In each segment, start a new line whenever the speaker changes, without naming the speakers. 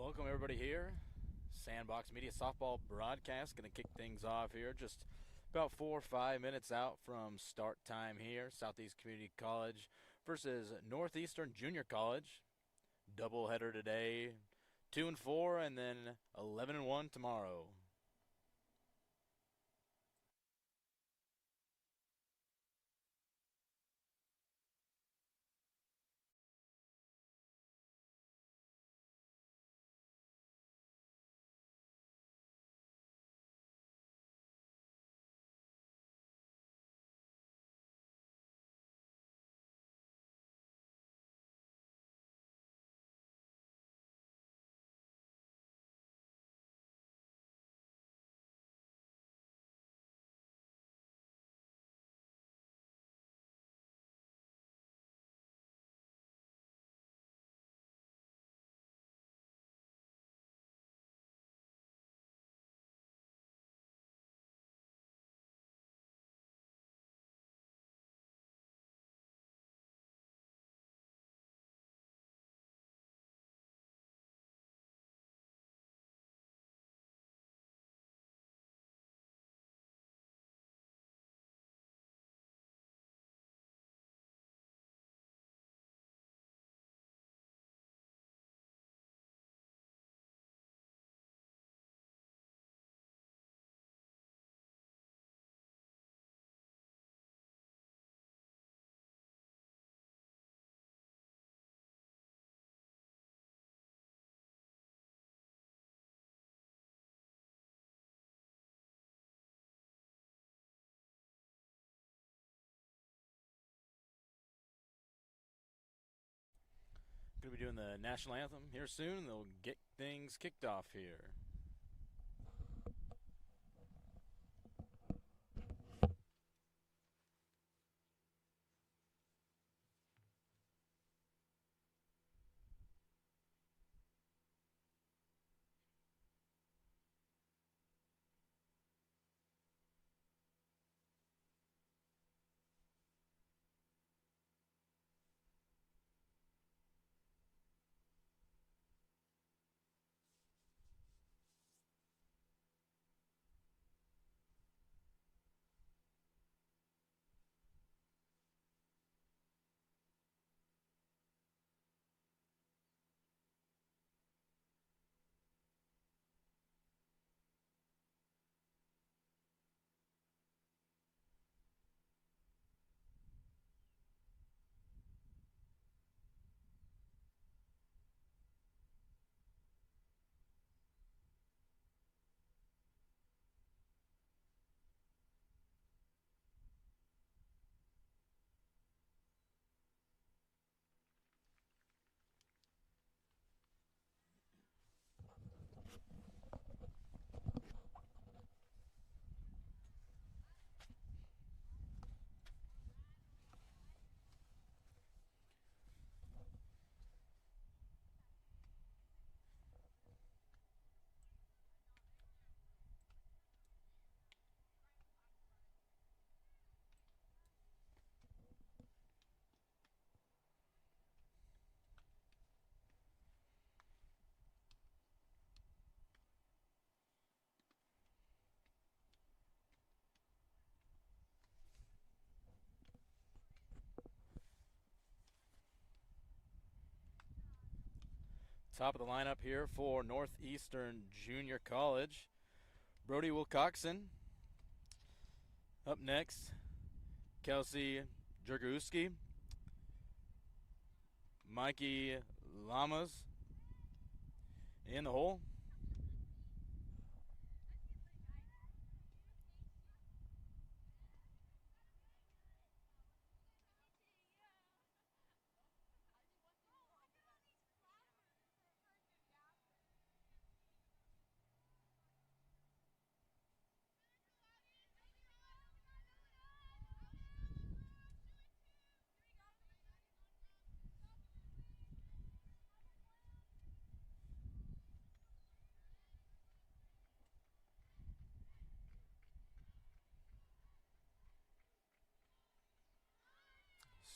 Welcome everybody here. Sandbox Media softball broadcast going to kick things off here. Just about 4 or 5 minutes out from start time here. Southeast Community College versus Northeastern Junior College. Doubleheader today. 2-4 and then 11-1 tomorrow. Going to be doing the national anthem here soon. They'll get things kicked off here. Top of the lineup here for Northeastern Junior College. Brody Wilcoxon. Up next, Kelsey Jergowski, Mikey Lamas in the hole.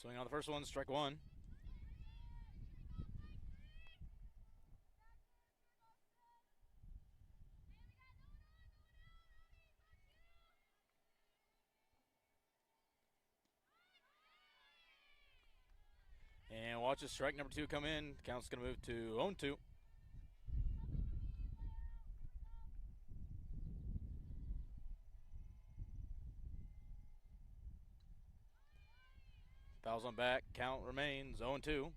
Swing on the first one, strike one. watches strike number 2 come in. Count's going to move to 0-2. Fouls on back. Count remains 0-2.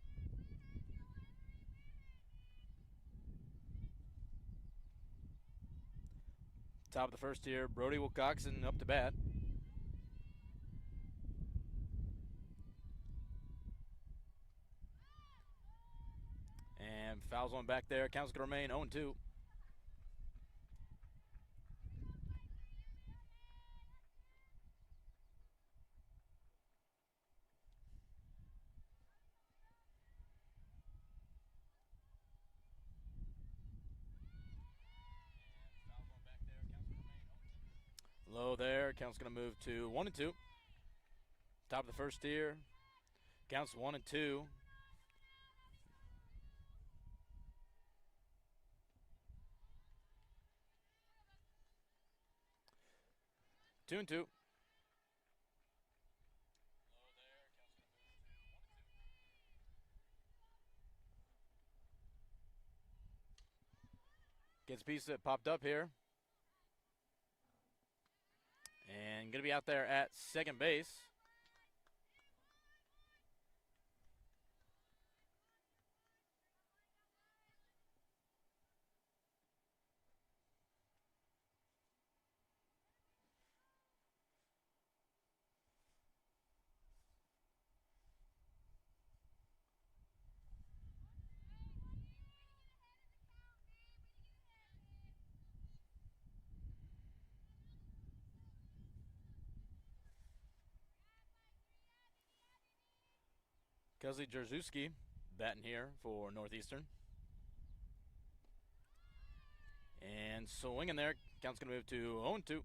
Top of the first here, Brody Wilcoxon up to bat. And fouls on back there. Count's going to remain 0-2. Low there. Count's going to move to 1-2. Top of the first here. Counts 1-2. 2-2. Gets a piece that popped up here. And going to be out there at second base. Kelly Jerzewski batting here for Northeastern. And swinging there. Count's going to move to 0-2.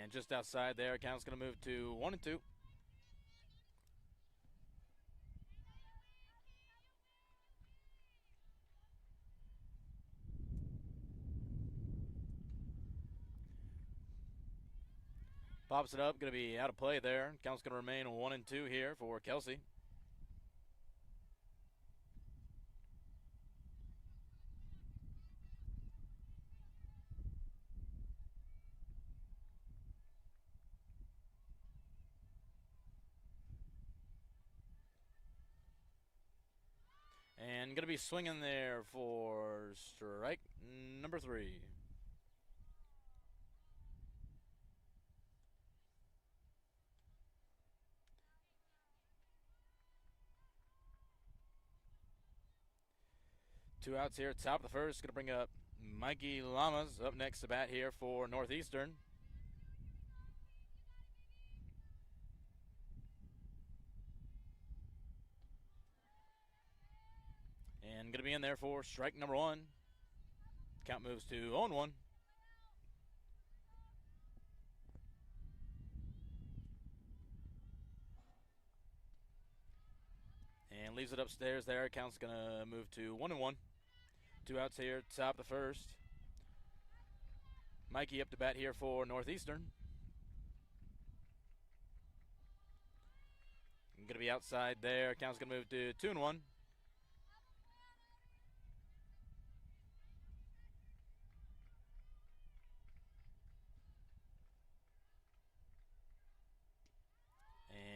And just outside there, count's going to move to 1-2. Pops it up, going to be out of play there. Count's going to remain 1-2 here for Kelsey. And going to be swinging there for strike number 3. Two outs here, top of the first. Going to bring up Mikey Lamas up next to bat here for Northeastern. And going to be in there for strike number 1. Count moves to 0-1. And leaves it upstairs there. Count's going to move to 1-1. Two outs here, top of the first. Mikey up to bat here for Northeastern. Going to be outside there. Count's going to move to 2-1.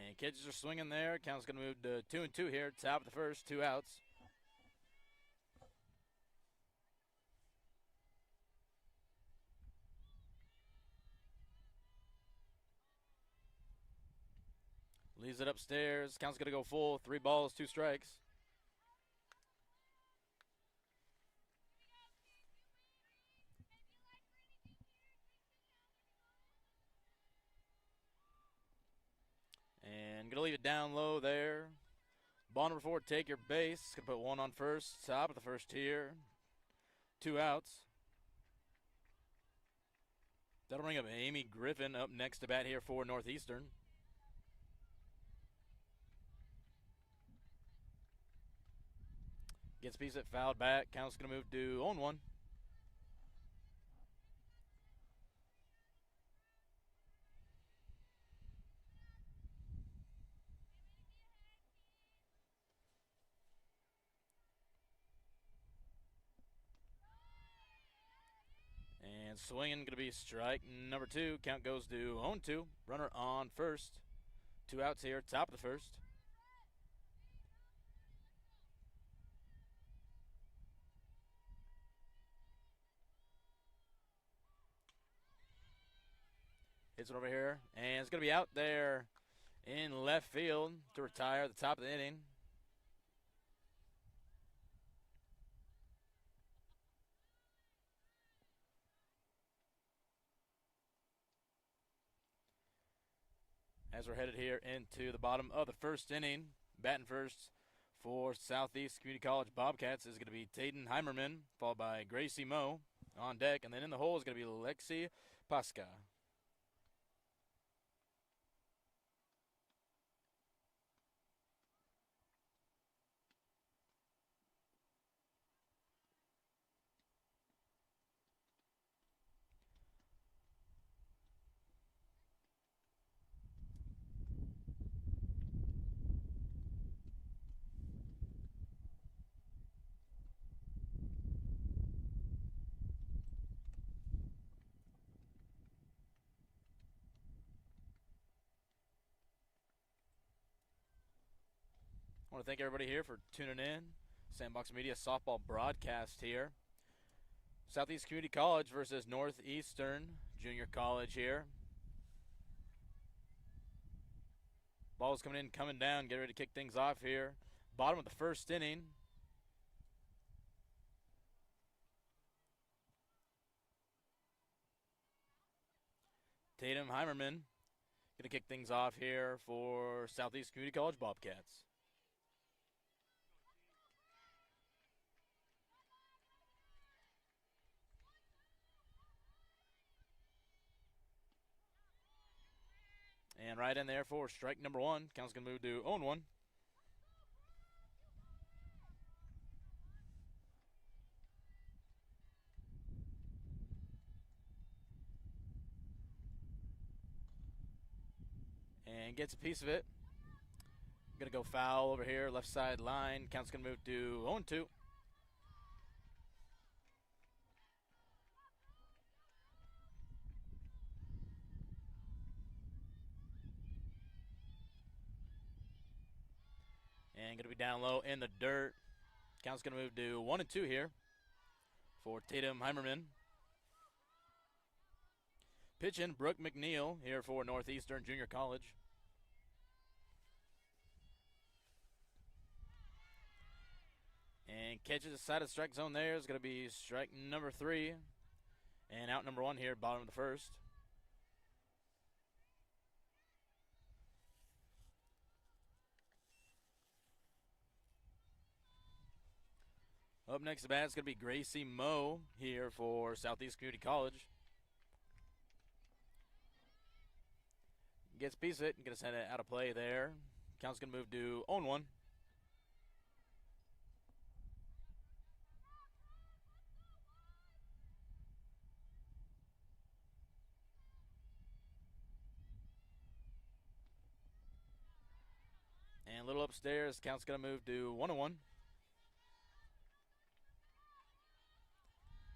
And kids are swinging there. Count's going to move to 2-2 here. Top of the first, two outs. Leaves it upstairs. Count's going to go full. 3 balls, 2 strikes. And going to leave it down low there. Ball number 4, take your base. Going to put 1 on first. Top of the first here. 2 outs. That'll bring up Amy Griffin up next to bat here for Northeastern. Gets a piece of it, fouled back. Count's going to move to 0-1. And swinging, going to be strike number 2. Count goes to 0-2. Runner on first. 2 outs here, top of the first. Hits it over here, and it's going to be out there in left field to retire at the top of the inning. As we're headed here into the bottom of the first inning, batting first for Southeast Community College Bobcats is going to be Tayden Heimerman, followed by Gracie Moe on deck, and then in the hole is going to be Lexi Pasca. I want to thank everybody here for tuning in. Sandbox Media softball broadcast here. Southeast Community College versus Northeastern Junior College here. Ball's coming in, coming down, get ready to kick things off here. Bottom of the first inning. Tatum Heimerman going to kick things off here for Southeast Community College Bobcats. And right in there for strike number 1. Count's going to move to 0-1. And gets a piece of it. Going to go foul over here, left side line. Count's going to move to 0-2. And going to be down low in the dirt. Count's going to move to 1-2 here for Tatum Heimerman. Pitching Brooke McNeil here for Northeastern Junior College. And catches the side of the strike zone there is going to be strike number 3. And out number 1 here, bottom of the first. Up next to bat is going to be Gracie Moe here for Southeast Community College. Gets a piece of it and going to send it out of play there. Count's going to move to 0-1. And a little upstairs, count's going to move to 1-1.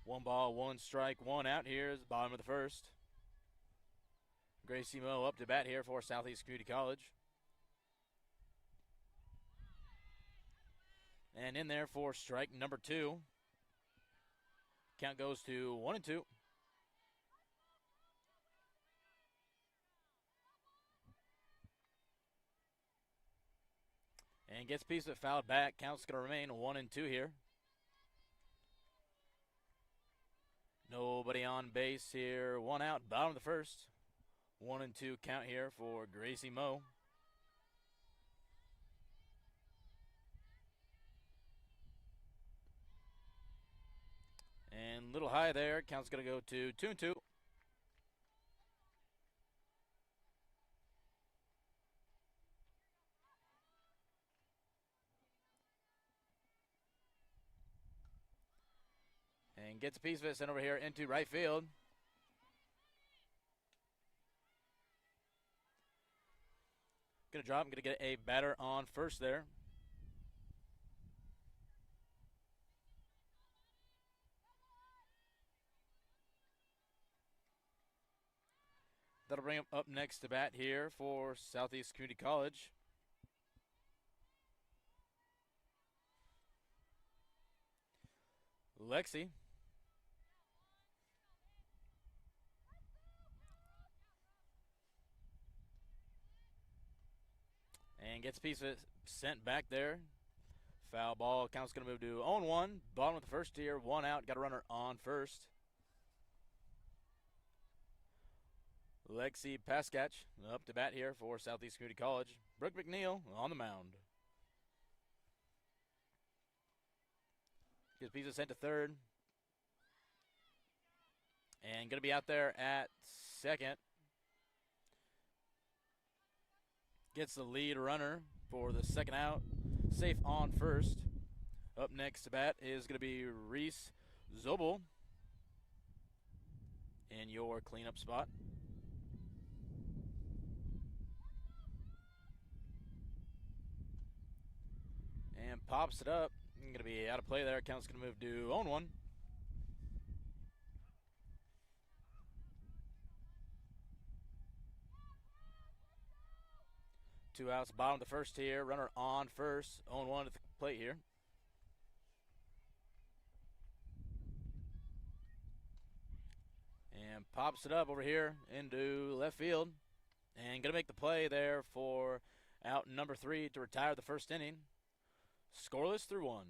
1 ball, 1 strike, 1 out here is the bottom of the first. Gracie Moe up to bat here for Southeast Community College. And in there for strike number 2. Count goes to 1-2. And gets a piece of it fouled back. Count's going to remain 1-2 here. Nobody on base here. 1 out, bottom of the first. 1-2 count here for Gracie Moe. And a little high there. Count's going to go to 2-2. And gets a piece of it sent over here into right field. Gonna drop. Gonna get a batter on first there. That'll bring him up next to bat here for Southeast Community College. Lexi. And gets a piece of it sent back there. Foul ball. Count's going to move to 0-1. Bottom of the first here. 1 out. Got a runner on first. Lexi Paskach up to bat here for Southeast Community College. Brooke McNeil on the mound. Gets a piece of sent to third. And going to be out there at second. Gets the lead runner for the second out. Safe on first. Up next to bat is going to be Reese Zobel in your cleanup spot. And pops it up. Going to be out of play there. Count's going to move to 0-1. Two outs, bottom of the first here. Runner on first. 0-1 at the plate here. And pops it up over here into left field. And going to make the play there for out number 3 to retire the first inning. Scoreless through 1.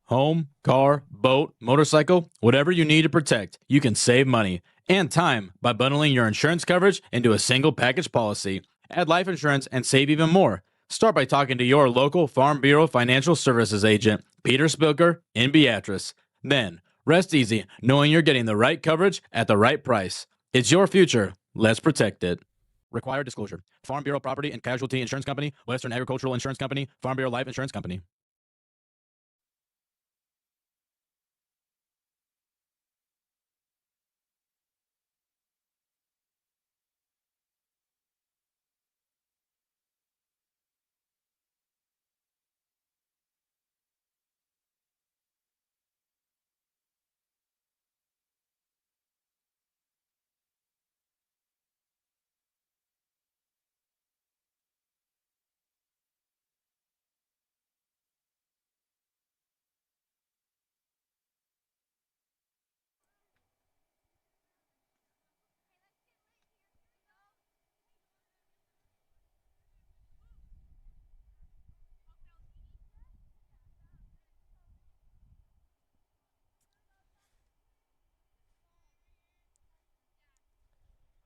Home, car, boat, motorcycle, whatever you need to protect, you can save money and time by bundling your insurance coverage into a single package policy. Add life insurance and save even more. Start by talking to your local Farm Bureau Financial Services agent, Peter Spilker in Beatrice. Then, rest easy knowing you're getting the right coverage at the right price. It's your future. Let's protect it. Required disclosure. Farm Bureau Property and Casualty Insurance Company, Western Agricultural Insurance Company, Farm Bureau Life Insurance Company.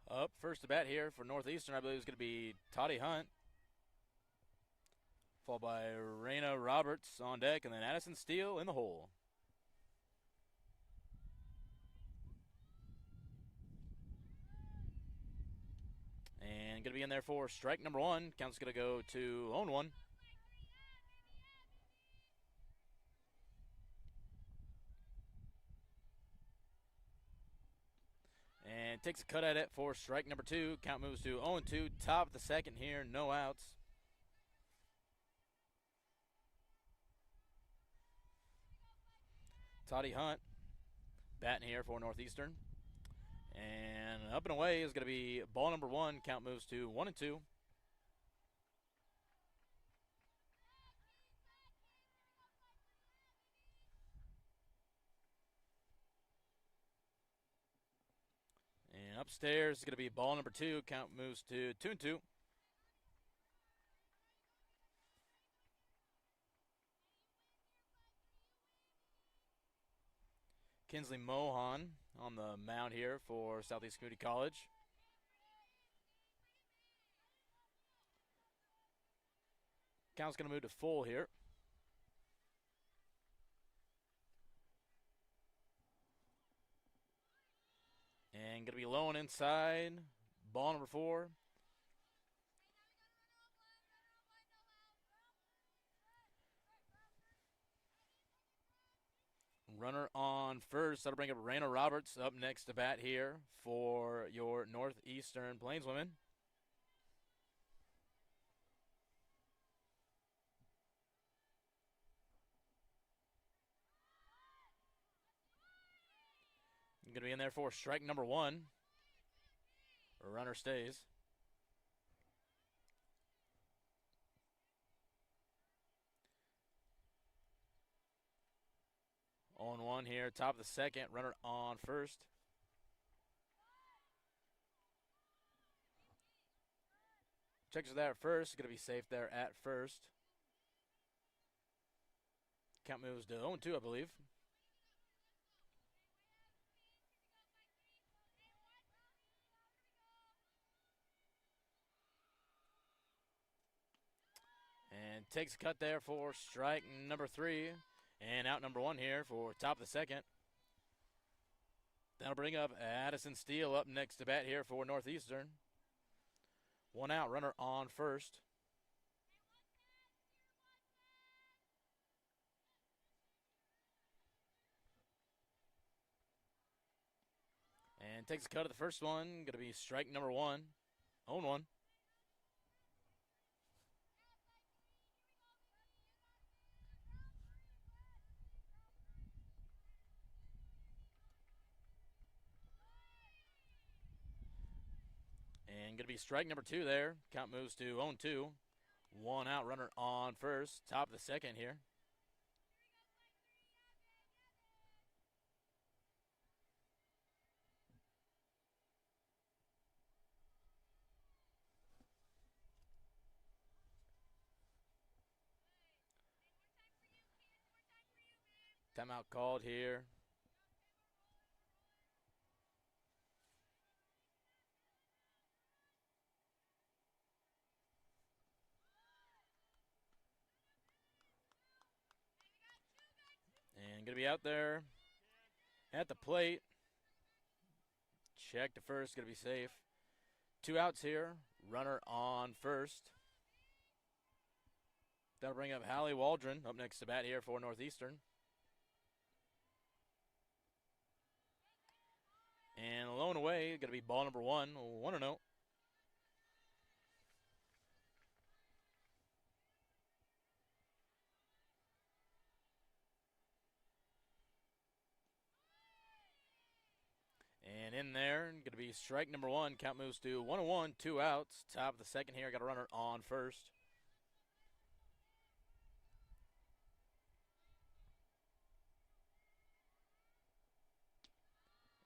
Up first to bat here for Northeastern, I believe, is going to be Toddy Hunt. Followed by Raina Roberts on deck, and then Addison Steele in the hole. And going to be in there for strike number 1. Count's going to go to 0-1. And takes a cut at it for strike number 2. Count moves to 0-2. Top of the second here, no outs. Toddy Hunt batting here for Northeastern. And up and away is going to be ball number 1. Count moves to 1-2. And upstairs is going to be ball number 2. Count moves to 2-2. Kinsley Mohan on the mound here for Southeast Community College. Count's going to move to full here. And going to be low and inside. Ball number 4. Runner on first. That'll bring up Raina Roberts up next to bat here for your Northeastern Plainswomen. Going to be in there for strike number one. Runner stays. On one here, top of the second. Runner on first. Checks there at first. Going to be safe there at first. Count moves to 0-2, I believe. And takes a cut there for strike number three. And out number one here for top of the second. That'll bring up Addison Steele up next to bat here for Northeastern. One out, runner on first. And takes a cut of the first one. Going to be strike number one. 0-1. And going to be strike number two there. Count moves to 0-2. One out, runner on first. Top of the second here. Timeout called here. And going to be out there at the plate. Check to first, going to be safe. Two outs here. Runner on first. That'll bring up Hallie Waldron up next to bat here for Northeastern. And alone away, going to be ball number one, 1-0. And in there, going to be strike number one. Count moves to 1-1, two outs. Top of the second here, got a runner on first.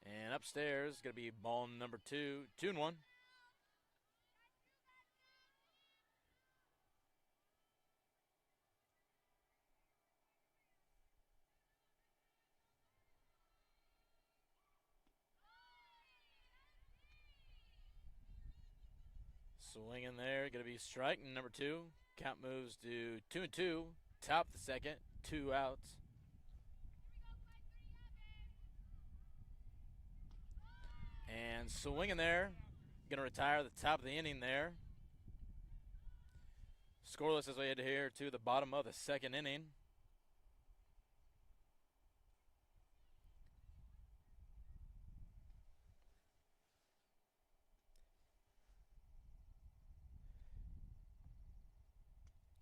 And upstairs, going to be ball number two, 2-1. Swing in there, going to be strike number two. Count moves to 2-2. Top of the second, two outs. And swinging there, going to retire the top of the inning there. Scoreless as we head here to the bottom of the second inning.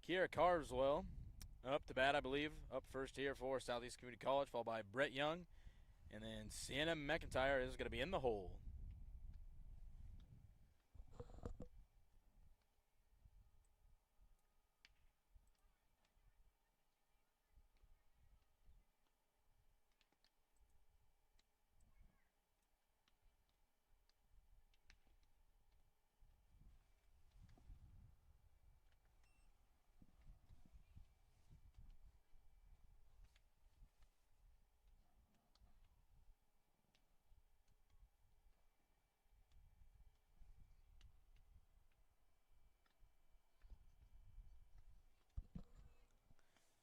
Kiera Carswell up to bat, I believe. Up first here for Southeast Community College, followed by Brett Young. And then Sienna McIntyre is going to be in the hole.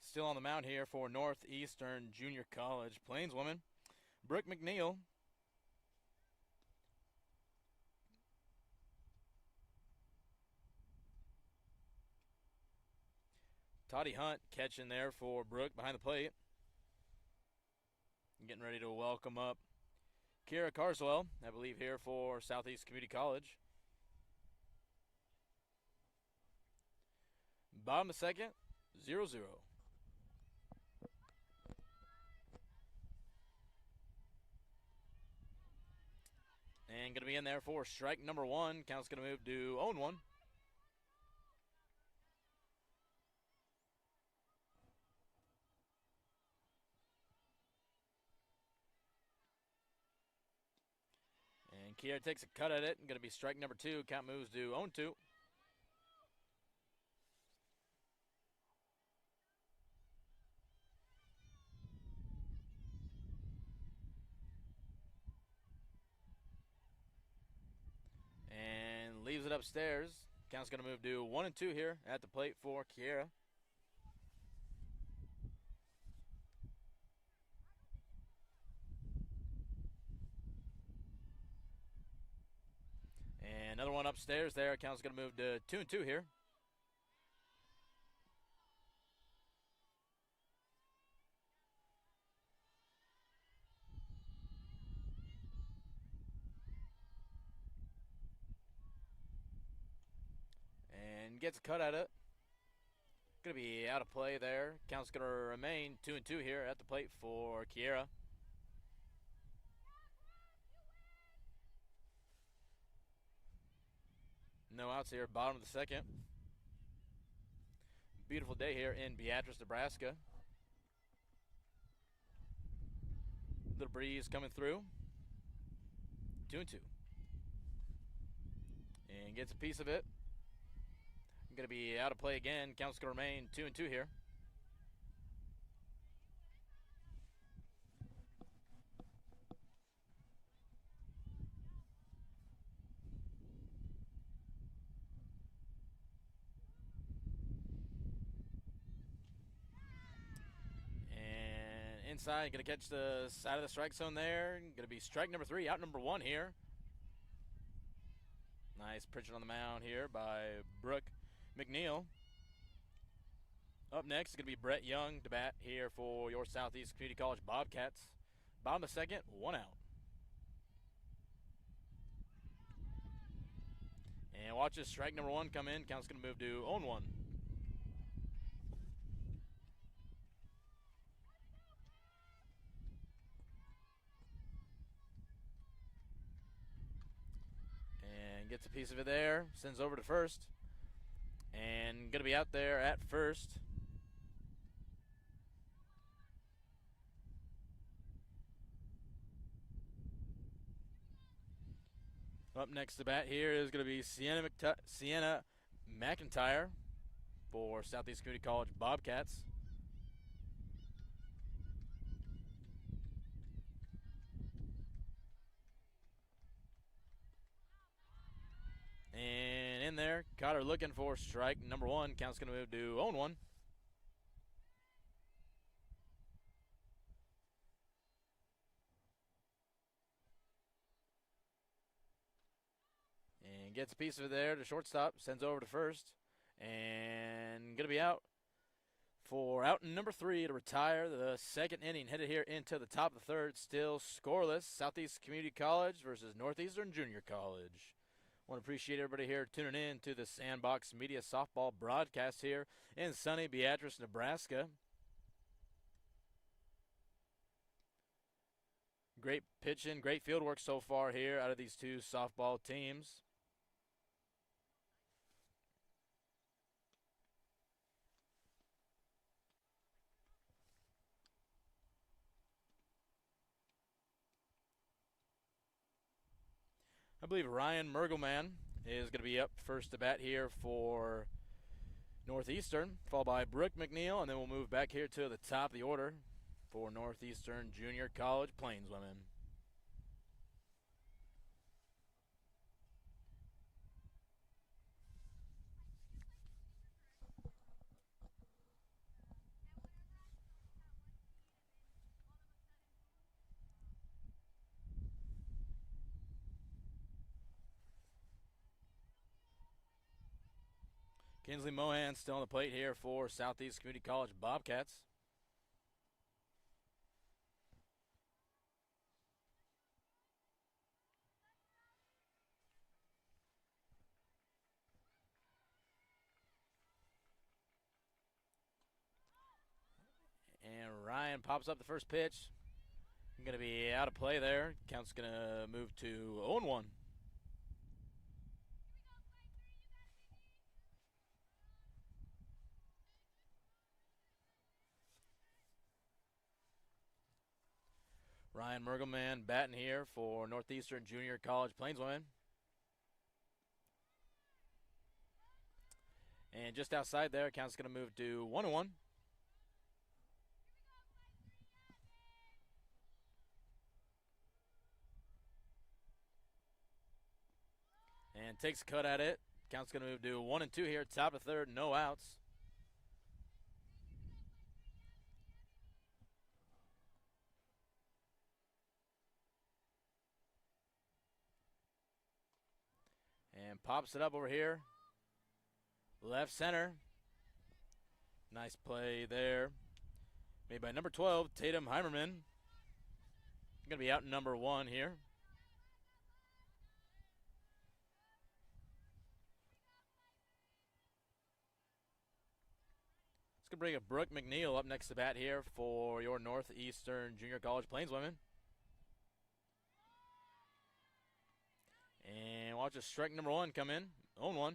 Still on the mound here for Northeastern Junior College Plainswoman, Brooke McNeil. Toddy Hunt catching there for Brooke behind the plate. Getting ready to welcome up Kira Carswell, I believe, here for Southeast Community College. Bottom of the second, 0-0. And going to be in there for strike number one. Count's going to move to 0-1. And Kier takes a cut at it. Going to be strike number two. Count moves to 0-2. And leaves it upstairs. Count's going to move to 1-2 here at the plate for Kiera. And another one upstairs there. Count's going to move to 2-2 here. And gets a cut at it. Going to be out of play there. Count's going to remain 2-2 here at the plate for Kiera. No outs here, bottom of the second. Beautiful day here in Beatrice, Nebraska. Little breeze coming through. 2-2. And gets a piece of it. Going to be out of play again. Count's going to remain 2-2 here. And inside, going to catch the side of the strike zone there. Going to be strike number three, out number one here. Nice pitching on the mound here by Brooke McNeil. Up next is going to be Brett Young to bat here for your Southeast Community College Bobcats. Bottom of the second, one out. And watch this strike number one come in. Count's going to move to 0-1. And gets a piece of it there. Sends over to first. And going to be out there at first. Up next to bat here is going to be Sienna McIntyre for Southeast Community College Bobcats. And in there, Cotter looking for strike number one. Count's going to move to 0-1. And gets a piece of it there to shortstop. Sends over to first. And going to be out for out number three to retire. The second inning headed here into the top of the third. Still scoreless. Southeast Community College versus Northeastern Junior College. Want to appreciate everybody here tuning in to the Sandbox Media Softball broadcast here in sunny Beatrice, Nebraska. Great pitching, great field work so far here out of these two softball teams. I believe Ryan Mergelman is going to be up first to bat here for Northeastern, followed by Brooke McNeil, and then we'll move back here to the top of the order for Northeastern Junior College Plainswomen. Kinsley Mohan still on the plate here for Southeast Community College Bobcats. Ryan pops up the first pitch. Going to be out of play there. Count's going to move to 0-1. Ryan Mergelman batting here for Northeastern Junior College Plainswomen. And just outside there, count's going to move to 1-1. And takes a cut at it. Count's going to move to 1-2 here. Top of third, no outs. And pops it up over here. Left center. Nice play there. Made by number 12, Tatum Heimerman. Going to be out in number 1 here. It's going to bring a Brooke McNeil up next to bat here for your Northeastern Junior College Plainswomen. And watch a strike number 1 come in. 0-1.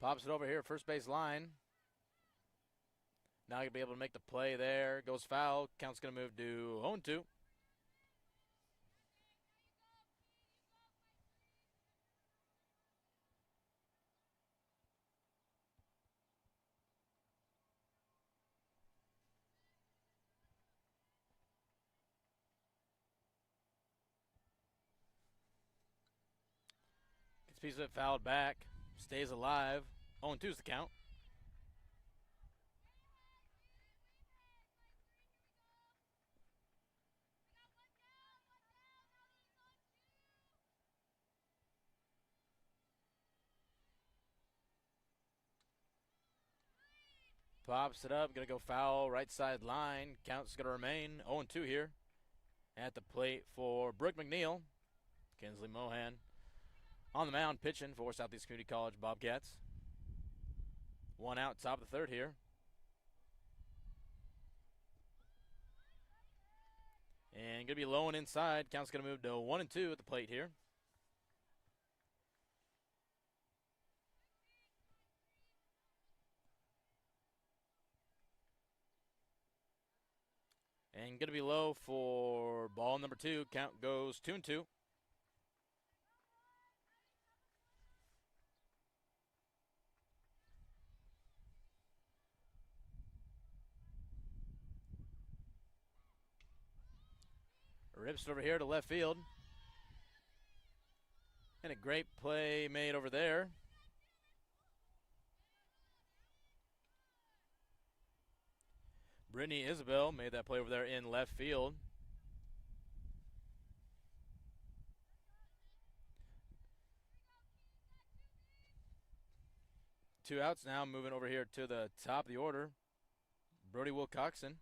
Pops it over here, first base line. Now he'll be able to make the play there. Goes foul. Count's going to move to 0-2. Gets a piece of it fouled back. Stays alive. 0-2 is the count. Pops it up. Going to go foul right side line. Count's going to remain 0-2 here. At the plate for Brooke McNeil. Kinsley Mohan on the mound pitching for Southeast Community College Bobcats. 1 out, top of the third here. And going to be low and inside. Count's going to move to 1-2 at the plate here. And going to be low for ball number 2. Count goes 2-2. Rips it over here to left field. And a great play made over there. Brittany Isabel made that play over there in left field. Two outs now, moving over here to the top of the order. Brody Wilcoxon.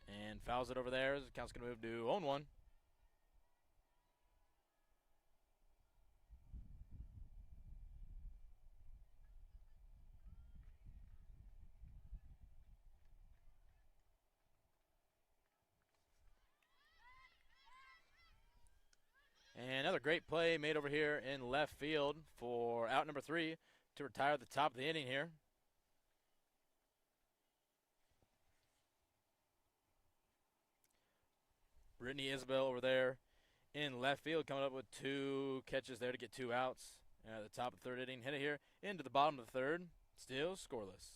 And fouls it over there. The count's going to move to 0-1. And another great play made over here in left field for out number 3 to retire at the top of the inning here. Brittany Isabel over there in left field, coming up with 2 catches there to get 2 outs at the top of the third inning. Hit it here into the bottom of the third. Still scoreless.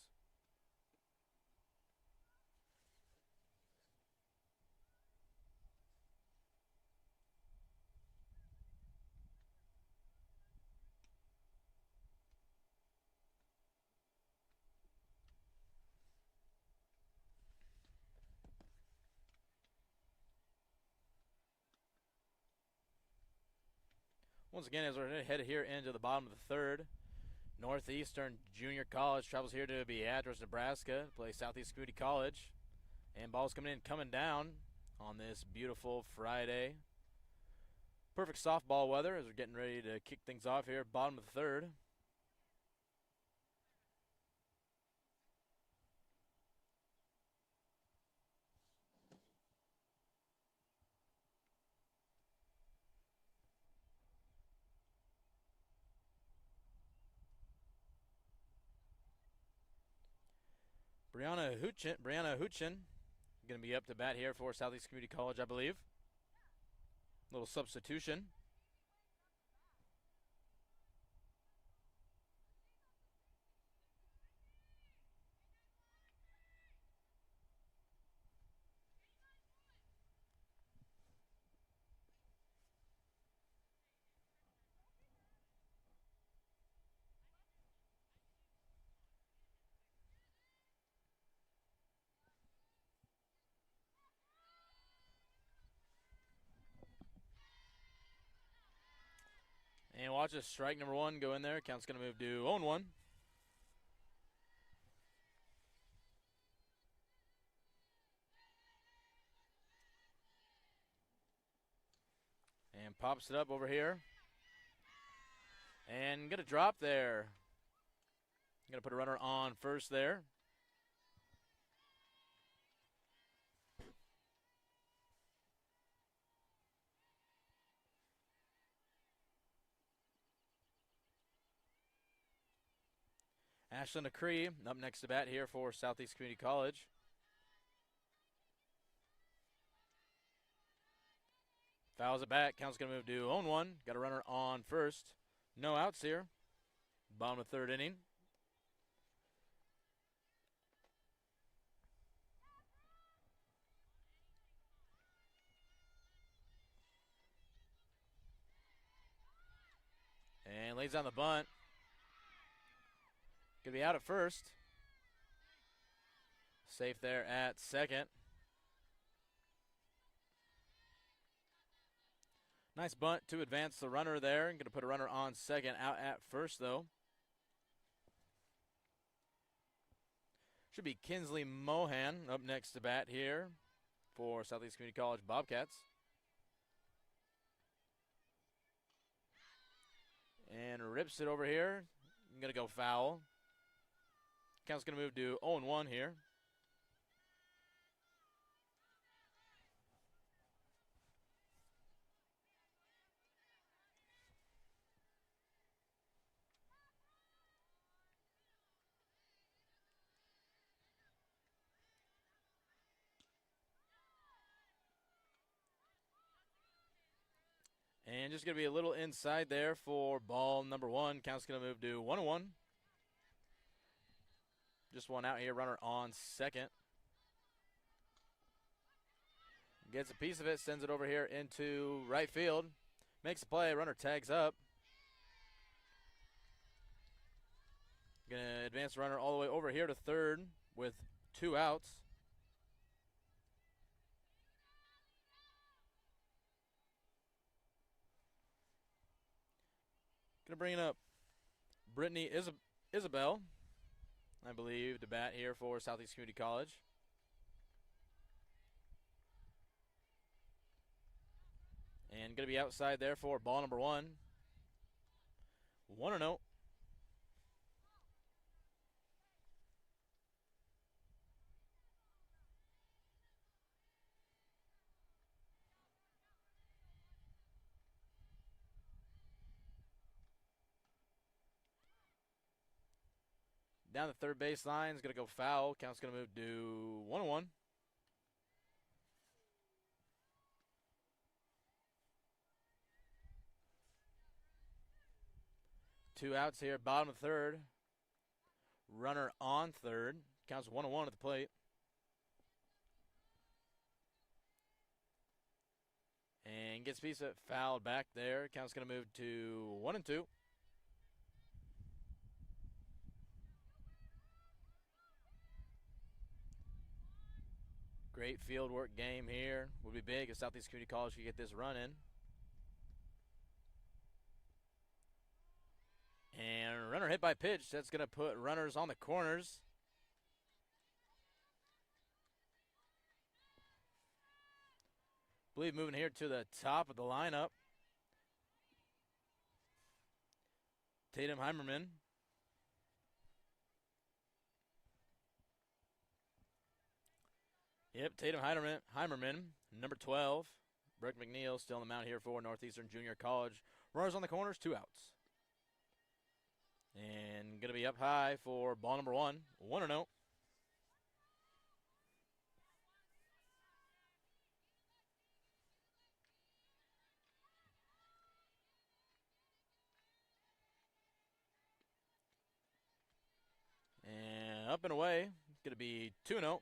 Once again, as we're headed here into the bottom of the third, Northeastern Junior College travels here to Beatrice, Nebraska, to play Southeast Community College. And ball's coming in, coming down on this beautiful Friday. Perfect softball weather as we're getting ready to kick things off here. Bottom of the third. Brianna Huchin going to be up to bat here for Southeast Community College, I believe. Little substitution. And watch this strike number one go in there. Count's going to move to 0-1. And pops it up over here. And going to drop there. Going to put a runner on first there. Ashlyn McCree up next to bat here for Southeast Community College. Fouls it back. Count's going to move to 0-1. Got a runner on first. No outs here. Bottom of third inning. And lays down the bunt. Going to be out at first. Safe there at second. Nice bunt to advance the runner there. Going to put a runner on second, out at first though. Should be Kinsley Mohan up next to bat here for Southeast Community College Bobcats. And rips it over here. Going to go foul. Count's going to move to 0-1 here. And just going to be a little inside there for ball number one. Count's going to move to 1-1. Just one out here, runner on second. Gets a piece of it, sends it over here into right field. Makes a play, runner tags up. Gonna advance the runner all the way over here to third with 2 outs. Gonna bring up Brittany Isabel, I believe, to bat here for Southeast Community College. And going to be outside there for ball number one. 1-0. Down the third base line is going to go foul. Count's going to move to 1-1. Two outs here, bottom of third. Runner on third. Counts 1-1 at the plate. And gets a piece of it fouled back there. Count's going to move to 1-2. Great field work game here. Would be big if Southeast Community College could get this run in. And runner hit by pitch. That's going to put runners on the corners. I believe moving here to the top of the lineup Tatum Heimerman. Yep, Tatum Heimerman, number 12. Brooke McNeil still on the mound here for Northeastern Junior College. Runners on the corners, 2 outs. And going to be up high for ball number 1, 1-0. And up and away, going to be 2-0.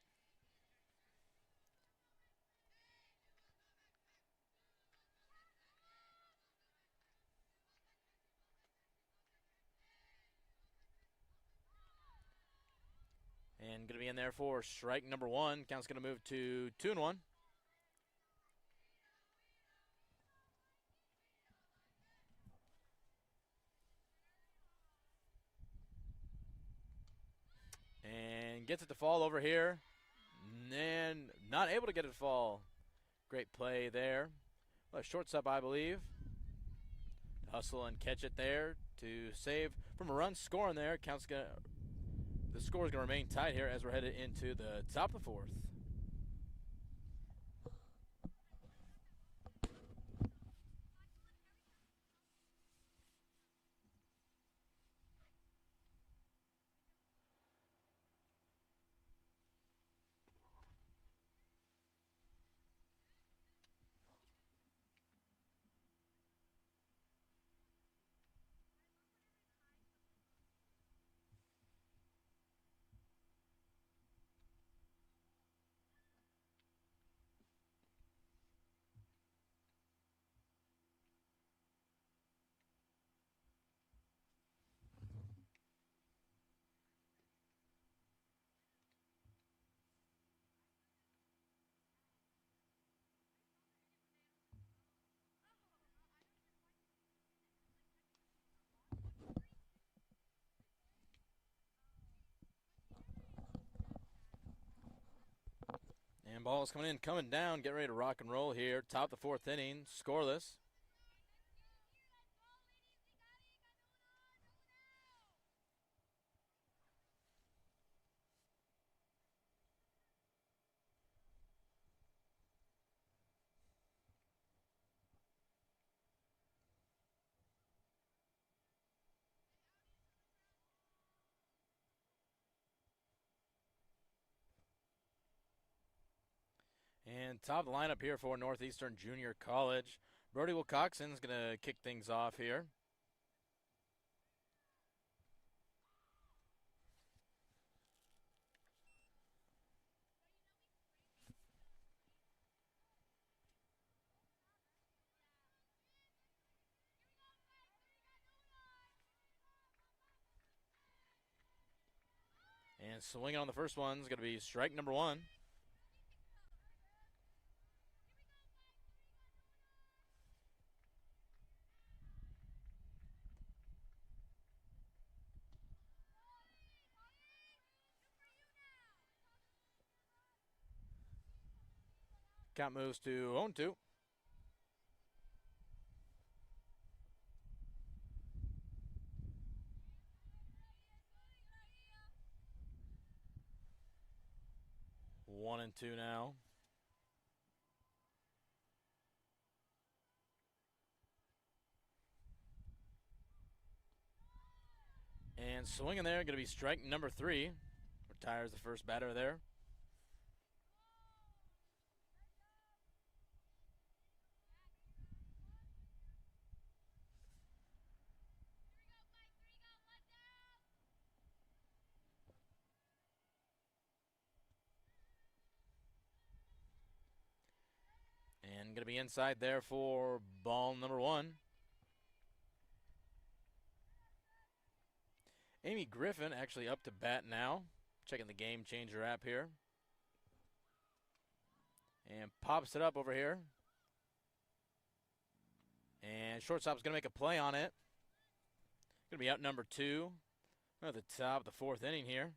And going to be in there for strike number 1. Count's going to move to 2-1. And gets it to fall over here. And not able to get it to fall. Great play there. Well, shortstop, I believe. Hustle and catch it there to save from a run scoring there. The score is going to remain tight here as we're headed into the top of the 4th. And ball's coming in, coming down, get ready to rock and roll here. Top of the 4th inning, scoreless. And top of the lineup here for Northeastern Junior College. Brody Wilcoxon's going to kick things off here. And swinging on the first one is going to be strike number 1. Count moves to 0-2. One and two now. And swinging there, going to be strike number 3. Retires the first batter there. And going to be inside there for ball number 1. Amy Griffin actually up to bat now. Checking the Game Changer app here. And pops it up over here. And shortstop's going to make a play on it. Going to be out number 2. At the top of the 4th inning here.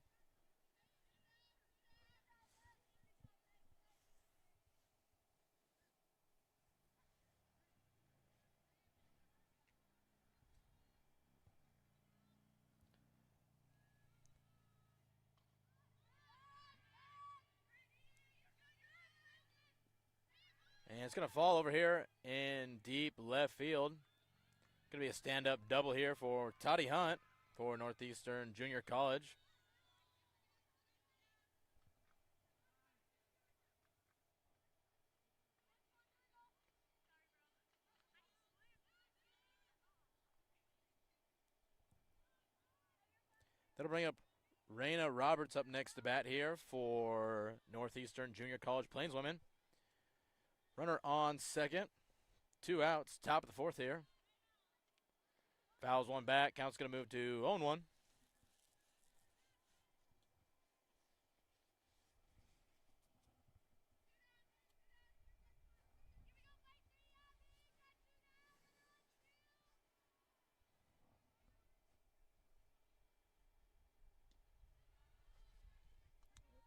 And it's going to fall over here in deep left field. Going to be a stand-up double here for Toddy Hunt for Northeastern Junior College. That'll bring up Raina Roberts up next to bat here for Northeastern Junior College Plainswomen. Runner on second. 2 outs, top of the fourth here. Fouls one back. Count's going to move to 0-1.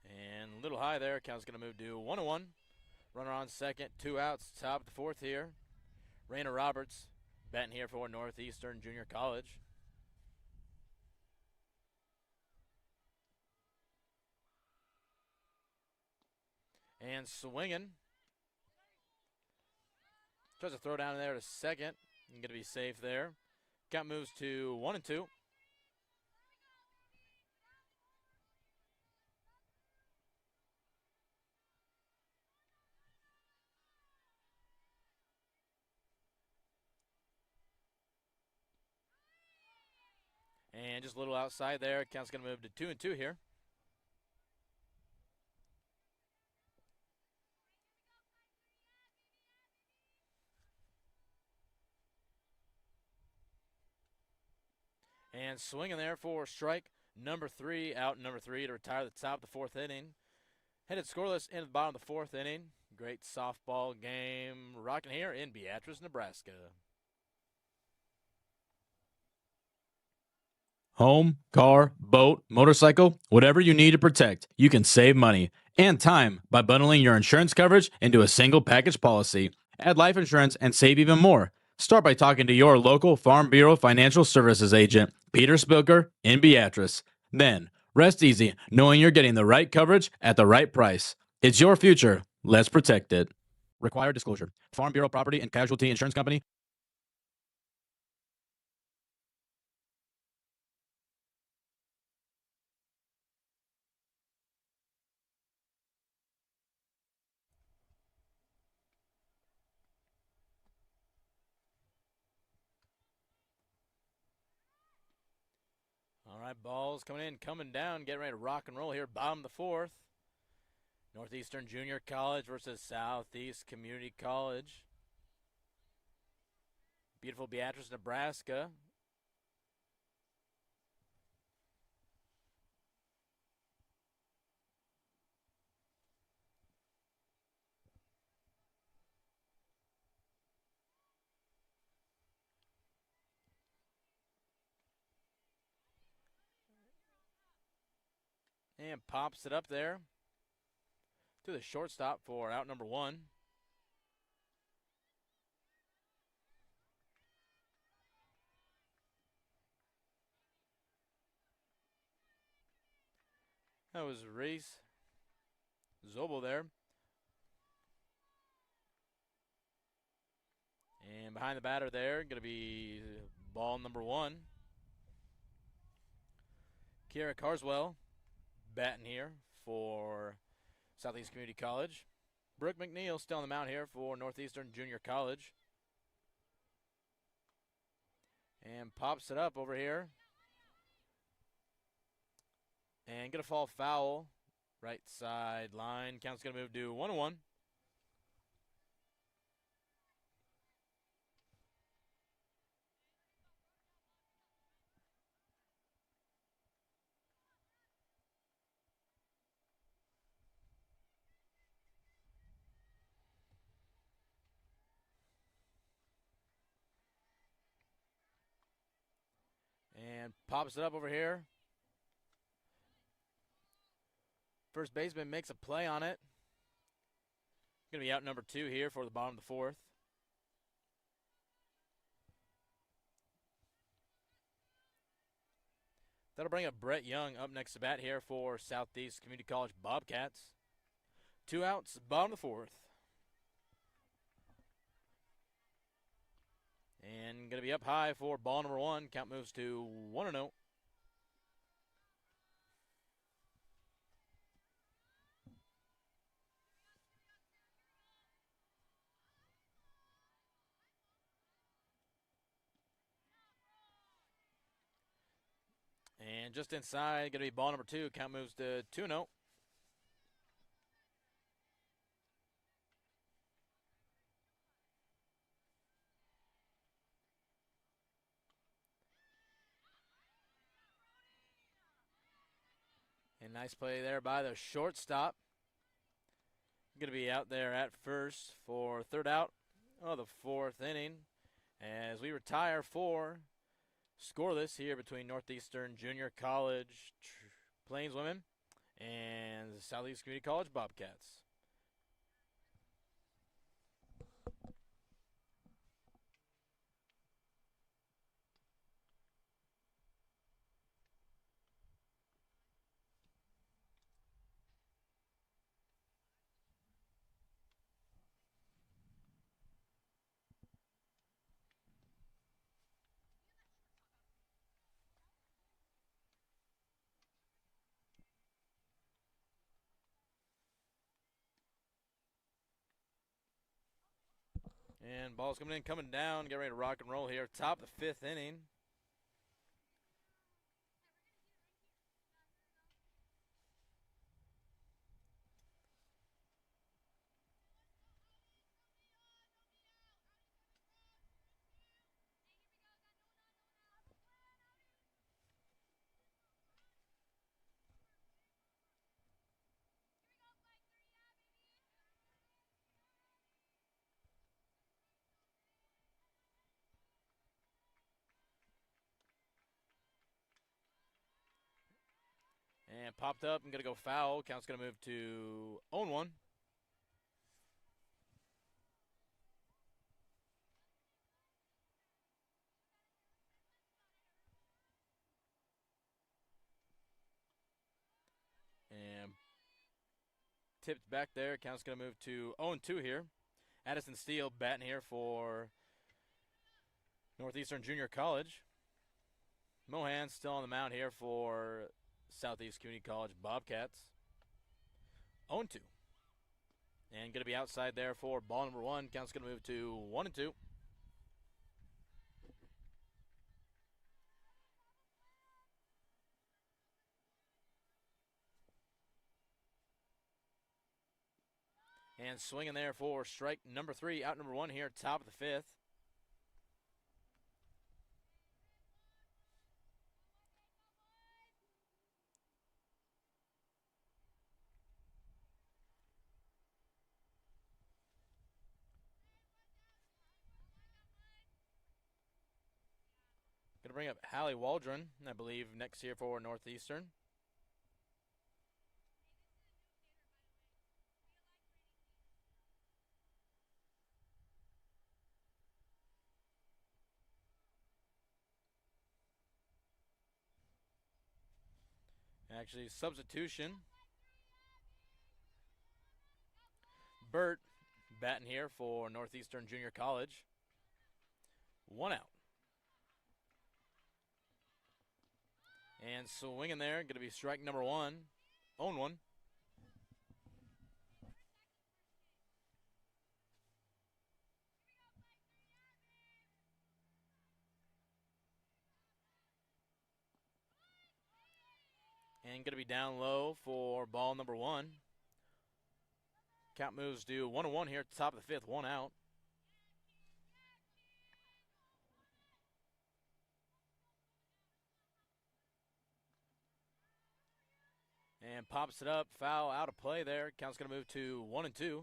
And a little high there. Count's going to move to 1-1. Runner on second. 2 outs, top of the fourth here. Raina Roberts batting here for Northeastern Junior College. And swinging. Tries to throw down there to second. Going to be safe there. Count moves to 1-2. And just a little outside there. Count's going to move to 2-2 here. And swinging there for strike number 3, out number 3 to retire the top of the fourth inning. Headed scoreless into the bottom of the fourth inning. Great softball game rocking here in Beatrice, Nebraska.
Home, car, boat, motorcycle, whatever you need to protect, you can save money and time by bundling your insurance coverage into a single package policy. Add life insurance and save even more. Start by talking to your local Farm Bureau Financial Services agent, Peter Spilker, in Beatrice. Then, rest easy knowing you're getting the right coverage at the right price. It's your future. Let's protect it. Required disclosure. Farm Bureau Property and Casualty Insurance Company.
All right, balls coming in, coming down, getting ready to rock and roll here. Bottom of the fourth. Northeastern Junior College versus Southeast Community College. Beautiful Beatrice, Nebraska. And pops it up there to the shortstop for out number 1. That was Reese Zobel there. And behind the batter there, going to be ball number 1. Kiera Carswell batting here for Southeast Community College. Brooke McNeil still on the mound here for Northeastern Junior College. And pops it up over here. And going to fall foul. Right side line. Count's going to move to 1-1. And pops it up over here. First baseman makes a play on it. Going to be out number 2 here for the bottom of the fourth. That'll bring up Brett Young up next to bat here for Southeast Community College Bobcats. 2 outs, bottom of the fourth. And going to be up high for ball number one. Count moves to 1-0. And just inside, going to be ball number two. Count moves to 2-0. And nice play there by the shortstop. Going to be out there at first for third out of the fourth inning as we retire for scoreless here between Northeastern Junior College Plainswomen and Southeast Community College Bobcats. And ball's coming in, coming down, get ready to rock and roll here. Top of the fifth inning. And popped up and going to go foul. Count's going to move to 0-1. And tipped back there. Count's going to move to 0-2 here. Addison Steele batting here for Northeastern Junior College. Mohan still on the mound here for Southeast Community College Bobcats. 0-2. And going to be outside there for ball number one. Count's going to move to 1-2. And swinging there for strike number three, out number one here, top of the fifth. Going to bring up Hallie Waldron, I believe, next here for Northeastern. Actually, substitution. Burt batting here for Northeastern Junior College. 1 out. And swinging there, going to be strike number one, 0-1. And going to be down low for ball number one. Count moves to 1-1 here at the top of the fifth, 1 out. And pops it up, foul out of play there. Count's going to move to 1-2.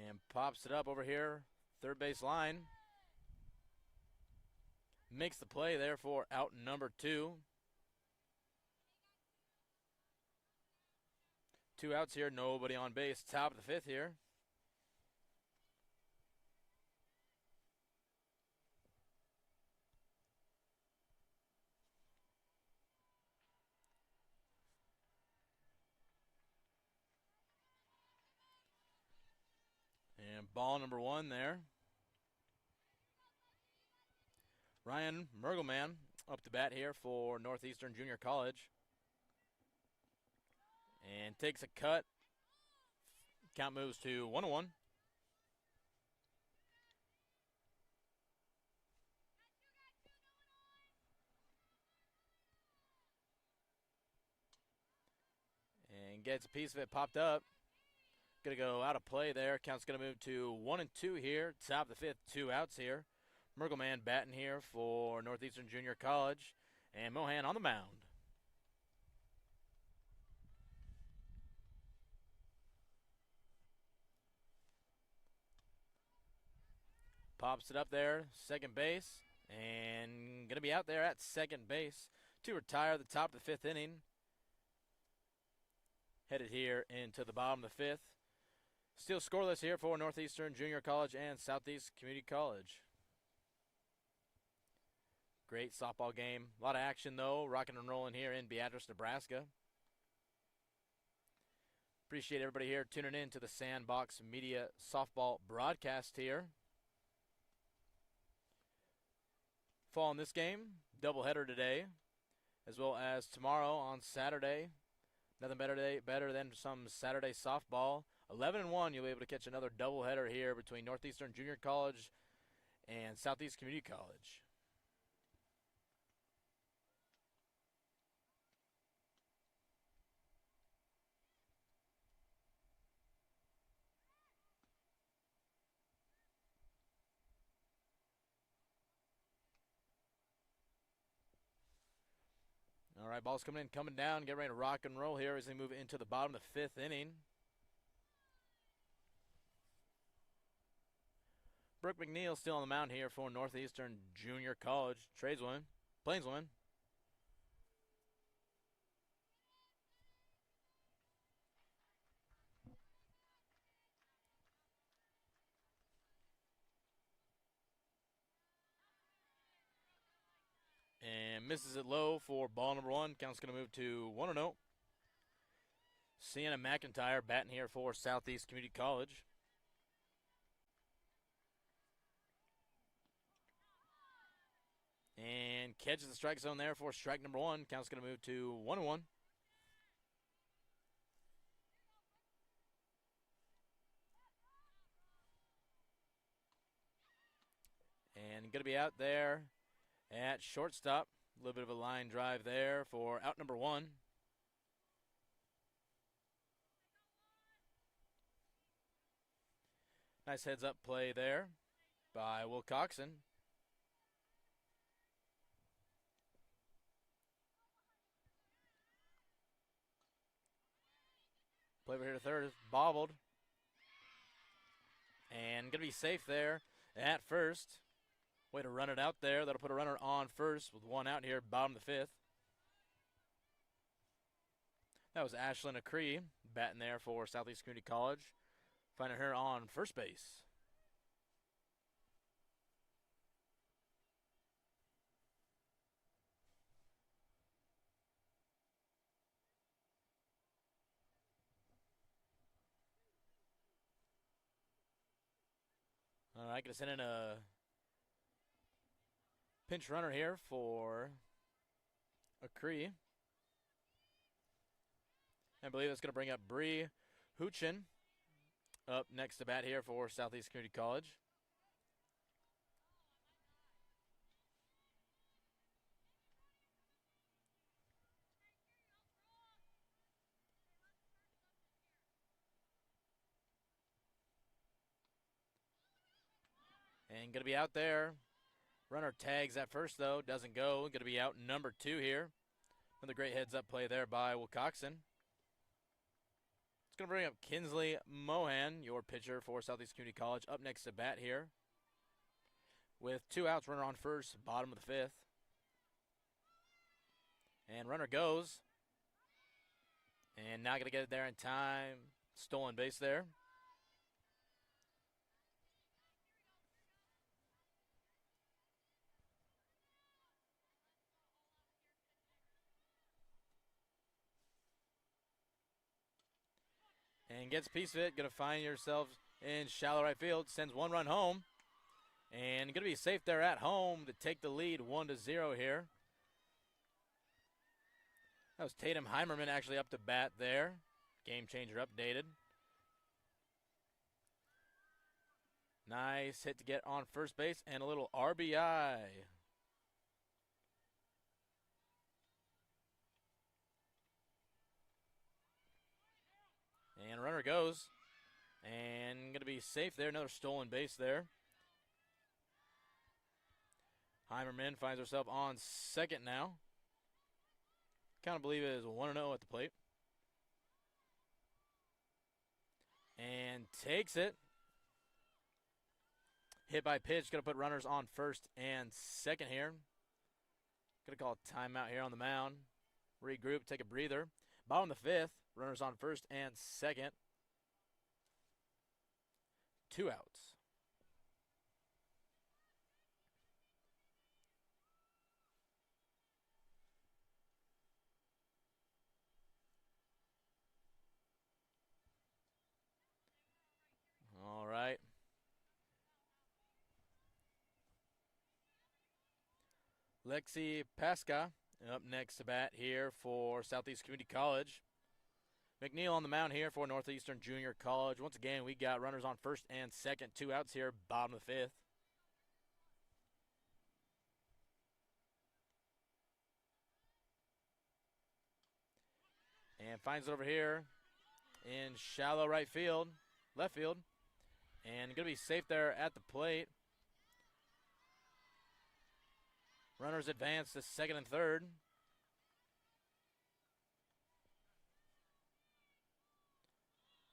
And pops it up over here, third base line. Makes the play there for out number two. 2 outs here, nobody on base. Top of the fifth here. ball number 1 there. Ryan Mergelman up to bat here for Northeastern Junior College. And takes a cut. Count moves to 1-1. And gets a piece of it popped up. Going to go out of play there. Count's going to move to 1-2 here. Top of the 5th, 2 outs here. Mergelman batting here for Northeastern Junior College. And Mohan on the mound. Pops it up there, second base. And going to be out there at second base to retire the top of the 5th inning. Headed here into the bottom of the 5th. Still scoreless here for Northeastern Junior College and Southeast Community College. Great softball game. A lot of action, though, rocking and rolling here in Beatrice, Nebraska. Appreciate everybody here tuning in to the Sandbox Media softball broadcast here. Following this game, doubleheader today, as well as tomorrow on Saturday. Nothing better than some Saturday softball. 11-1, you'll be able to catch another doubleheader here between Northeastern Junior College and Southeast Community College. All right, ball's coming in, coming down, get ready to rock and roll here as they move into the bottom of the 5th inning. Brooke McNeil still on the mound here for Northeastern Junior College. Plainswoman. And misses it low for ball number 1. Count's going to move to 1-0. Sienna McIntyre batting here for Southeast Community College. And catches the strike zone there for strike number 1. Count's going to move to 1-1. And going to be out there at shortstop. A little bit of a line drive there for out number 1. Nice heads-up play there by Will Coxon. Play over here to third is bobbled. And going to be safe there at first. Way to run it out there. That'll put a runner on first with 1 out here, bottom of the 5th. That was Ashlyn Acree batting there for Southeast Community College. Finding her on first base. All right, going to send in a pinch runner here for Acree. I believe it's going to bring up Bree Huchin up next to bat here for Southeast Community College. And going to be out there. Runner tags at first, though. Doesn't go. Going to be out number 2 here. Another great heads-up play there by Will Coxon. It's going to bring up Kinsley Mohan, your pitcher for Southeast Community College, up next to bat here. With 2 outs, runner on first, bottom of the 5th. And runner goes. And not going to get it there in time. Stolen base there. And gets a piece of it. Going to find yourselves in shallow right field, sends one run home. And going to be safe there at home to take the lead 1-0 here. That was Tatum Heimerman actually up to bat there. Game changer updated. Nice hit to get on first base and a little RBI. And runner goes. And going to be safe there. Another stolen base there. Heimerman finds herself on second now. Kind of believe it is 1-0 at the plate. And takes it. Hit by pitch. Going to put runners on first and second here. Going to call a timeout here on the mound. Regroup, take a breather. Bottom of the fifth. Runners on first and second. 2 outs. All right. Lexi Pasca up next to bat here for Southeast Community College. McNeil on the mound here for Northeastern Junior College. Once again, we got runners on first and second. 2 outs here, bottom of the fifth. And finds it over here in shallow right field, left field. And going to be safe there at the plate. Runners advance to second and third.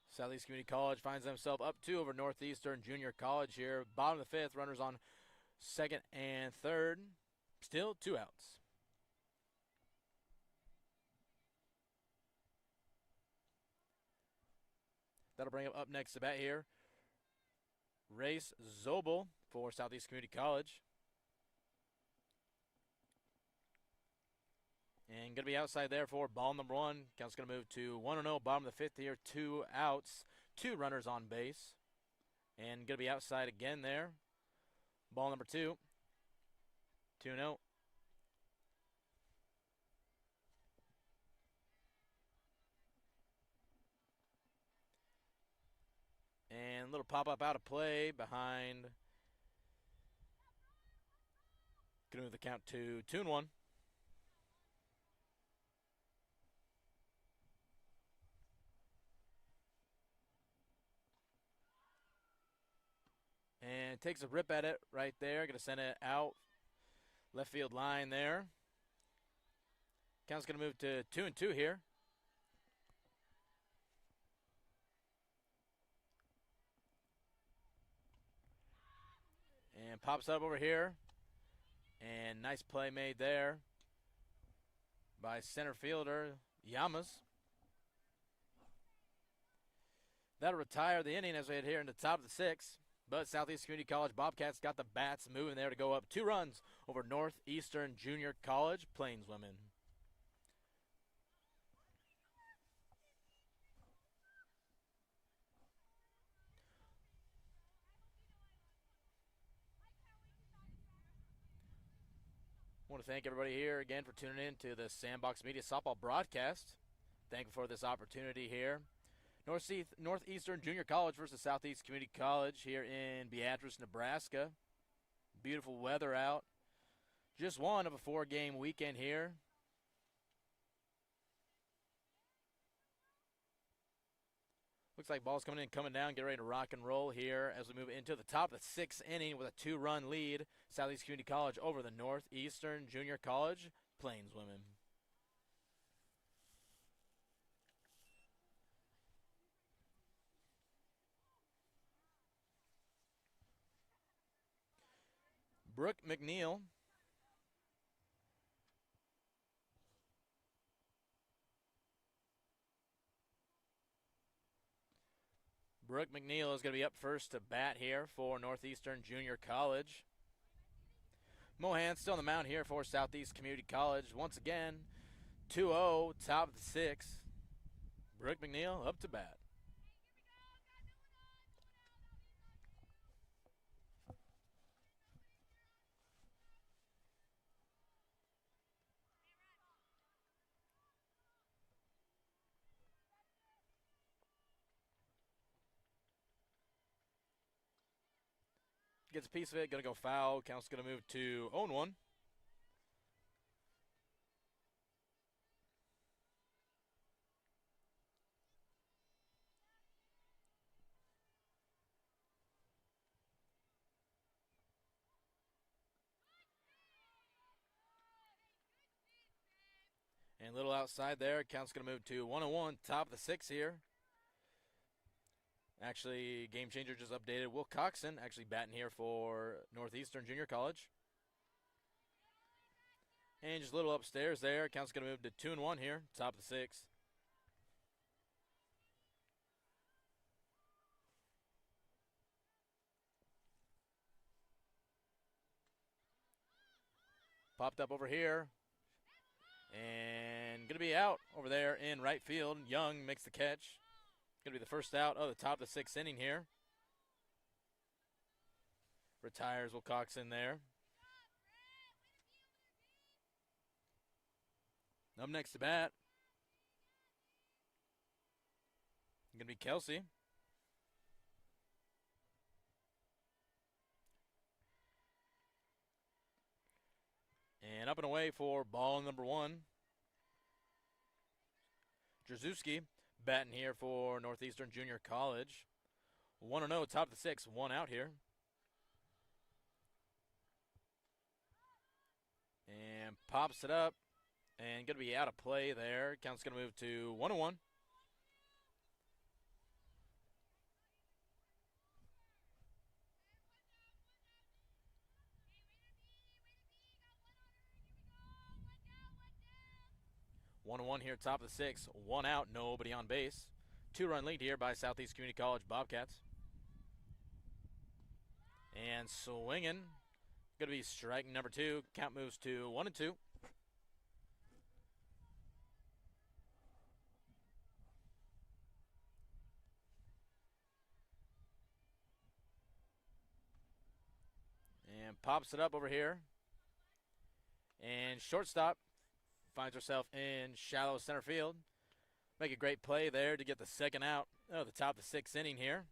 Southeast Community College finds themselves up 2 over Northeastern Junior College here. Bottom of the fifth, runners on second and third. Still 2 outs. That'll bring up next to bat here. Race Zobel for Southeast Community College. And going to be outside there for ball number 1. Count's going to move to 1-0, bottom of the fifth here. 2 outs, 2 runners on base. And going to be outside again there. Ball number 2. 2-0. And a little pop-up out of play behind. Going to move the count to 2-1. And takes a rip at it right there. Going to send it out. Left field line there. Count's going to move to 2-2 here. And pops up over here. And nice play made there by center fielder Yamas. That'll retire the inning as we head here in the top of the 6th. But Southeast Community College Bobcats got the bats moving there to go up 2 runs over Northeastern Junior College Plainswomen. I want to thank everybody here again for tuning in to the Sandbox Media Softball broadcast. Thankful for this opportunity here. Northeastern Junior College versus Southeast Community College here in Beatrice, Nebraska. Beautiful weather out. Just one of a 4-game weekend here. Looks like ball's coming in, coming down, get ready to rock and roll here as we move into the top of the 6th inning with a 2-run lead. Southeast Community College over the Northeastern Junior College Plainswomen. Brooke McNeil. Brooke McNeil is going to be up first to bat here for Northeastern Junior College. Mohan still on the mound here for Southeast Community College. Once again, 2-0, top of the 6th. Brooke McNeil up to bat. gets a piece of it. Going to go foul. Count's going to move to 0-1. And a little outside there. Count's going to move to 1-1. Top of the 6 here. Actually, Game Changer just updated. Will Coxon actually batting here for Northeastern Junior College. And just a little upstairs there. Count's going to move to 2-1 here. Top of the 6. Popped up over here. And going to be out over there in right field. Young makes the catch. Going to be the first out of the top of the 6th inning here. Retires Will Coxon there. Up next to bat, going to be Kelsey. And up and away for ball number 1. Drzuski batting here for Northeastern Junior College. 1-0, top of the 6th, 1 out here. And pops it up. And going to be out of play there. Count's going to move to 1-1. One and one here, top of the 6th. 1 out, nobody on base. 2-run lead here by Southeast Community College Bobcats. And swinging. Going to be striking number 2. Count moves to 1-2. And pops it up over here. And shortstop finds herself in shallow center field. Make a great play there to get the second out of the top of the 6th inning here.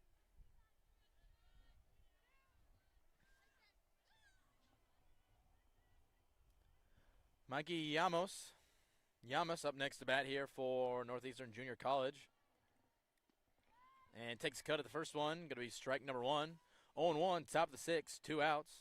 Mikey Llamas up next to bat here for Northeastern Junior College. And takes a cut at the first one. Going to be strike number 1. 0-1, top of the 6th, 2 outs.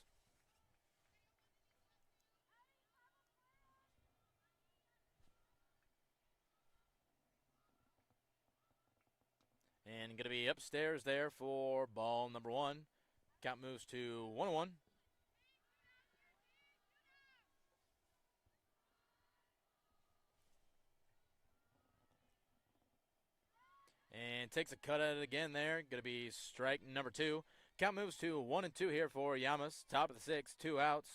And going to be upstairs there for ball number 1. Count moves to 1-1. And takes a cut at it again there. Going to be strike number 2. Count moves to 1-2 here for Llamas. Top of the 6th, 2 outs.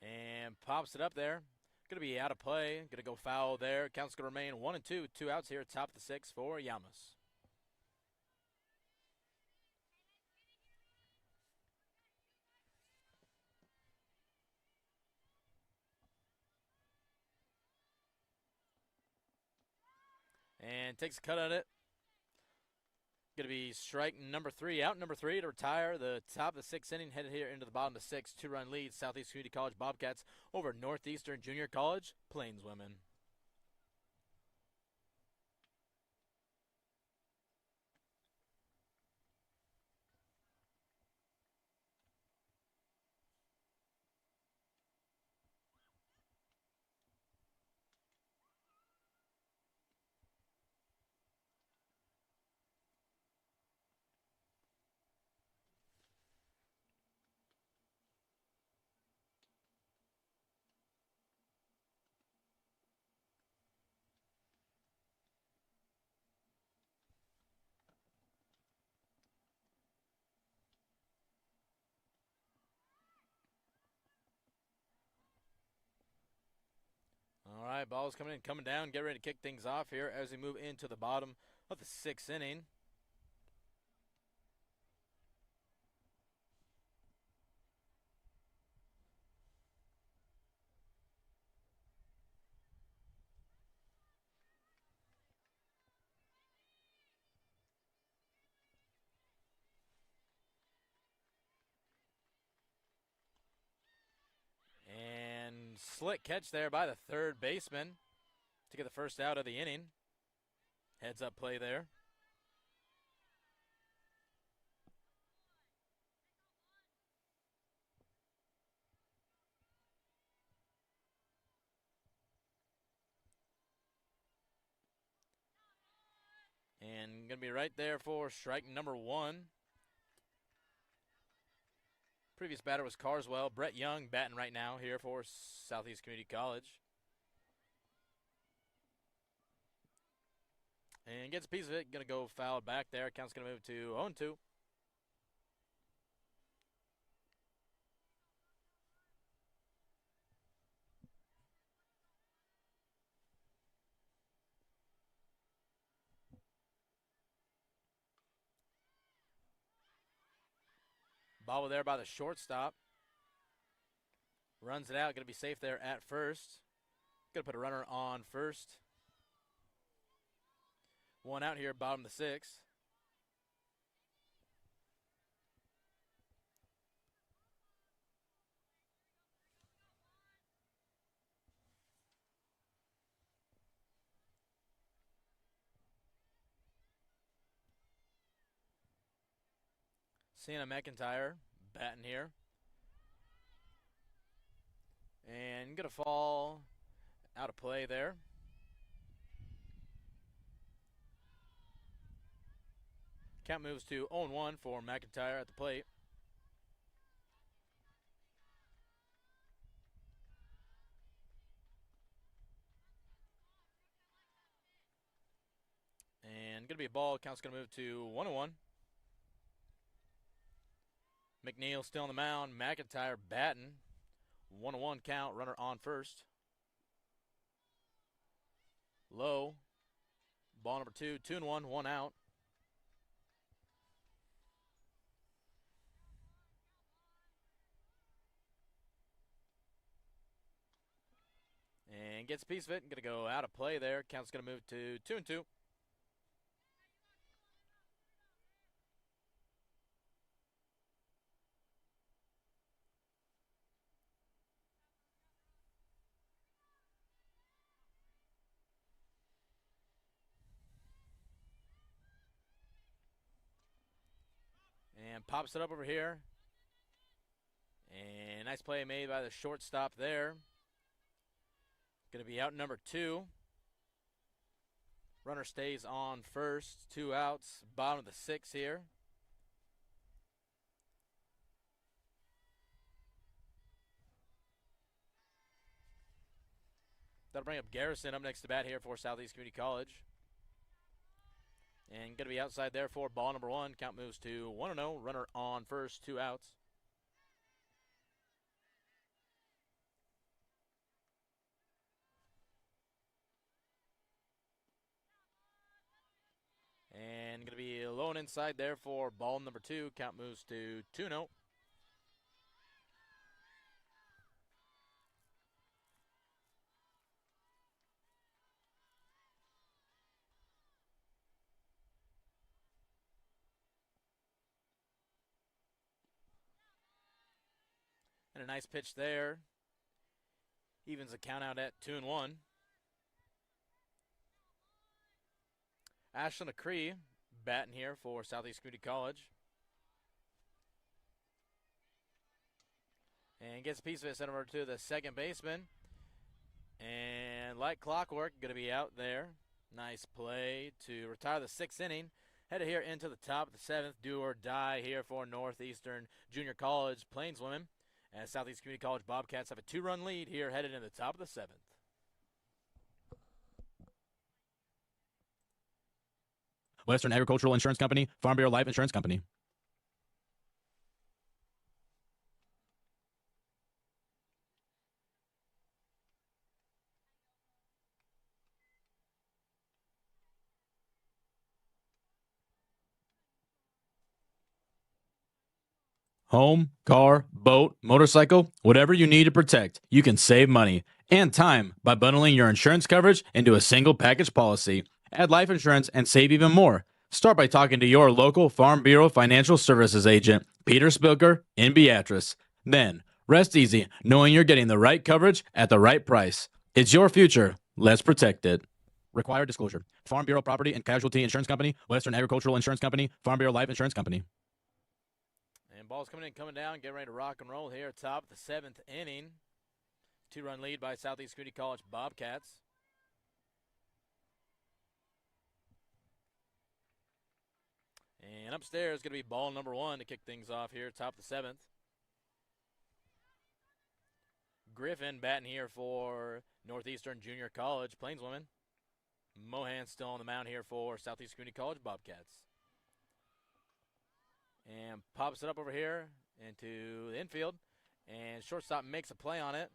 And pops it up there. Going to be out of play. Going to go foul there. Count's going to remain 1-2. 2 outs here. Top of the 6th for Llamas. And takes a cut at it. Going to be strike number 3. Out number 3 to retire the top of the 6th inning. Headed here into the bottom of the 6th. 2-run lead. Southeast Community College Bobcats over Northeastern Junior College Plainswomen. All right, ball's coming in, coming down. Get ready to kick things off here as we move into the bottom of the 6th inning. slick catch there by the third baseman to get the first out of the inning. Heads up play there. And going to be right there for strike number one. Previous batter was Carswell. Brett Young batting right now here for Southeast Community College. And gets a piece of it. Going to go foul back there. Count's going to move to 0-2. Bobble there by the shortstop. Runs it out. Going to be safe there at first. Going to put a runner on first. One out here, bottom of the sixth. Sienna McIntyre batting here. And going to fall out of play there. Count moves to 0-1 for McIntyre at the plate. And going to be a ball. Count's going to move to 1-1. McNeil still on the mound. McIntyre batting. 1-1 count. Runner on first. Low. Ball number 2. 2-1. One out. And gets a piece of it. Going to go out of play there. Count's going to move to 2-2. And pops it up over here. And nice play made by the shortstop there. Going to be out number 2. Runner stays on first. 2 outs. Bottom of the 6th here. That'll bring up Garrison up next to bat here for Southeast Community College. And going to be outside there for ball number 1. Count moves to 1-0. Runner on first. 2 outs. And going to be low and inside there for ball number 2. Count moves to 2-0. And a nice pitch there. Evens the count out at 2-1. Ashlyn McCree batting here for Southeast Community College. And gets a piece of it sent over to the second baseman. And like clockwork, going to be out there. Nice play to retire the 6th inning. Headed here into the top of the 7th. Do or die here for Northeastern Junior College Plainswomen. As Southeast Community College Bobcats have a 2-run lead here headed in the top of the 7th.
Western Agricultural Insurance Company, Farm Bureau Life Insurance Company. Home, car, boat, motorcycle, whatever you need to protect, you can save money and time by bundling your insurance coverage into a single package policy. Add life insurance and save even more. Start by talking to your local Farm Bureau Financial Services agent, Peter Spilker in Beatrice. Then, Rest easy, knowing you're getting the right coverage at the right price. It's your future. Let's protect it. Required disclosure. Farm Bureau Property and Casualty Insurance Company, Western Agricultural Insurance Company, Farm Bureau Life Insurance Company.
And ball's coming in, coming down, getting ready to rock and roll here. Top of the 7th inning. 2-run lead by Southeast Community College Bobcats. And upstairs going to be ball number 1 to kick things off here, top of the 7th. Griffin batting here for Northeastern Junior College Plainswomen. Mohan still on the mound here for Southeast Community College Bobcats. And pops it up over here into the infield. And shortstop makes a play on it.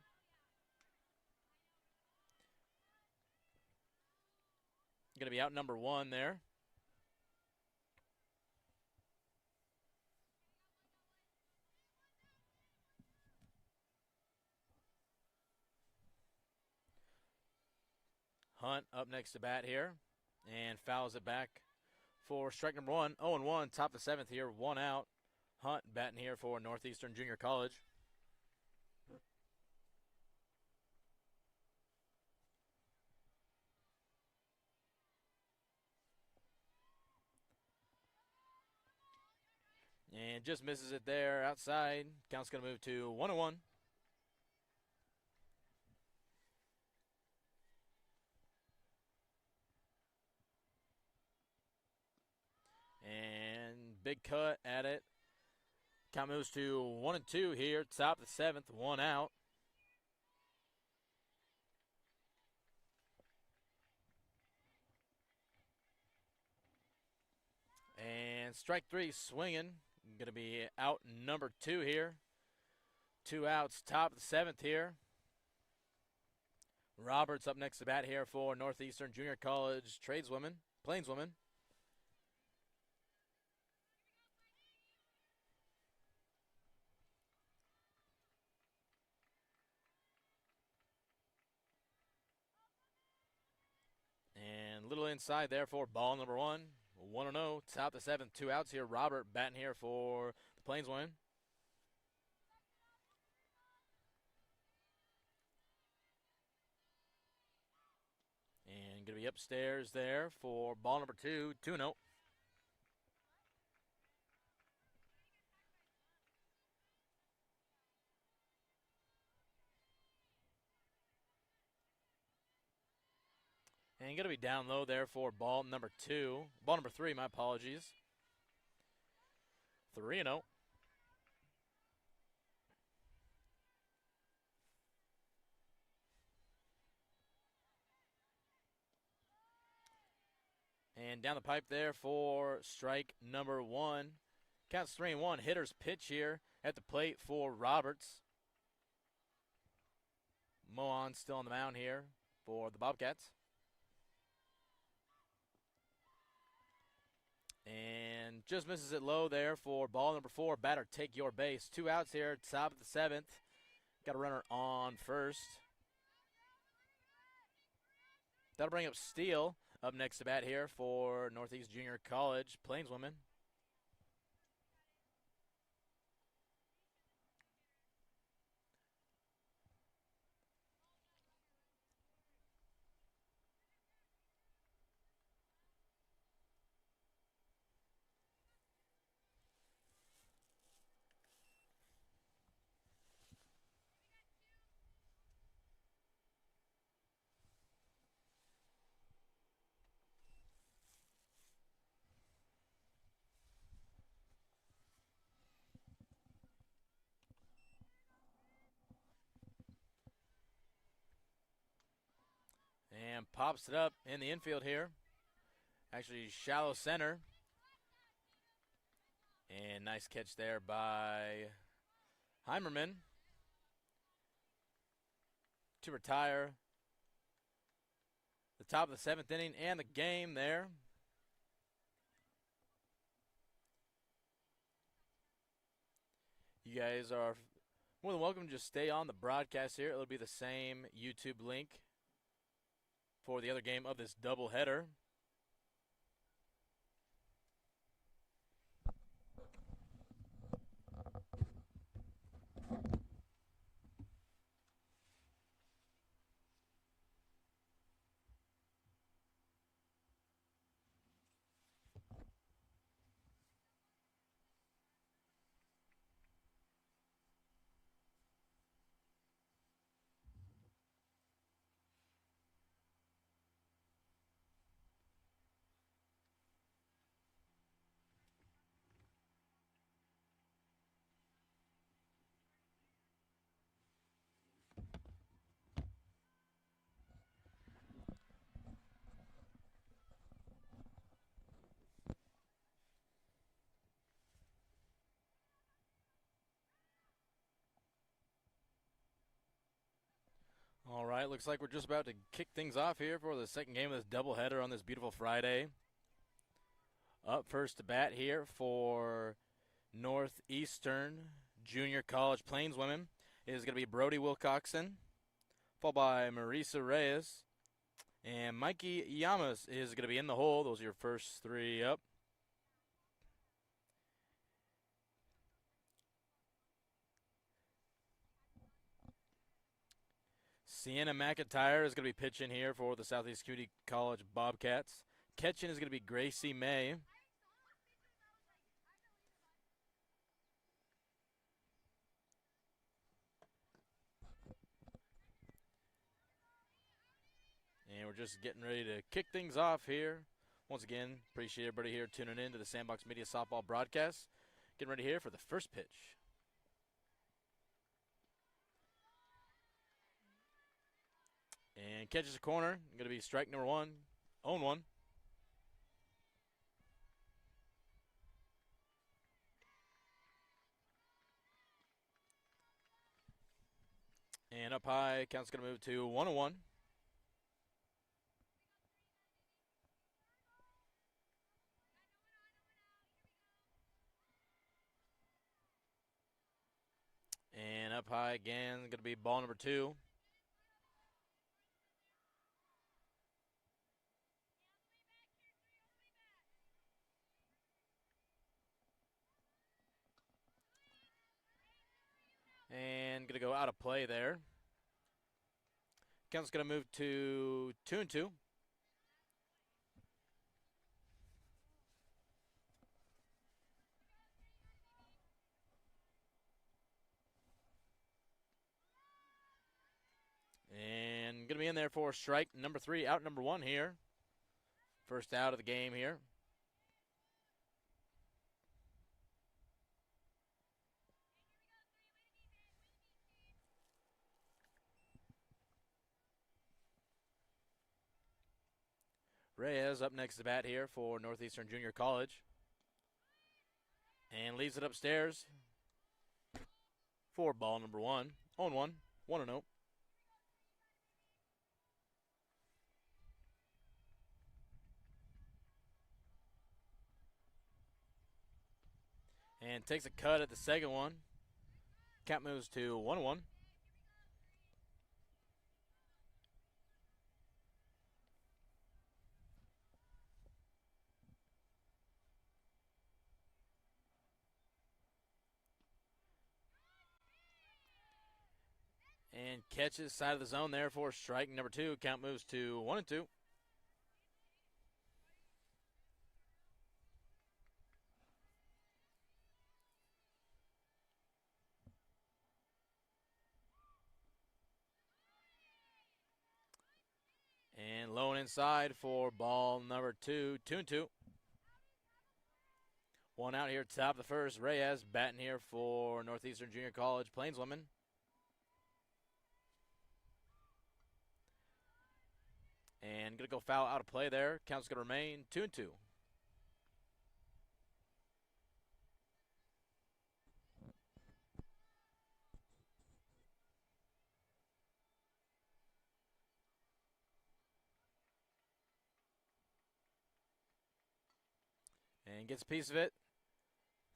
Going to be out number 1 there. Hunt up next to bat here and fouls it back for strike number 1. 0-1, top of the 7th here, 1 out. Hunt batting here for Northeastern Junior College. And just misses it there outside. Count's going to move to 1-1. And big cut at it. Count moves to 1-2 here. Top of the 7th, 1 out. And strike 3 swinging. Going to be out number 2 here. 2 outs, top of the 7th here. Roberts up next to bat here for Northeastern Junior College Plainswomen. And little inside there for ball number 1. 1-0, top of the 7th, 2 outs here. Robert batting here for the Plainswomen. And going to be upstairs there for ball number 2, 2-0. And going to be down low there for ball number 3, my apologies. 3-0. And down the pipe there for strike number 1. Counts 3-1. Hitter's pitch here at the plate for Roberts. Mohan still on the mound here for the Bobcats. And just misses it low there for ball number 4. Batter take your base. 2 outs here, top of the 7th. Got a runner on first. That'll bring up Steele up next to bat here for Northeast Junior College Plainswomen. And pops it up in the infield here. Actually, shallow center. And nice catch there by Heimerman to retire the top of the 7th inning and the game there. You guys are more than welcome to just stay on the broadcast here. It'll be the same YouTube link for the other game of this doubleheader. right, looks like we're just about to kick things off here for the second game of this doubleheader on this beautiful Friday. Up first to bat here for Northeastern Junior College Plainswomen is going to be Brody Wilcoxon, followed by Marisa Reyes. And Mikey Yamas is going to be in the hole. Those are your first three up. Sienna McIntyre is going to be pitching here for the Southeast Community College Bobcats. Catching is going to be Gracie May. And we're just getting ready to kick things off here. Once again, appreciate everybody here tuning in to the Sandbox Media Softball broadcast. Getting ready here for the first pitch. And catches a corner. Going to be strike number one. 0-1. And up high, count's going to move to 1-1. And up high again, going to be ball number 2. And going to go out of play there. Count's going to move to 2-2. And going to be in there for strike number 3, out number 1 here. First out of the game here. Reyes up next to bat here for Northeastern Junior College. And leaves it upstairs for ball number 1. 0-1, 1-0. And takes a cut at the second one. Count moves to 1-1. And catches side of the zone there for strike number 2. Count moves to 1-2. And low and inside for ball number 2, 2-2. One out here, top of the first. Reyes batting here for Northeastern Junior College Plainswomen. And going to go foul out of play there. Count's going to remain 2-2. And gets a piece of it.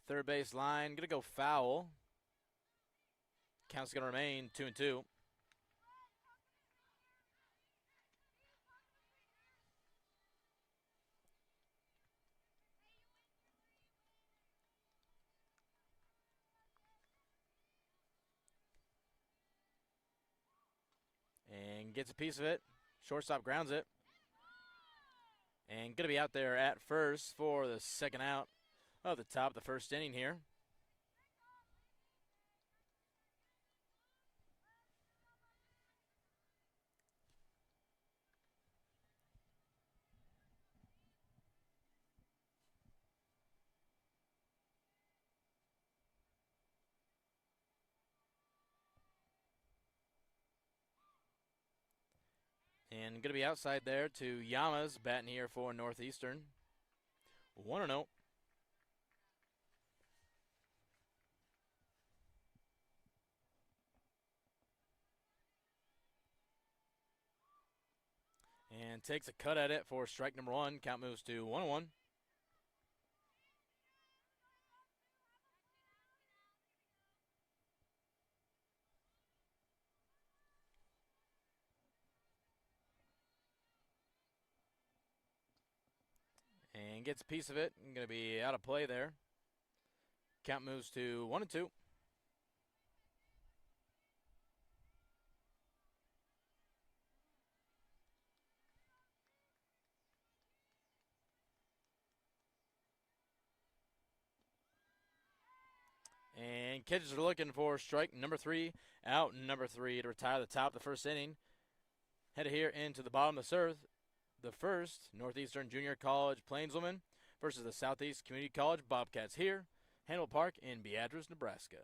Third base line. Going to go foul. Count's going to remain 2-2. And gets a piece of it. Shortstop grounds it. And going to be out there at first for the second out of the top of the first inning here. And going to be outside there to Yamas, batting here for Northeastern. 1-0. And takes a cut at it for strike number 1. Count moves to 1-1. And gets a piece of it. Going to be out of play there. Count moves to 1-2. And catchers are looking for strike number 3, out number 3 to retire the top of the first inning. Headed here into the bottom of the first, Northeastern Junior College Plainswoman versus the Southeast Community College Bobcats here, Hannibal Park in Beatrice, Nebraska.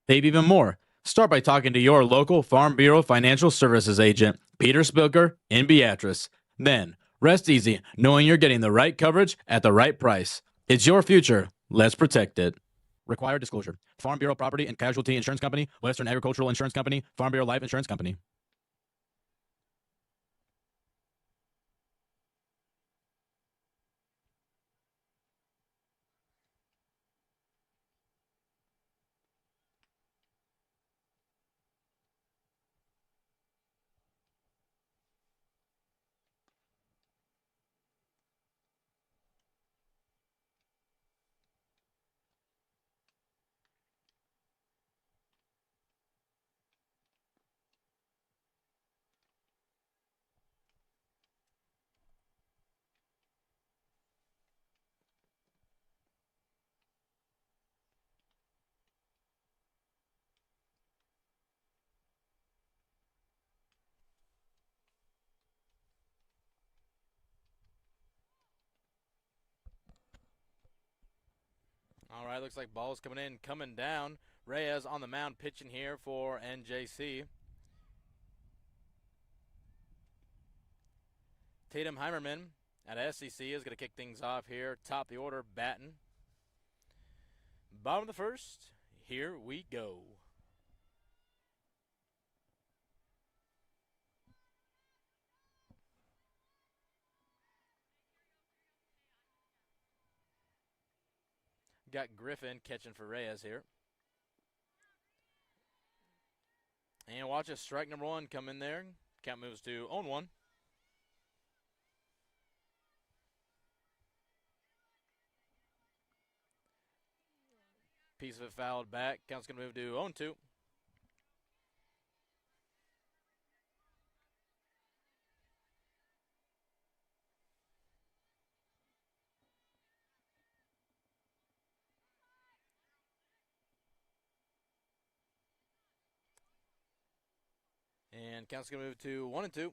Save even more. Start by talking to your local Farm Bureau Financial Services agent, Peter Spilker in Beatrice. Then, rest easy knowing you're getting the right coverage at the right price. It's your future. Let's protect it. Required disclosure. Farm Bureau Property and Casualty Insurance Company, Western Agricultural Insurance Company, Farm Bureau Life Insurance Company.
All right, looks like ball's coming in, coming down. Reyes on the mound pitching here for NJC. Tatum Heimerman at SEC is going to kick things off here. Top of the order, batting. Bottom of the first, here we go. Got Griffin catching for Reyes here. And watch a strike number 1 come in there. Count moves to 0-1. Piece of it fouled back. Count's going to move to 0-2. And count's going to move to 1-2.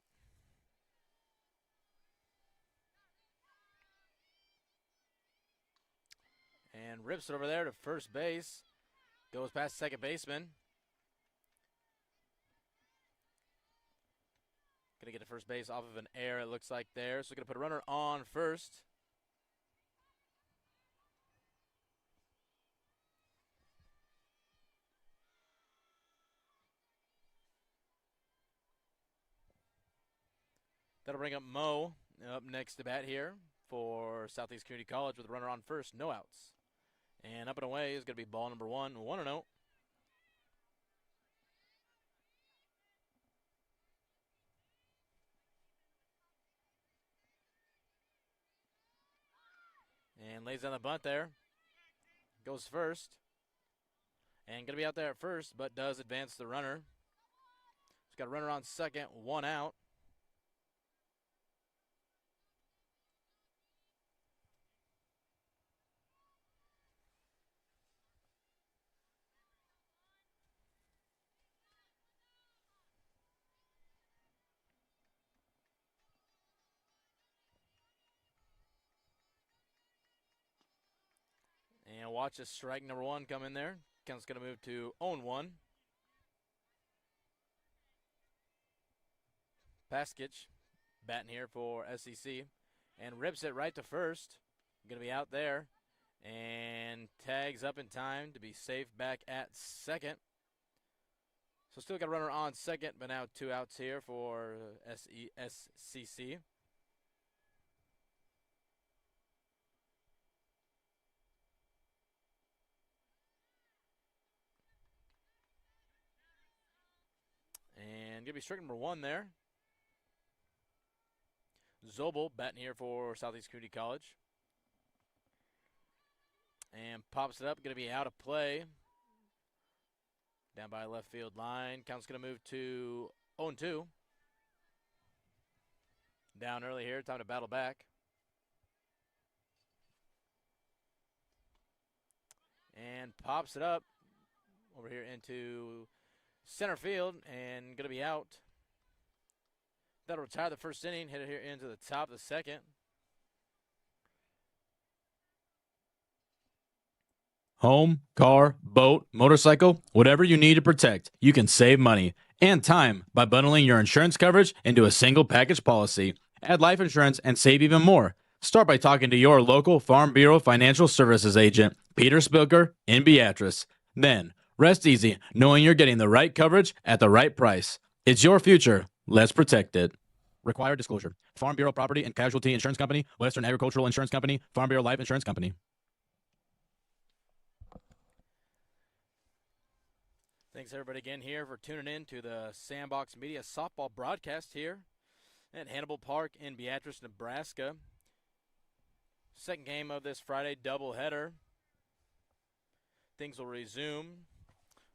And rips it over there to first base. Goes past second baseman. Going to get to first base off of an error, it looks like there. So going to put a runner on first. That'll bring up Mo up next to bat here for Southeast Community College with a runner on first, no outs. And up and away is going to be ball number 1, 1-0. And lays down the bunt there. Goes first. And going to be out there at first, but does advance the runner. He's got a runner on second, 1 out. And watch a strike number 1 come in there. Count's going to move to 0-1. Paskich batting here for SEC and rips it right to first. Going to be out there and tags up in time to be safe back at second. So still got a runner on second, but now 2 outs here for SCC. And going to be strike number 1 there. Zobel batting here for Southeast Community College. And pops it up, going to be out of play. Down by left field line. Count's going to move to 0-2. Down early here, time to battle back. And pops it up over here into center field and going to be out. That'll retire the first inning, hit it here into the top of the second.
Home, car, boat, motorcycle, whatever you need to protect, you can save money and time by bundling your insurance coverage into a single package policy. Add life insurance and save even more. Start by talking to your local Farm Bureau Financial Services agent, Peter Spilker in Beatrice. Then, rest easy knowing you're getting the right coverage at the right price. It's your future. Let's protect it. Required disclosure. Farm Bureau Property and Casualty Insurance Company, Western Agricultural Insurance Company, Farm Bureau Life Insurance Company.
Thanks everybody again here for tuning in to the Sandbox Media softball broadcast here at Hannibal Park in Beatrice, Nebraska. Second game of this Friday doubleheader. Things will resume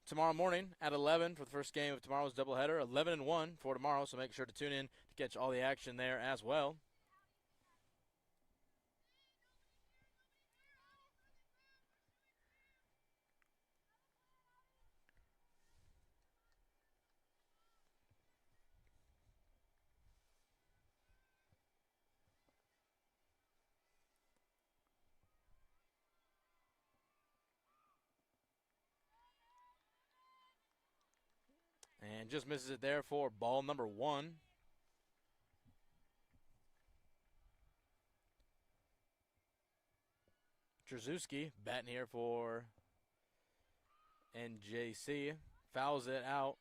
tomorrow morning at 11 for the first game of tomorrow's doubleheader. 11-1 for tomorrow, so make sure to tune in to catch all the action there as well. And just misses it there for ball number 1. Trzewski batting here for NJC. Fouls it out.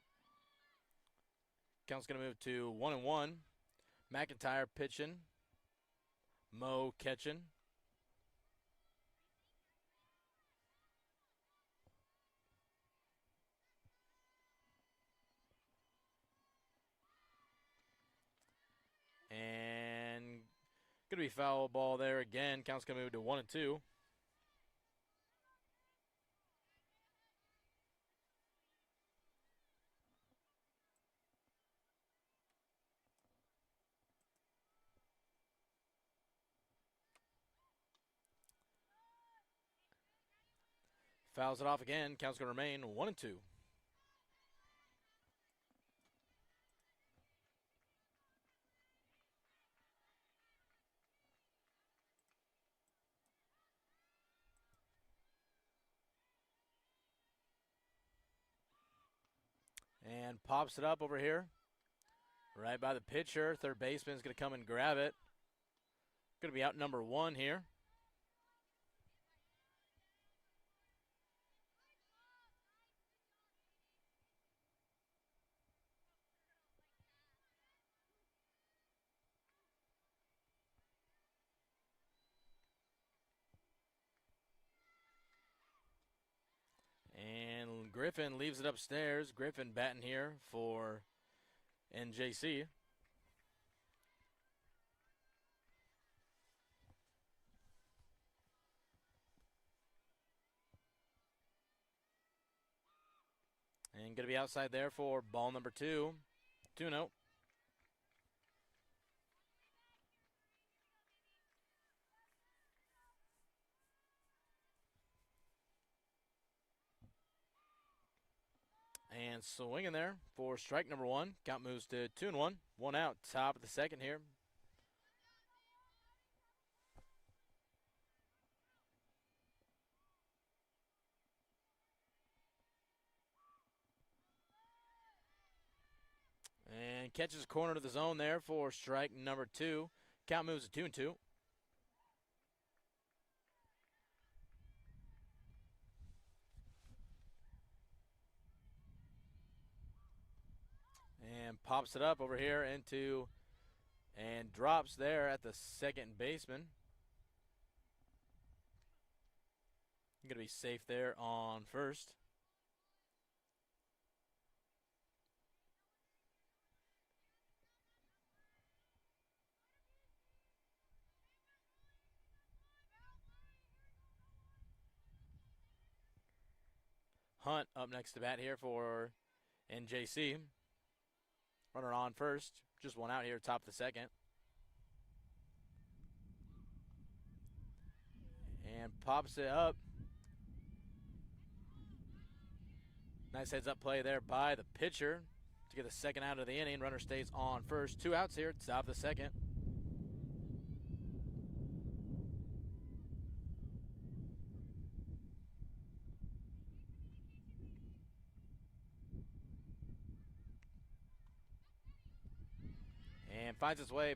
Count's going to move to 1-1. McIntyre pitching. Mo catching. And going to be foul ball there again. Count's going to move to 1-2. Fouls it off again. Count's going to remain 1-2. And pops it up over here. Right by the pitcher. Third baseman's going to come and grab it. Going to be out number 1 here. And Griffin leaves it upstairs. Griffin batting here for NJC. And going to be outside there for ball number 2. 2-0. And swinging there for strike number 1. Count moves to 2-1. 1 out. Top of the second here. And catches corner to the zone there for strike number 2. Count moves to 2-2. and pops it up over here into and drops there at the second baseman. Going to be safe there on first. Hunt up next to bat here for NJC. Runner on first. Just one out here, top of the second. And pops it up. Nice heads up play there by the pitcher to get the second out of the inning. Runner stays on first. 2 outs here, top of the second. And finds its way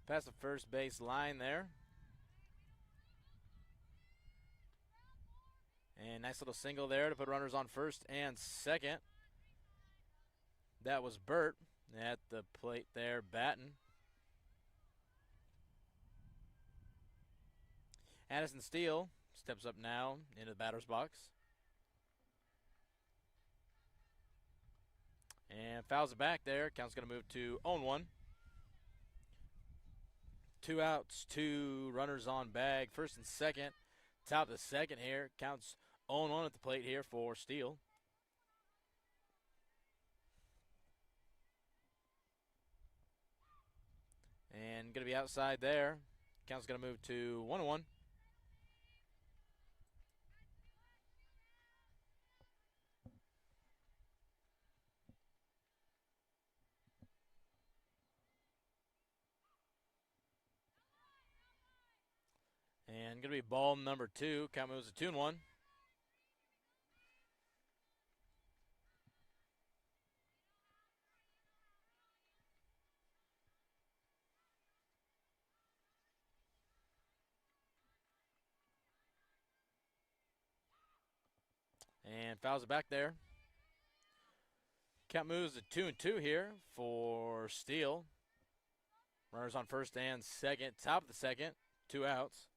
past the first base line there. And nice little single there to put runners on first and second. That was Burt at the plate there batting. Addison Steele steps up now into the batter's box. And fouls it back there. Count's going to move to 0-1. 2 outs, 2 runners on bag. First and second. Top of the second here. Counts 0-1 at the plate here for Steele. And going to be outside there. Count's going to move to 1-1. And going to be ball number 2. Count moves to 2-1. And fouls it back there. Count moves to 2-2 here for Steele. Runners on first and second. Top of the second. 2 outs.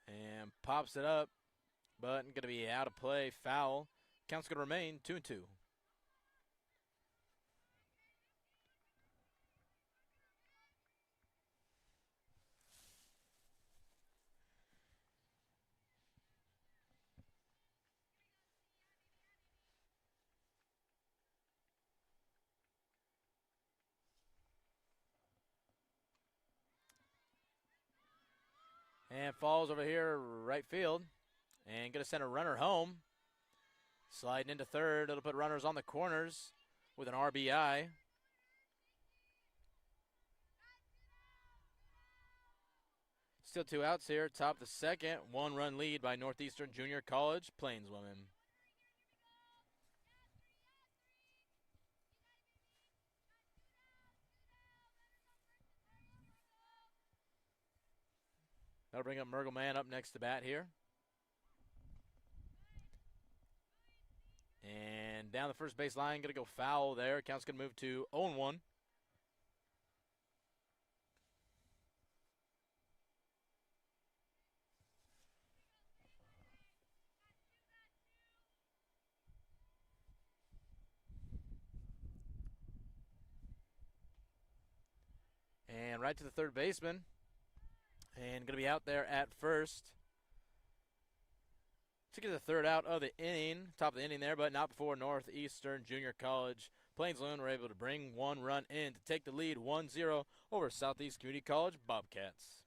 And pops it up, but going to be out of play. Foul. Count's going to remain 2-2. And falls over here, right field. And going to send a runner home. Sliding into third. It'll put runners on the corners with an RBI. Still 2 outs here. Top of the second. 1-run lead by Northeastern Junior College Plainswomen. That'll bring up Mergelman up next to bat here. And down the first base line, going to go foul there. Count's going to move to 0-1. And right to the third baseman. And going to be out there at first to get the third out of the inning. Top of the inning there, but not before Northeastern Junior College Plainswomen were able to bring 1 run in to take the lead 1-0 over Southeast Community College Bobcats.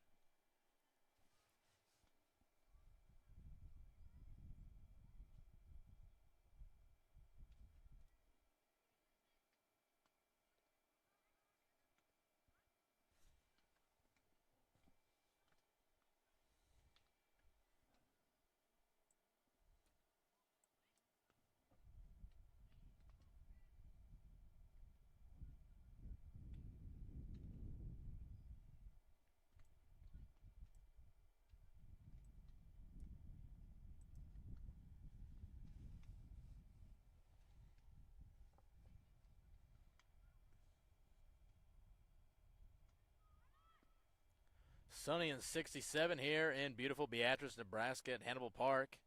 Sunny and 67 here in beautiful Beatrice, Nebraska at Hannibal Park.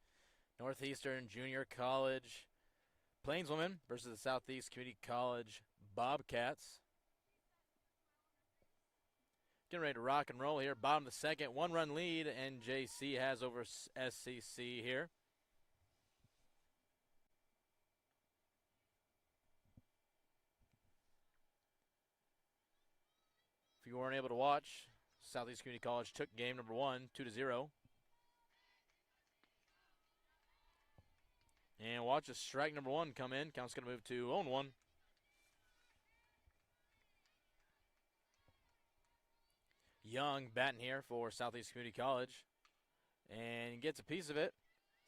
Northeastern Junior College Plainswomen versus the Southeast Community College Bobcats. Getting ready to rock and roll here. Bottom of the second, 1-run lead NJC has over SCC here. If you weren't able to watch, Southeast Community College took game number 1, 2-0. And watch a strike number 1 come in. Count's going to move to 0-1. Young batting here for Southeast Community College. And gets a piece of it.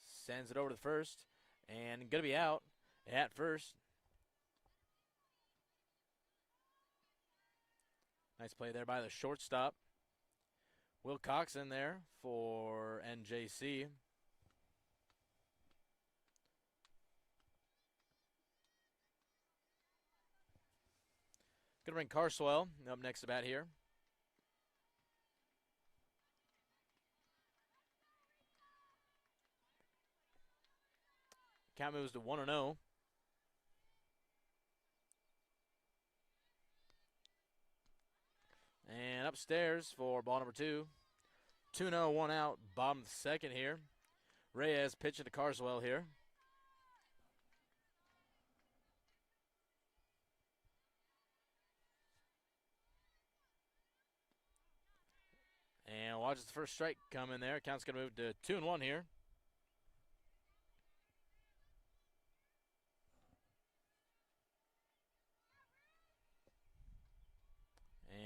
Sends it over to the first. And going to be out at first. Nice play there by the shortstop. Will Cox in there for NJC. Going to bring Carswell up next to bat here. Count moves to 1-0. And upstairs for ball number 2. 2-0, 1 out, bottom of the second here. Reyes pitching to Carswell here. And watches the first strike come in there. Count's going to move to 2-1 here.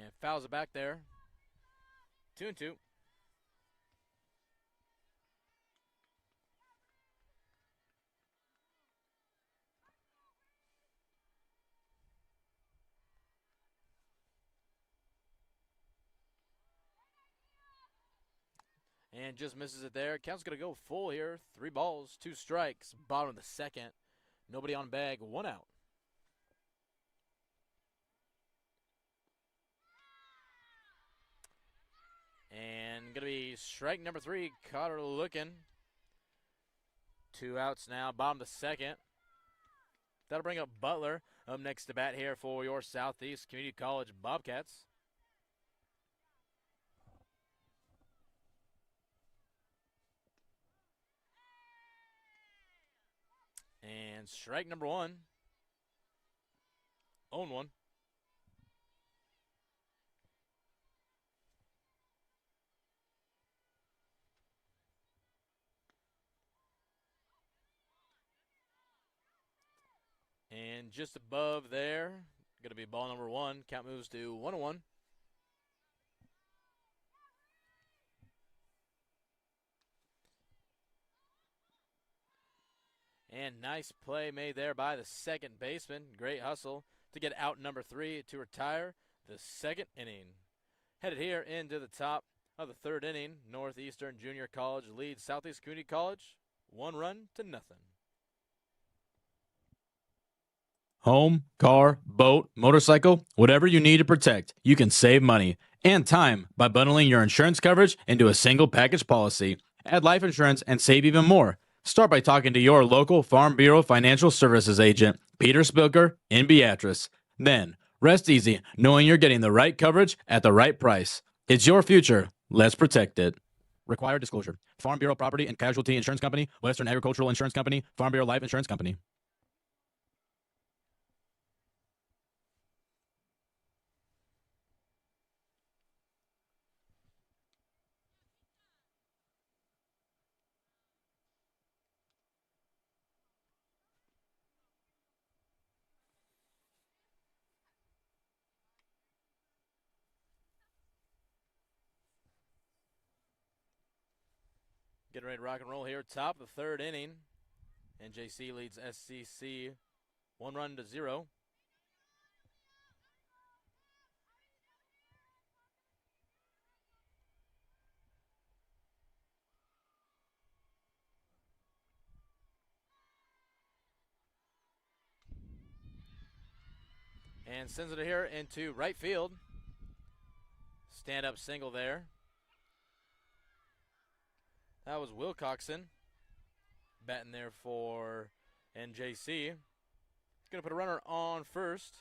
And fouls it back there. 2-2. And just misses it there. Count's going to go full here. 3 balls, 2 strikes. Bottom of the second. Nobody on bag, 1 out. And going to be strike number 3. Caught her looking. 2 outs now. Bottom of the second. That'll bring up Butler up next to bat here for your Southeast Community College Bobcats. And strike number 1. 0-1. And just above there, going to be ball number 1. Count moves to 1-1. And nice play made there by the second baseman. Great hustle to get out number 3 to retire the second inning. Headed here into the top of the third inning. Northeastern Junior College leads Southeast Community College 1-0.
Home, car, boat, motorcycle, whatever you need to protect, you can save money and time by bundling your insurance coverage into a single package policy. Add life insurance and save even more. Start by talking to your local Farm Bureau Financial Services agent, Peter Spilker, in Beatrice. Then, rest easy knowing you're getting the right coverage at the right price. It's your future. Let's protect it. Required disclosure. Farm Bureau Property and Casualty Insurance Company, Western Agricultural Insurance Company, Farm Bureau Life Insurance Company.
Getting ready to rock and roll here. Top of the third inning. NJC leads SCC 1-0. And sends it here into right field. Stand up single there. That was Wilcoxon batting there for NJC. Going to put a runner on first.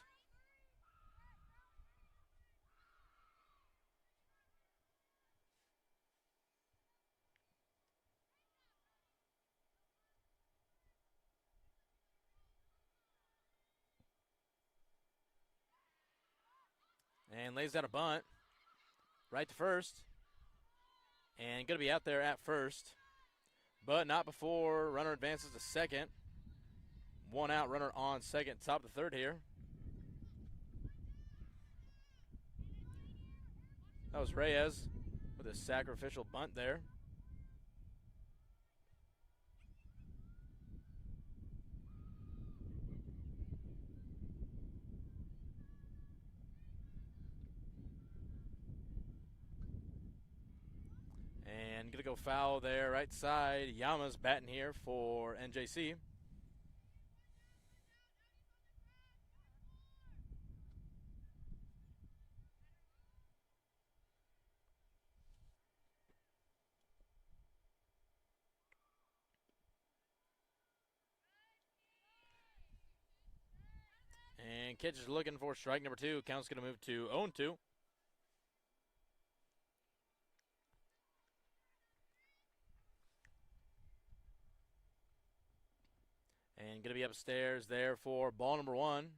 And lays down a bunt. Right to first. And going to be out there at first. But not before runner advances to second. One out, runner on second, top of the third here. That was Reyes with a sacrificial bunt there. And going to go foul there, right side. Yama's batting here for NJC. And Kitch is looking for strike number two. Count's going to move to 0-2. And going to be upstairs there for ball number one.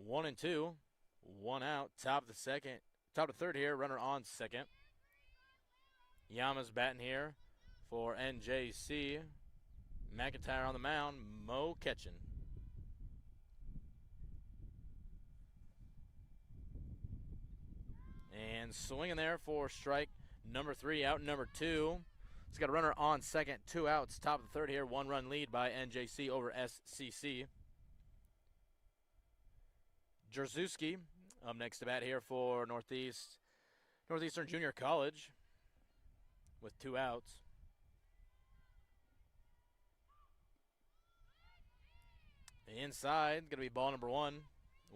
1-2. One out. Top of the second. Top of the third here. Runner on second. Yama's batting here for NJC. McIntyre on the mound. Mo Ketchin. And swinging there for strike number three, out number two. It's got a runner on second, two outs, top of the third here. One run lead by NJC over SCC. Jerzewski up next to bat here for Northeastern Junior College with two outs. Inside, going to be ball number one.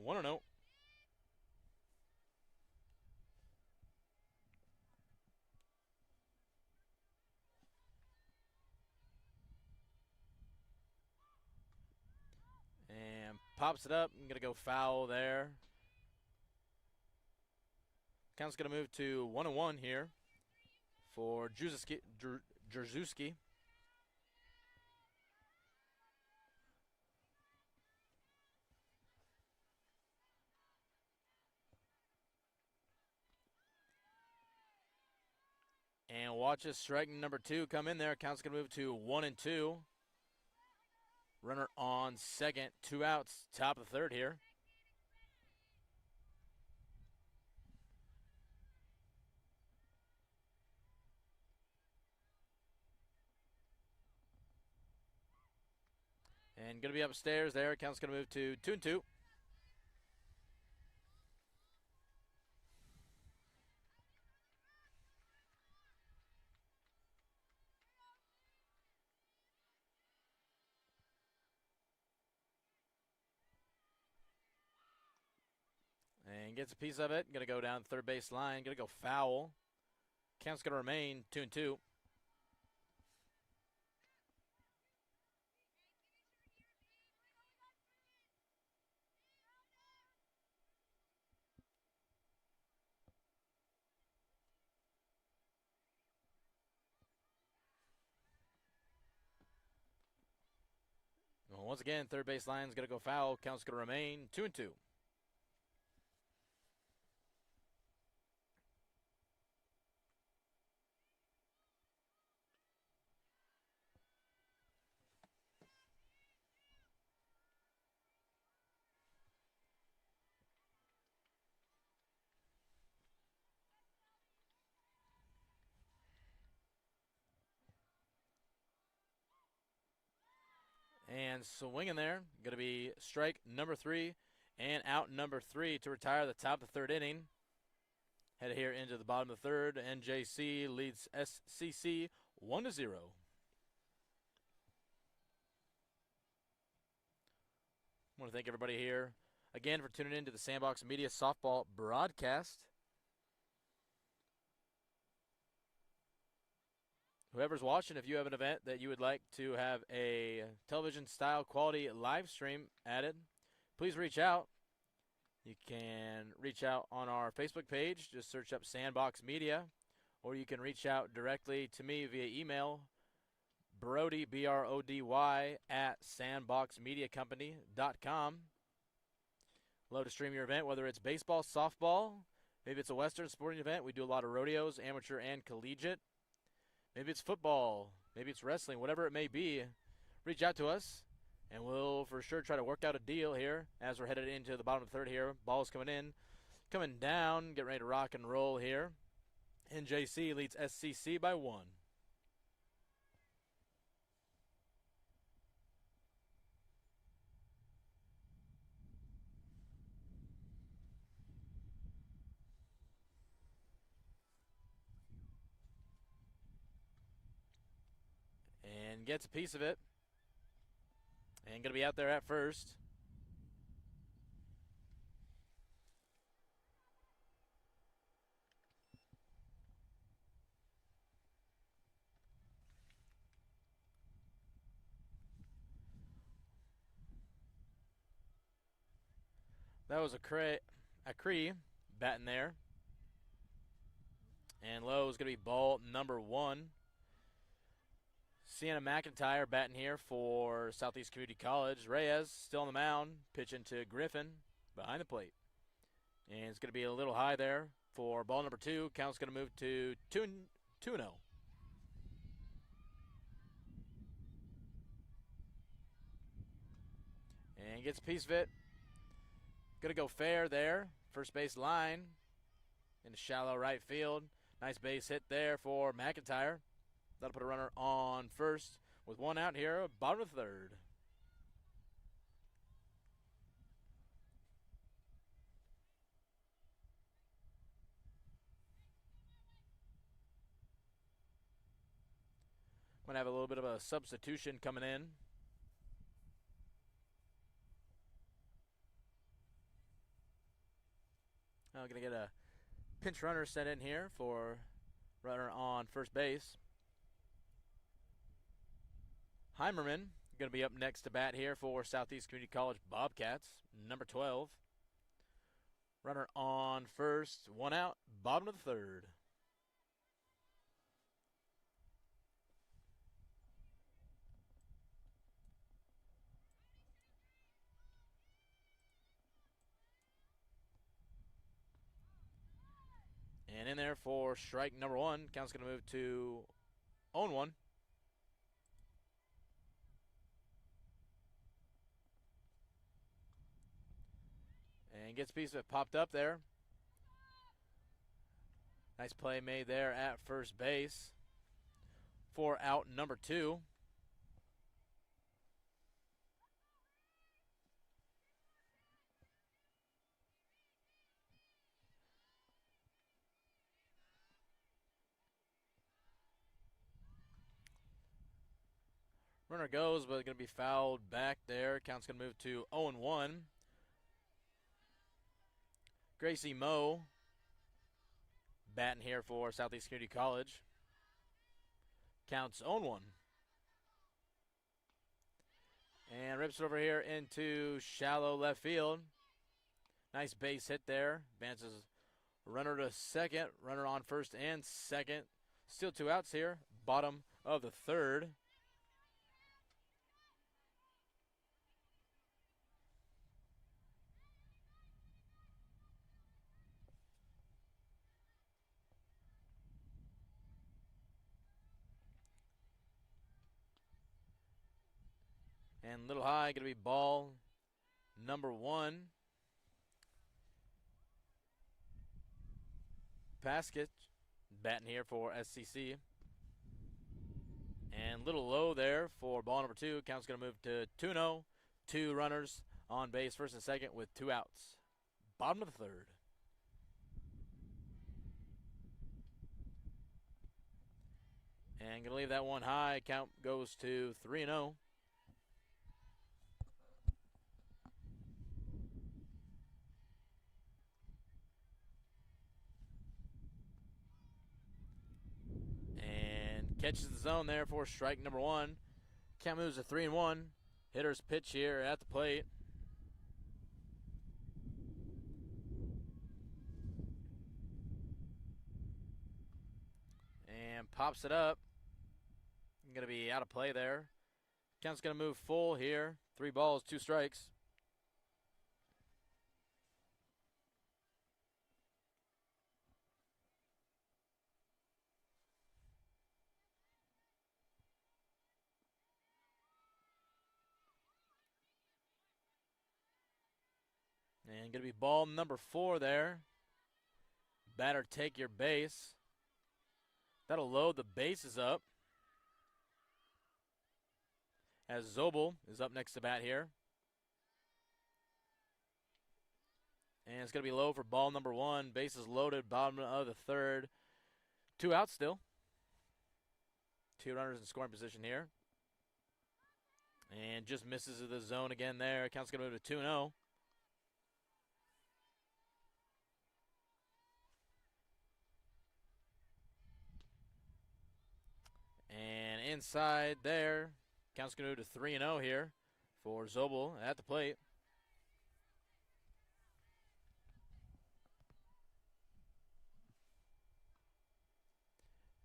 1-0. And pops it up. I'm going to go foul there. Count's going to move to 1-1 here for Jerzewski. And watch this strike number two come in there. Count's going to move to 1-2. Runner on second, two outs, top of the third here. And going to be upstairs there. Count's going to move to 2-2. And gets a piece of it. Going to go down the third base line. Going to go foul. Count's going to remain 2-2. Once again, third base line is going to go foul. Count's going to remain 2-2. And swinging there, going to be strike number three and out number three to retire the top of the third inning. Headed here into the bottom of the third. NJC leads SCC 1-0. I want to thank everybody here again for tuning in to the Sandbox Media Softball broadcast. whoever's watching, if you have an event that you would like to have a television style quality live stream added, please reach out. You can reach out on our Facebook page. Just search up Sandbox Media. Or you can reach out directly to me via email, Brody, B-R-O-D-Y, at sandboxmediacompany.com. Love to stream your event, whether it's baseball, softball, maybe it's a Western sporting event. We do a lot of rodeos, amateur and collegiate. Maybe it's football, maybe it's wrestling, whatever it may be. Reach out to us, and we'll for sure try to work out a deal here as we're headed into the bottom of the third here. Ball's coming in, coming down, getting ready to rock and roll here. NJC leads SCC by 1. And gets a piece of it. And going to be out there at first. That was a Cree batting there. And low is going to be ball number 1. Sienna McIntyre batting here for Southeast Community College. Reyes still on the mound, pitching to Griffin behind the plate. And it's going to be a little high there for ball number 2. Count's going to move to 2-0. And gets a piece of it. Going to go fair there. First base line into shallow right field. Nice base hit there for McIntyre. That'll put a runner on first with 1 out here, bottom of the third. Going to have a little bit of a substitution coming in. I'm going to get a pinch runner set in here for runner on first base. Heimerman going to be up next to bat here for Southeast Community College Bobcats, number 12. Runner on first, 1 out, bottom of the third. And in there for strike number 1. Count's going to move to 0-1. And gets a piece of it popped up there. Nice play made there at first base. For out number 2. Runner goes, but going to be fouled back there. Count's going to move to 0-1. Gracie Moe batting here for Southeast Community College. Counts 0-1. And rips it over here into shallow left field. Nice base hit there. Advances runner to second. Runner on first and second. Still 2 outs here. Bottom of the third. And little high, going to be ball number 1. Paskett batting here for SCC. And little low there for ball number 2. Count's going to move to 2-0. 2 runners on base, first and second, with 2 outs. Bottom of the third. And going to leave that one high. Count goes to 3-0. catches the zone there for strike number one. Count moves to 3-1. Hitter's pitch here at the plate. And pops it up. Going to be out of play there. Count's going to move full here. 3 balls, 2 strikes. And going to be ball number 4 there. Batter take your base. That'll load the bases up. As Zobel is up next to bat here. And it's going to be low for ball number 1. Bases loaded, bottom of the third. 2 outs still. 2 runners in scoring position here. And just misses the zone again there. Count's going to move to 2-0. And inside there, count's going to move to 3-0 here for Zobel at the plate.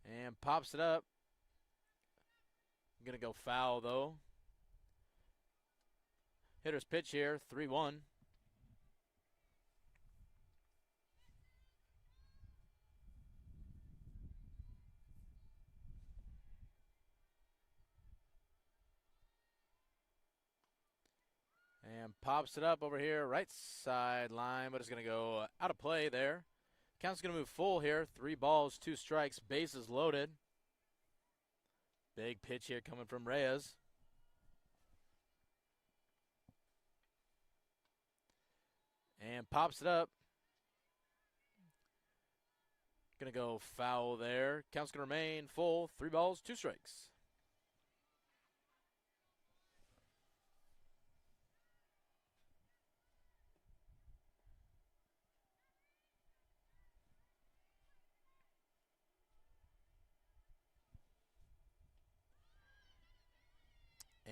And pops it up. Going to go foul, though. Hitter's pitch here, 3-1. And pops it up over here, right sideline, but it's going to go out of play there. Count's going to move full here. 3 balls, 2 strikes, bases loaded. Big pitch here coming from Reyes. And pops it up. Going to go foul there. Count's going to remain full. 3 balls, 2 strikes.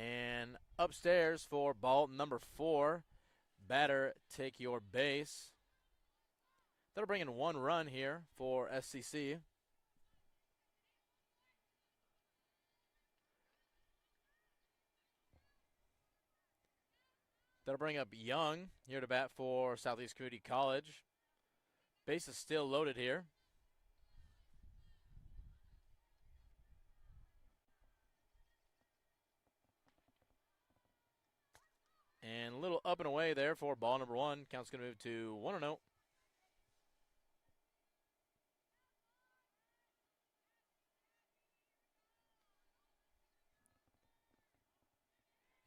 And upstairs for ball number 4, batter take your base. That'll bring in 1 run here for SCC. That'll bring up Young here to bat for Southeast Community College. Base is still loaded here. And a little up and away there for ball number 1. Count's going to move to 1-0.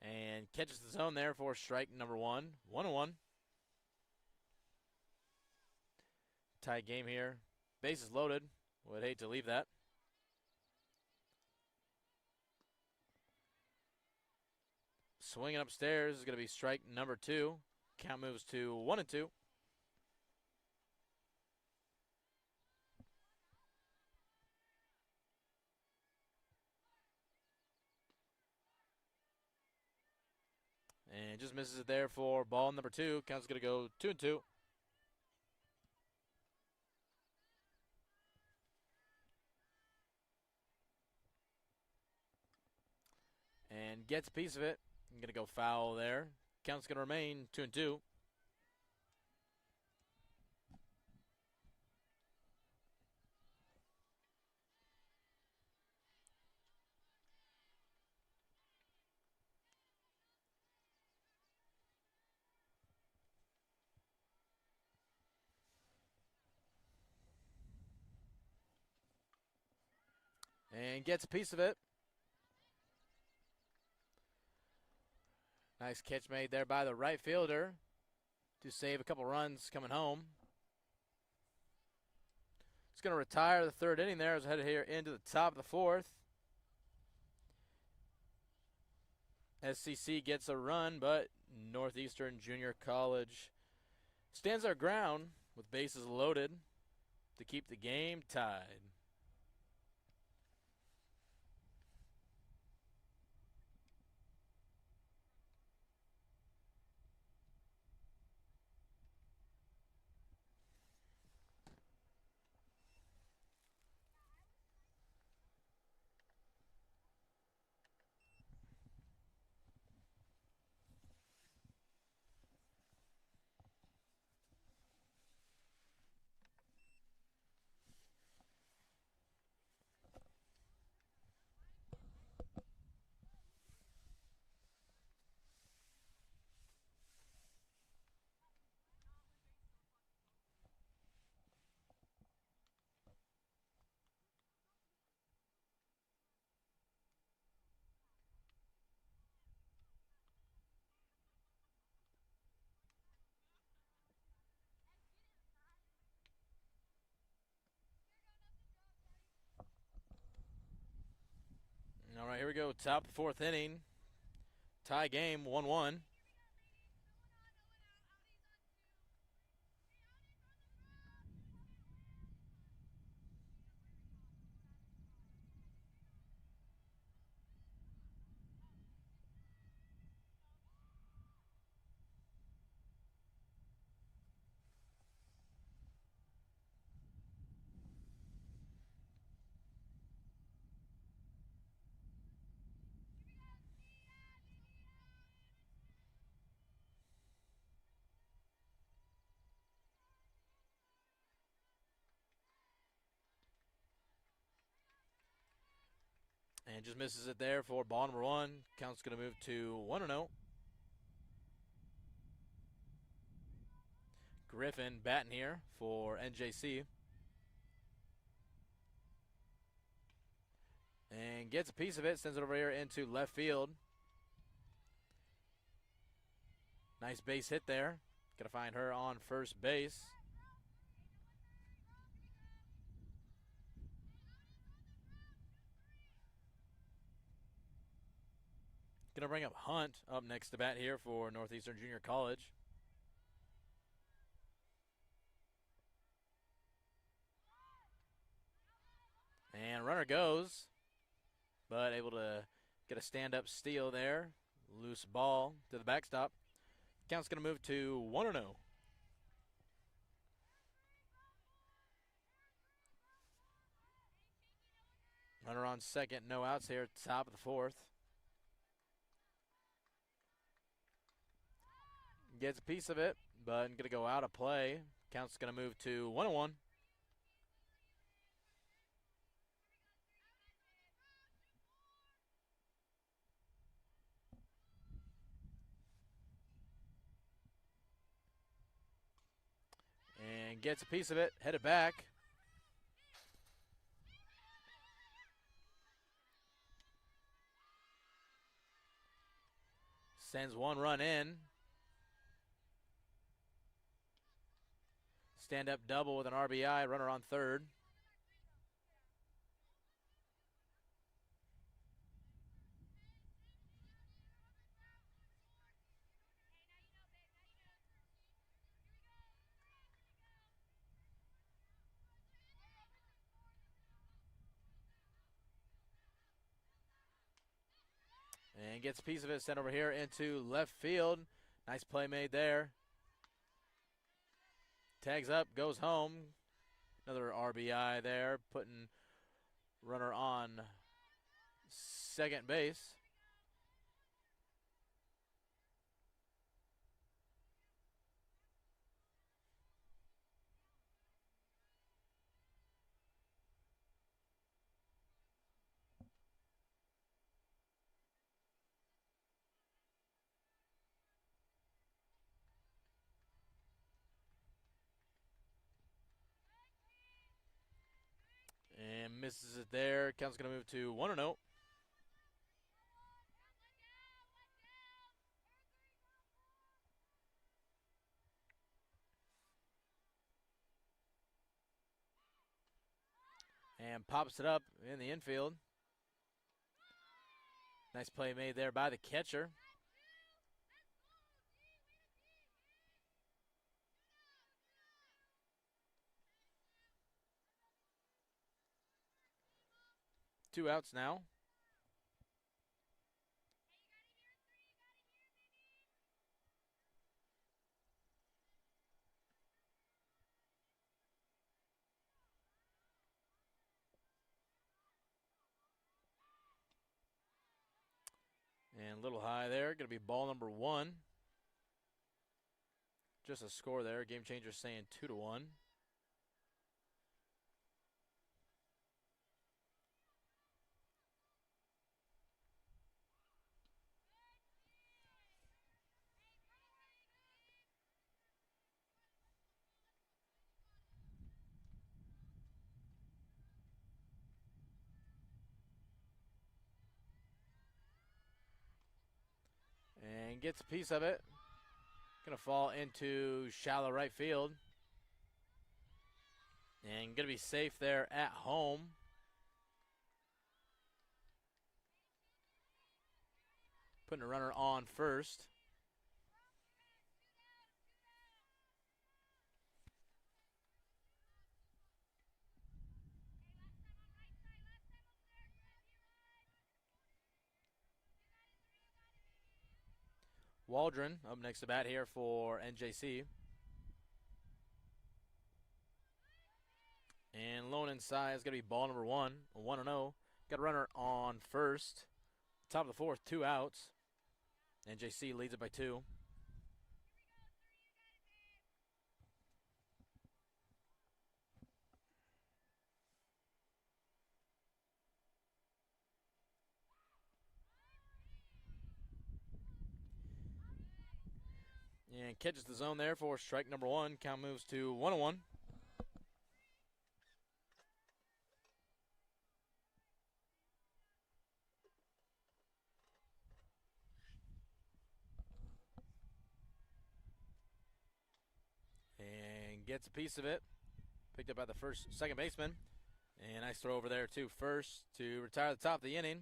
And catches the zone there for strike number 1. 1-1. Tie game here. Bases loaded. Would hate to leave that. Swinging upstairs is going to be strike number 2. Count moves to 1-2. And just misses it there for ball number 2. Count's going to go 2-2. And gets a piece of it. I'm going to go foul there. Count's going to remain 2-2. And gets a piece of it. Nice catch made there by the right fielder to save a couple runs coming home. It's going to retire the 3rd inning there as headed here into the top of the 4th. SCC gets a run, but Northeastern Junior College stands their ground with bases loaded to keep the game tied. we go, top of the fourth inning. Tie game, 1-1. And just misses it there for ball number one. Count's going to move to 1-0. Griffin batting here for NJC. And gets a piece of it, sends it over here into left field. Nice base hit there. Got to find her on first base. Going to bring up Hunt up next to bat here for Northeastern Junior College. And runner goes, but able to get a stand-up steal there. Loose ball to the backstop. Count's going to move to 1-0. Runner on second, no outs here, top of the fourth. Gets a piece of it, but going to go out of play. Count's going to move to 1-1. And gets a piece of it, headed back. Sends one run in. Stand up double with an RBI, runner on third. And gets a piece of it, sent over here into left field. Nice play made there. Tags up, goes home. Another RBI there, putting runner on second base. And misses it there. Count's going to move to 1-0. And pops it up in the infield. Nice play made there by the catcher. Two outs now. And a little high there. Going to be ball number one. Just a score there. Game changer saying 2-1. And gets a piece of it. Going to fall into shallow right field. And going to be safe there at home. Putting a runner on first. Waldron up next to bat here for NJC. And lone inside is going to be ball number 1, 1-0. Got a runner on first. Top of the fourth, 2 outs. NJC leads it by 2. And catches the zone there for strike number 1. Count moves to 1-1. And gets a piece of it. Picked up by the second baseman. And nice throw over there to first to retire the top of the inning.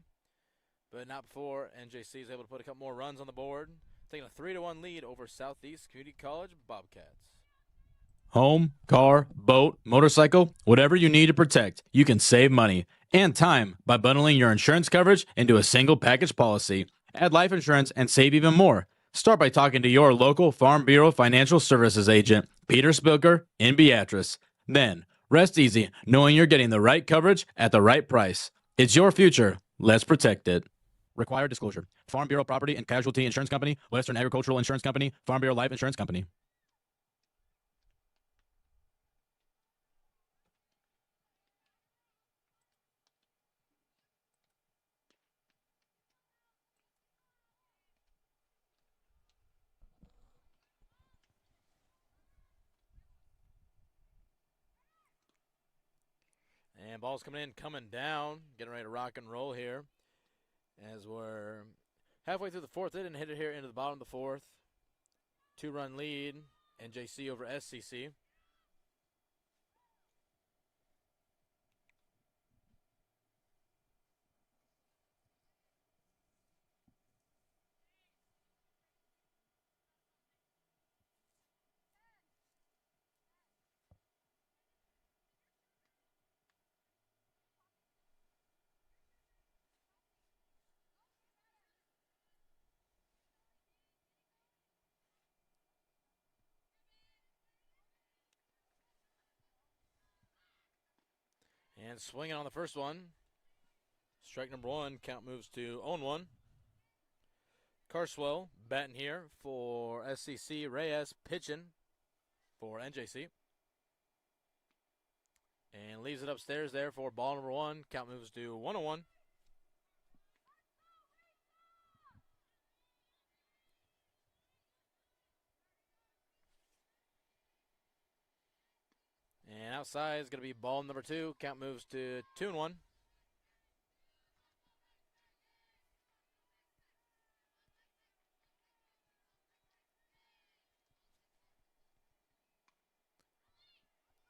But not before NJC is able to put a couple more runs on the board. Taking a 3-1 lead over Southeast Community College Bobcats.
Home, car, boat, motorcycle, whatever you need to protect, you can save money and time by bundling your insurance coverage into a single package policy. Add life insurance and save even more. Start by talking to your local Farm Bureau Financial Services agent, Peter Spilker in Beatrice. Then, rest easy knowing you're getting the right coverage at the right price. It's your future. Let's protect it. Required disclosure. Farm Bureau Property and Casualty Insurance Company, Western Agricultural Insurance Company, Farm Bureau Life Insurance Company.
And ball's coming in, coming down. Getting ready to rock and roll here. As we're halfway through the fourth inning, hit it here into the bottom of the fourth. 2-run lead, NJC over SCC. And swinging on the first one. Strike number 1. Count moves to 0-1. Carswell batting here for SCC. Reyes pitching for NJC. And leaves it upstairs there for ball number 1. Count moves to 1-1. And outside is going to be ball number 2. Count moves to 2-1.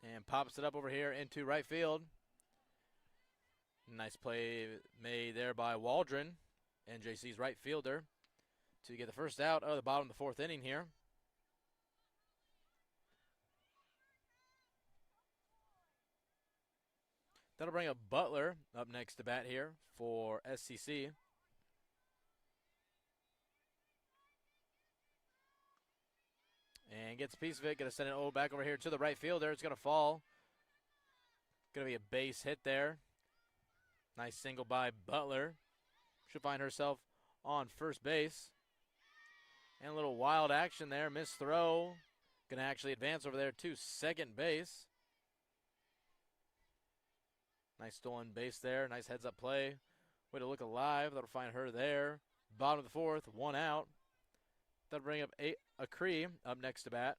And pops it up over here into right field. Nice play made there by Waldron, NJC's right fielder, to get the first out of the bottom of the fourth inning here. That'll bring up Butler up next to bat here for SCC. And gets a piece of it. Going to send it back over here to the right fielder. It's going to fall. Going to be a base hit there. Nice single by Butler. Should find herself on first base. And a little wild action there. Missed throw. Going to actually advance over there to second base. Nice stolen base there. Nice heads-up play. Way to look alive. That'll find her there. Bottom of the fourth. 1 out. That'll bring up a Cree up next to bat.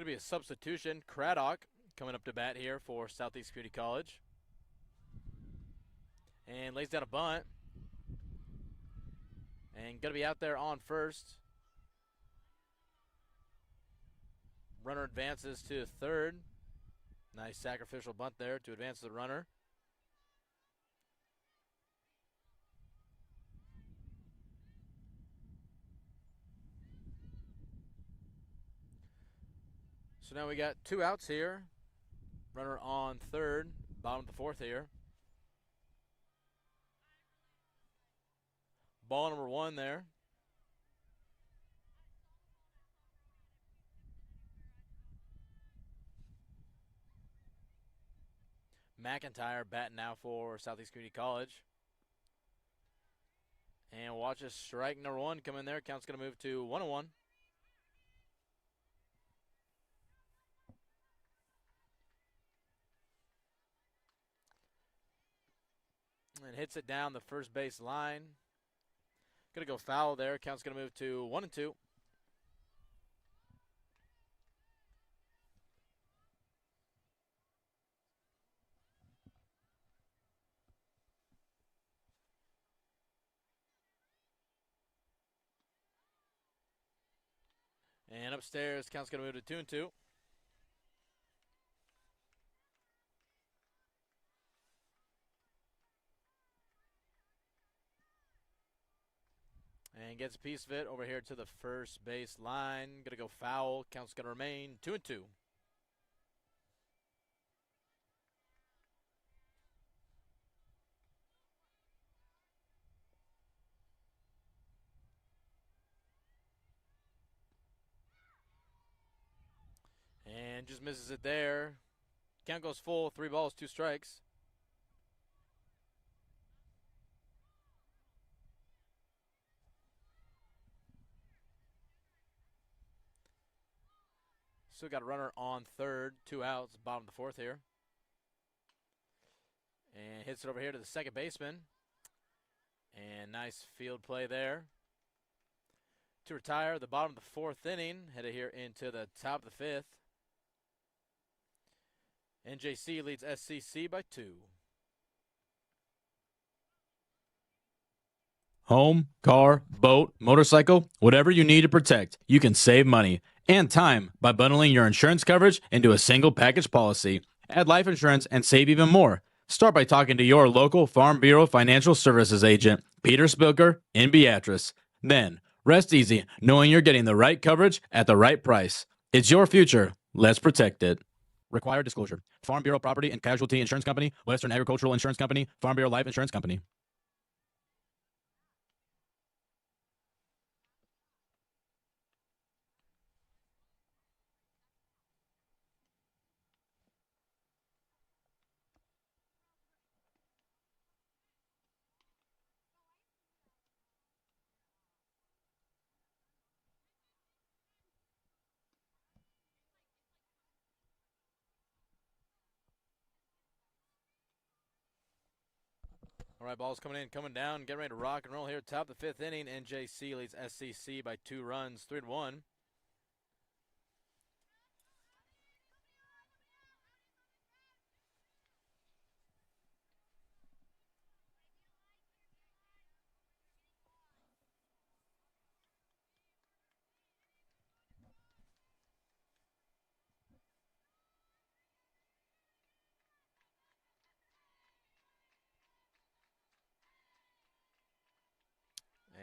Going to be a substitution. Craddock coming up to bat here for Southeast Community College. And lays down a bunt. And going to be out there on first. Runner advances to third. Nice sacrificial bunt there to advance the runner. So now we got 2 outs here. Runner on third, bottom of the fourth here. Ball number 1 there. McIntyre batting now for Southeast Community College. And watch a strike number 1 come in there. Count's going to move to 1-1. And hits it down the first base line. Going to go foul there. Count's going to move to 1-2. And upstairs, count's going to move to 2-2. And gets a piece of it over here to the first base line. Going to go foul. Count's going to remain 2-2. And just misses it there. Count goes full. 3 balls, 2 strikes. Still got a runner on third. 2 outs. Bottom of the fourth here. And hits it over here to the second baseman. And nice field play there. To retire the bottom of the fourth inning. Headed here into the top of the fifth. NJC leads SCC by 2.
Home, car, boat, motorcycle, whatever you need to protect, you can save money and time by bundling your insurance coverage into a single package policy. Add life insurance and save even more. Start by talking to your local Farm Bureau Financial Services agent, Peter Spilker in Beatrice. Then, rest easy knowing you're getting the right coverage at the right price. It's your future. Let's protect it. Required disclosure. Farm Bureau Property and Casualty Insurance Company, Western Agricultural Insurance Company, Farm Bureau Life Insurance Company.
All right, ball's coming in, coming down, getting ready to rock and roll here. Top of the fifth inning. NJC leads SCC by 2 runs, 3-1.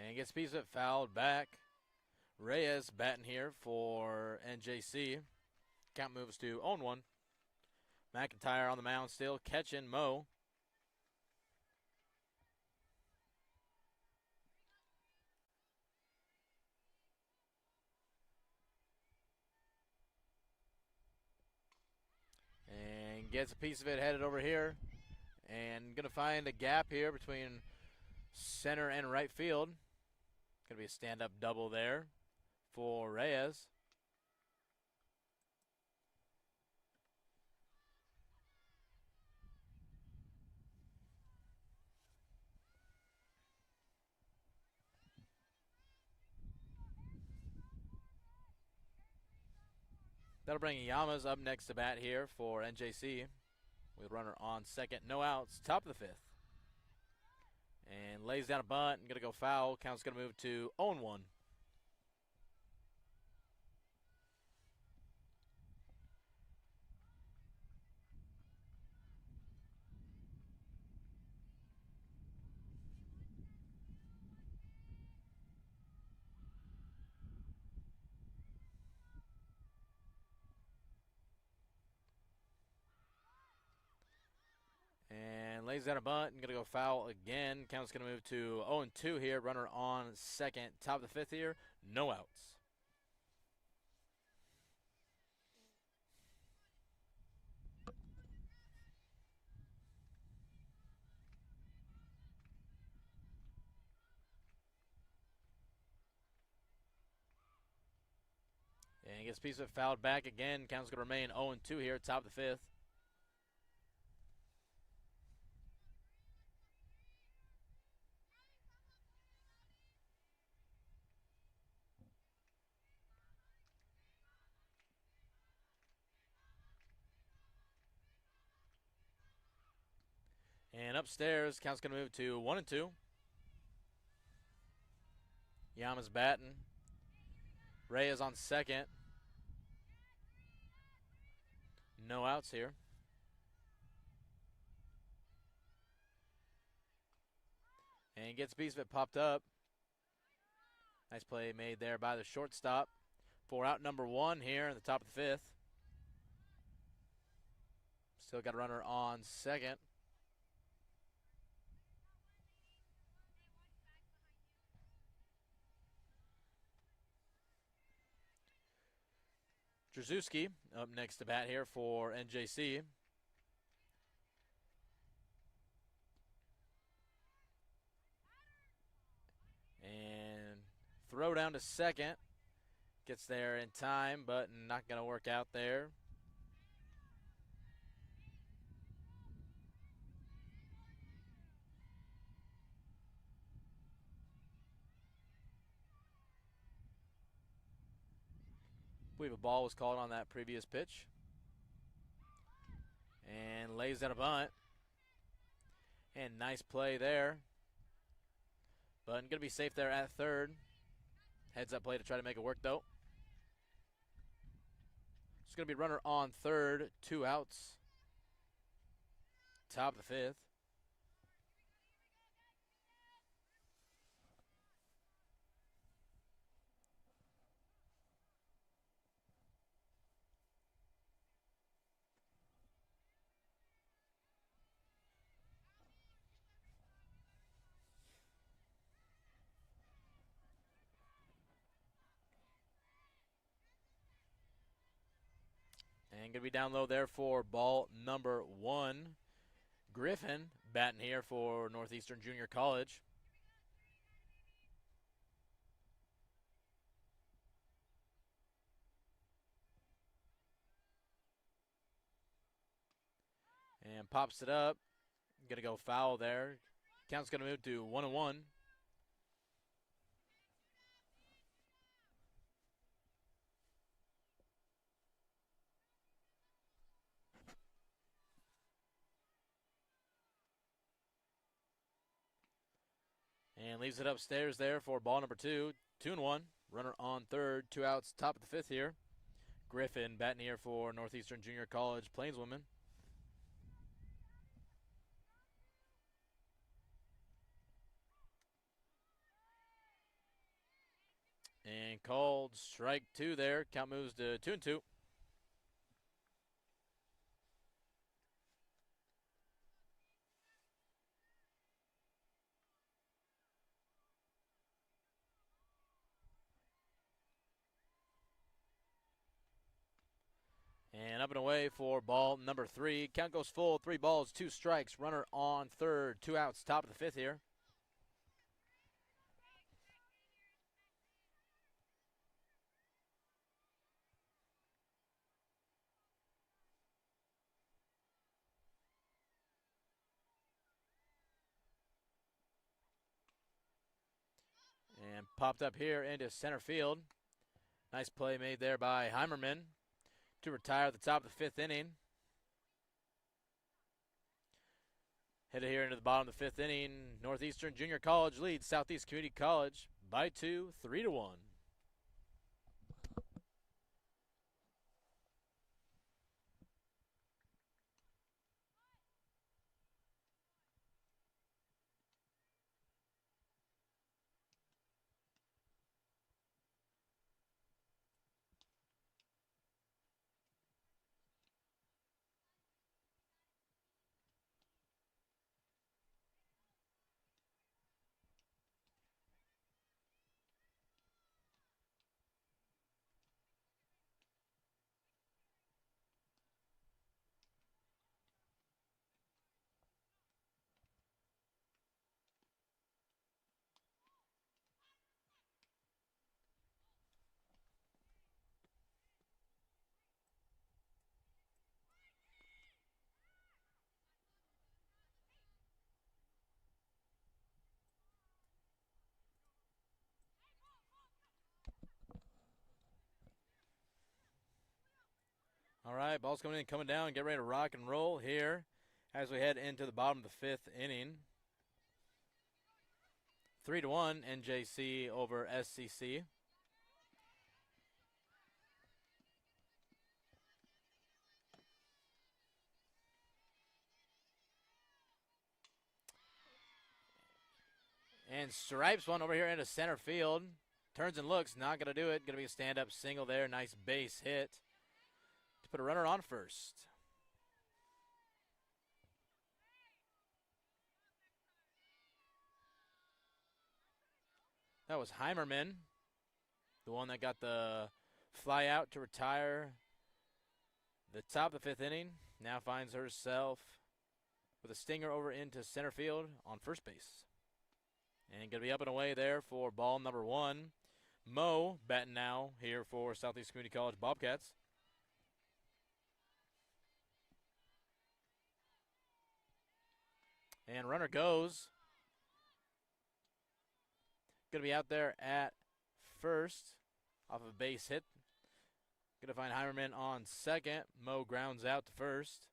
And gets a piece of it fouled back. Reyes batting here for NJC. Count moves to 0-1. McIntyre on the mound still, catching Mo. And gets a piece of it headed over here. And going to find a gap here between center and right field. Going to be a stand-up double there for Reyes. That'll bring Yamas up next to bat here for NJC with runner on second, no outs, top of the fifth. And lays down a bunt and going to go foul. Count's going to move to 0-1. And lays down a bunt and going to go foul again. Count's going to move to 0-2 here. Runner on second, top of the fifth here. No outs. And gets a piece of it fouled back again. Count's going to remain 0-2 here, top of the fifth. And upstairs, count's going to move to 1-2. Yama's batting. Reyes on second. No outs here. And gets a piece of it popped up. Nice play made there by the shortstop. For out number one here in the top of the fifth. Still got a runner on second. Drzuski up next to bat here for NJC. And throw down to second. Gets there in time, but not going to work out there. I believe a ball was called on that previous pitch. And lays down a bunt. And nice play there. But going to be safe there at third. Heads up play to try to make it work though. It's going to be runner on third, 2 outs. Top of the fifth. And going to be down low there for ball number 1. Griffin batting here for Northeastern Junior College. And pops it up. Going to go foul there. Count's going to move to 1-1. And leaves it upstairs there for ball number 2. 2-1. Runner on third, 2 outs, top of the fifth here. Griffin batting here for Northeastern Junior College Plainswoman. And called strike 2 there. Count moves to 2-2. And up and away for ball number 3. Count goes full. 3 balls, 2 strikes. Runner on third. 2 outs. Top of the fifth here. And popped up here into center field. Nice play made there by Heimerman. to retire at the top of the 5th inning. Headed here into the bottom of the 5th inning. Northeastern Junior College leads Southeast Community College by 2, 3-1. All right, ball's coming in, coming down. Get ready to rock and roll here as we head into the bottom of the 5th inning. 3-1 NJC over SCC. And stripes one over here into center field. Turns and looks, not going to do it. Going to be a stand-up single there. Nice base hit to put a runner on first. That was Heimerman, the one that got the fly out to retire the top of the 5th inning. Now finds herself with a stinger over into center field on first base. And going to be up and away there for ball number 1. Mo batting now here for Southeast Community College Bobcats. And runner goes. Going to be out there at first off of a base hit. Going to find Heimerman on second. Mo grounds out to first.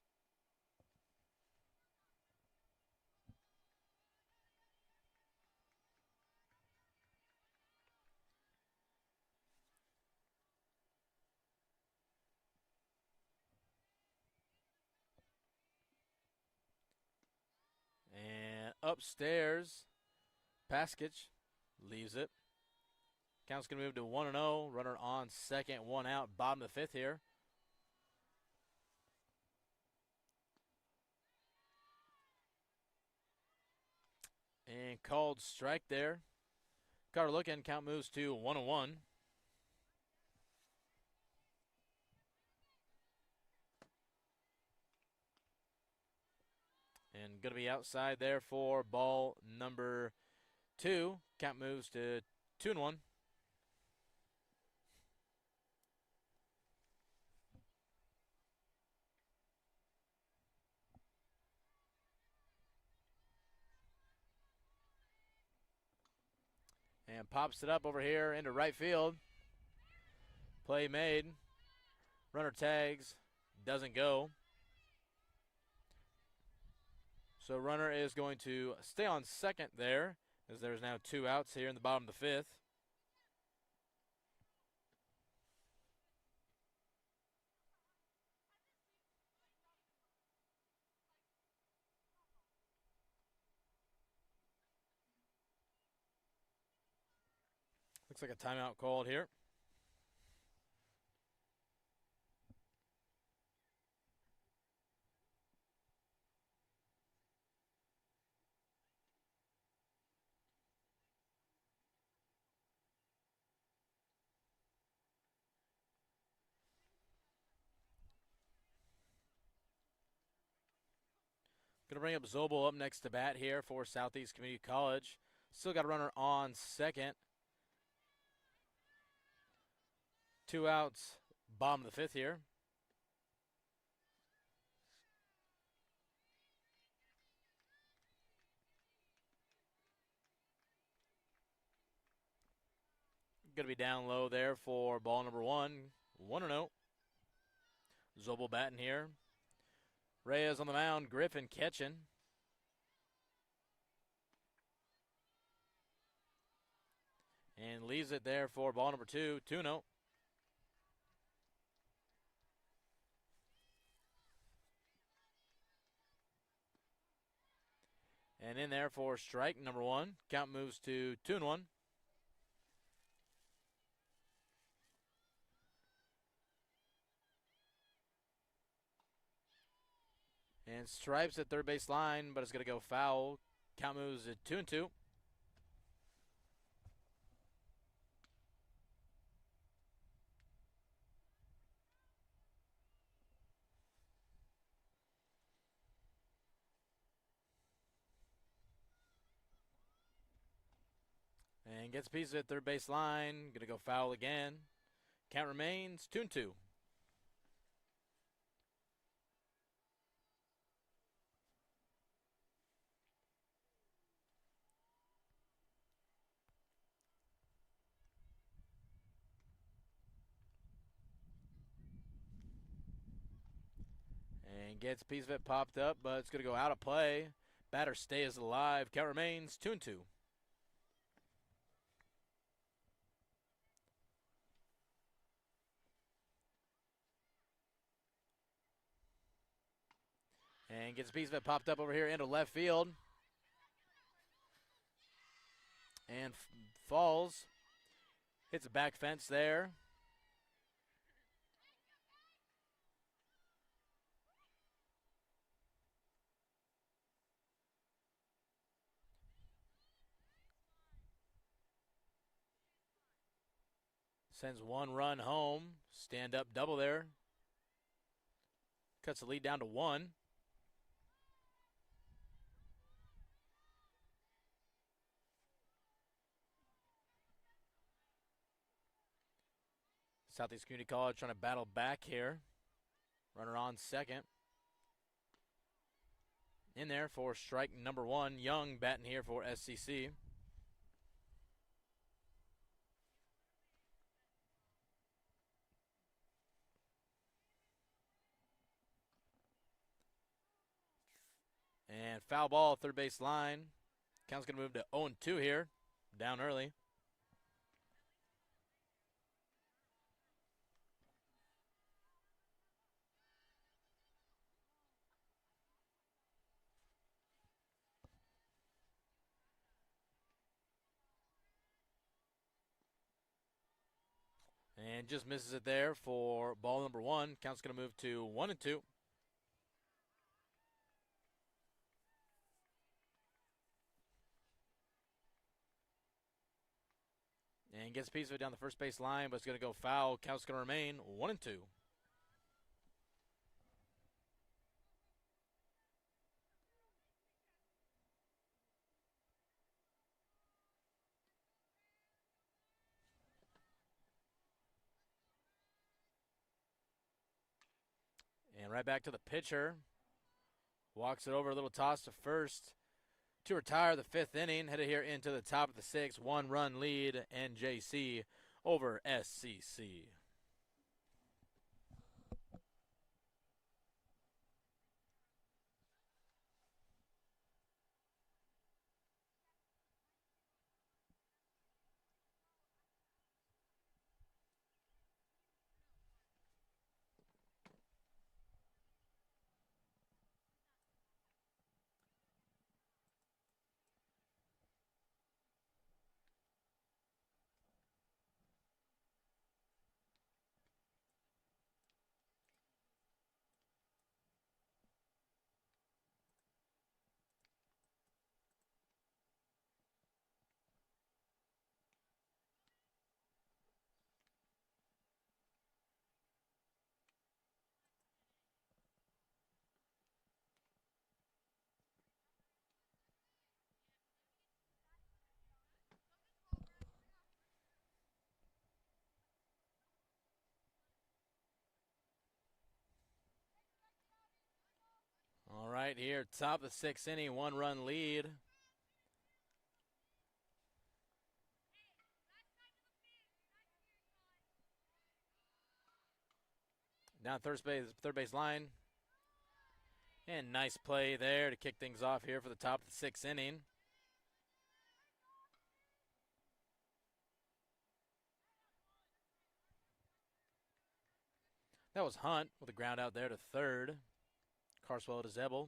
And upstairs, Paskich leaves it. Count's going to move to 1-0. Runner on second, one out, bottom of the 5th here. And called strike there. Carter looking, count moves to 1-1. And going to be outside there for ball number 2. Count moves to 2-1. And pops it up over here into right field. Play made. Runner tags. Doesn't go. So runner is going to stay on second there, as there's now 2 outs here in the bottom of the 5th. Looks like a timeout called here. Going to bring up Zobel up next to bat here for Southeast Community College. Still got a runner on second. 2 outs, bottom of the 5th here. Going to be down low there for ball number 1. 1-0. Zobel batting here. Reyes on the mound. Griffin catching. And leaves it there for ball number 2, 2-0. And in there for strike number 1. Count moves to 2-1. And stripes at third base line, but it's going to go foul. Count moves to 2-2. And gets a piece of it, third base line. Going to go foul again. Count remains 2-2. And gets a piece of it popped up, but it's going to go out of play. Batter stays alive. Count remains 2-2. And gets a piece of it popped up over here into left field. And falls. Hits a back fence there. Sends one run home. Stand up double there. Cuts the lead down to 1. Southeast Community College trying to battle back here. Runner on second. In there for strike number 1. Young batting here for SCC. And foul ball, third base line. Count's going to move to 0-2 here. Down early. And just misses it there for ball number 1. Count's going to move to 1-2. And gets a piece of it down the first base line, but it's going to go foul. Count's going to remain 1-2. And right back to the pitcher. Walks it over, a little toss to first to retire the 5th inning. Headed here into the top of the 6th. 1-run lead, NJC over SCC. All right, here, top of the 6th inning, 1-run lead. Down third base line. And nice play there to kick things off here for the top of the 6th inning. That was Hunt with a ground out there to third. Carswell to Zobel.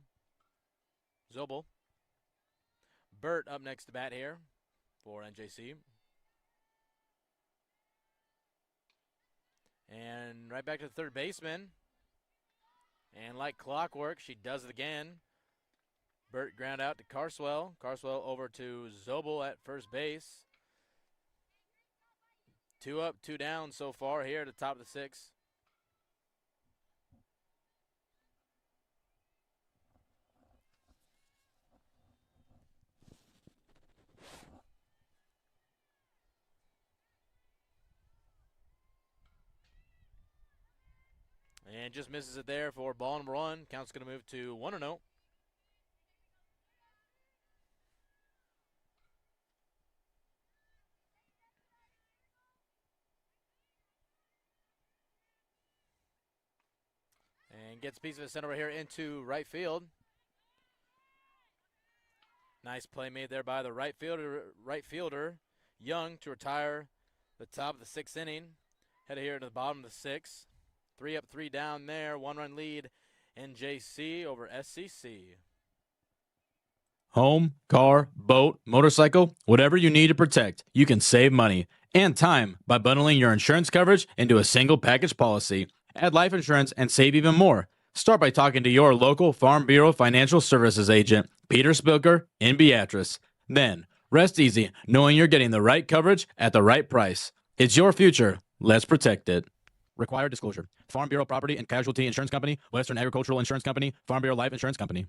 Burt up next to bat here for NJC. And right back to the third baseman. And like clockwork, she does it again. Burt ground out to Carswell. Carswell over to Zobel at first base. 2 up, 2 down so far here at the top of the 6th. And just misses it there for ball number 1. Count's going to move to 1-0. And gets a piece of it sent over here into right field. Nice play made there by the right fielder, Young, to retire the top of the 6th inning. Headed here to the bottom of the 6th. 3 up, 3 down there. 1-run lead, NJC over SCC.
Home, car, boat, motorcycle, whatever you need to protect, you can save money and time by bundling your insurance coverage into a single package policy. Add life insurance and save even more. Start by talking to your local Farm Bureau Financial Services agent, Peter Spilker in Beatrice. Then, rest easy knowing you're getting the right coverage at the right price. It's your future. Let's protect it. Required disclosure. Farm Bureau Property and Casualty Insurance Company, Western Agricultural Insurance Company, Farm Bureau Life Insurance Company.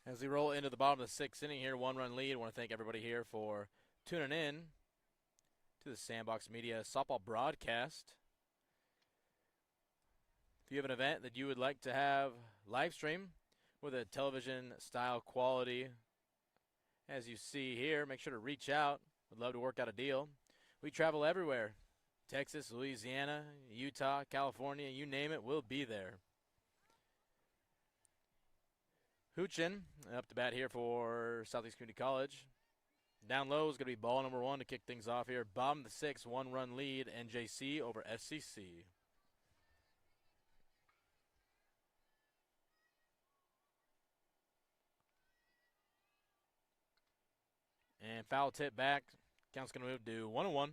As we roll into the bottom of the 6th inning here, 1-run lead. I want to thank everybody here for tuning in to the Sandbox Media softball broadcast. If you have an event that you would like to have live stream with a television style quality, as you see here, make sure to reach out. We'd love to work out a deal. We travel everywhere. Texas, Louisiana, Utah, California, you name it, we'll be there. Hoochin up to bat here for Southeast Community College. Down low is going to be ball number 1 to kick things off here. Bottom of the 6th, 1-run lead, NJC over SCC. And foul tip back. Count's going to move to 1-1.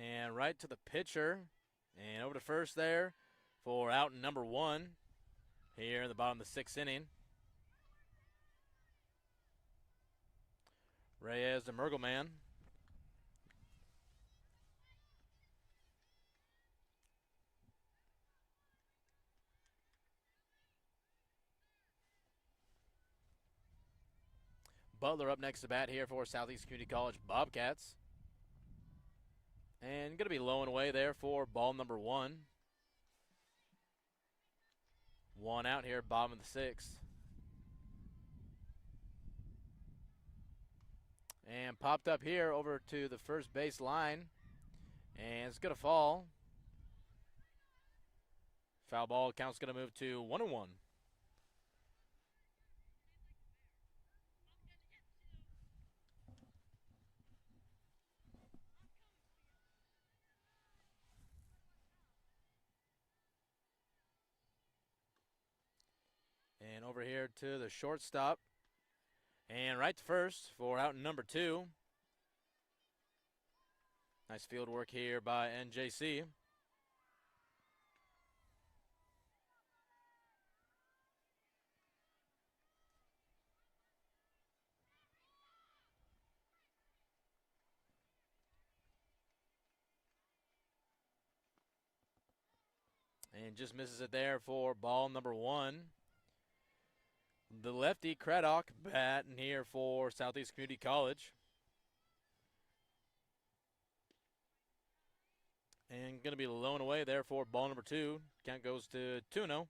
And right to the pitcher. And over to first there for out number 1 here in the bottom of the 6th inning. Reyes, the Mergelman. Butler up next to bat here for Southeast Community College Bobcats. And going to be low and away there for ball number 1. 1 out here, bottom of the 6th. And popped up here over to the first base line. And it's going to fall. Foul ball, count's going to move to 1-1. And over here to the shortstop. And right to first for out number 2. Nice field work here by NJC. And just misses it there for ball number 1. The lefty Craddock batting here for Southeast Community College. And going to be blown away there for ball number 2. Count goes to 2-0.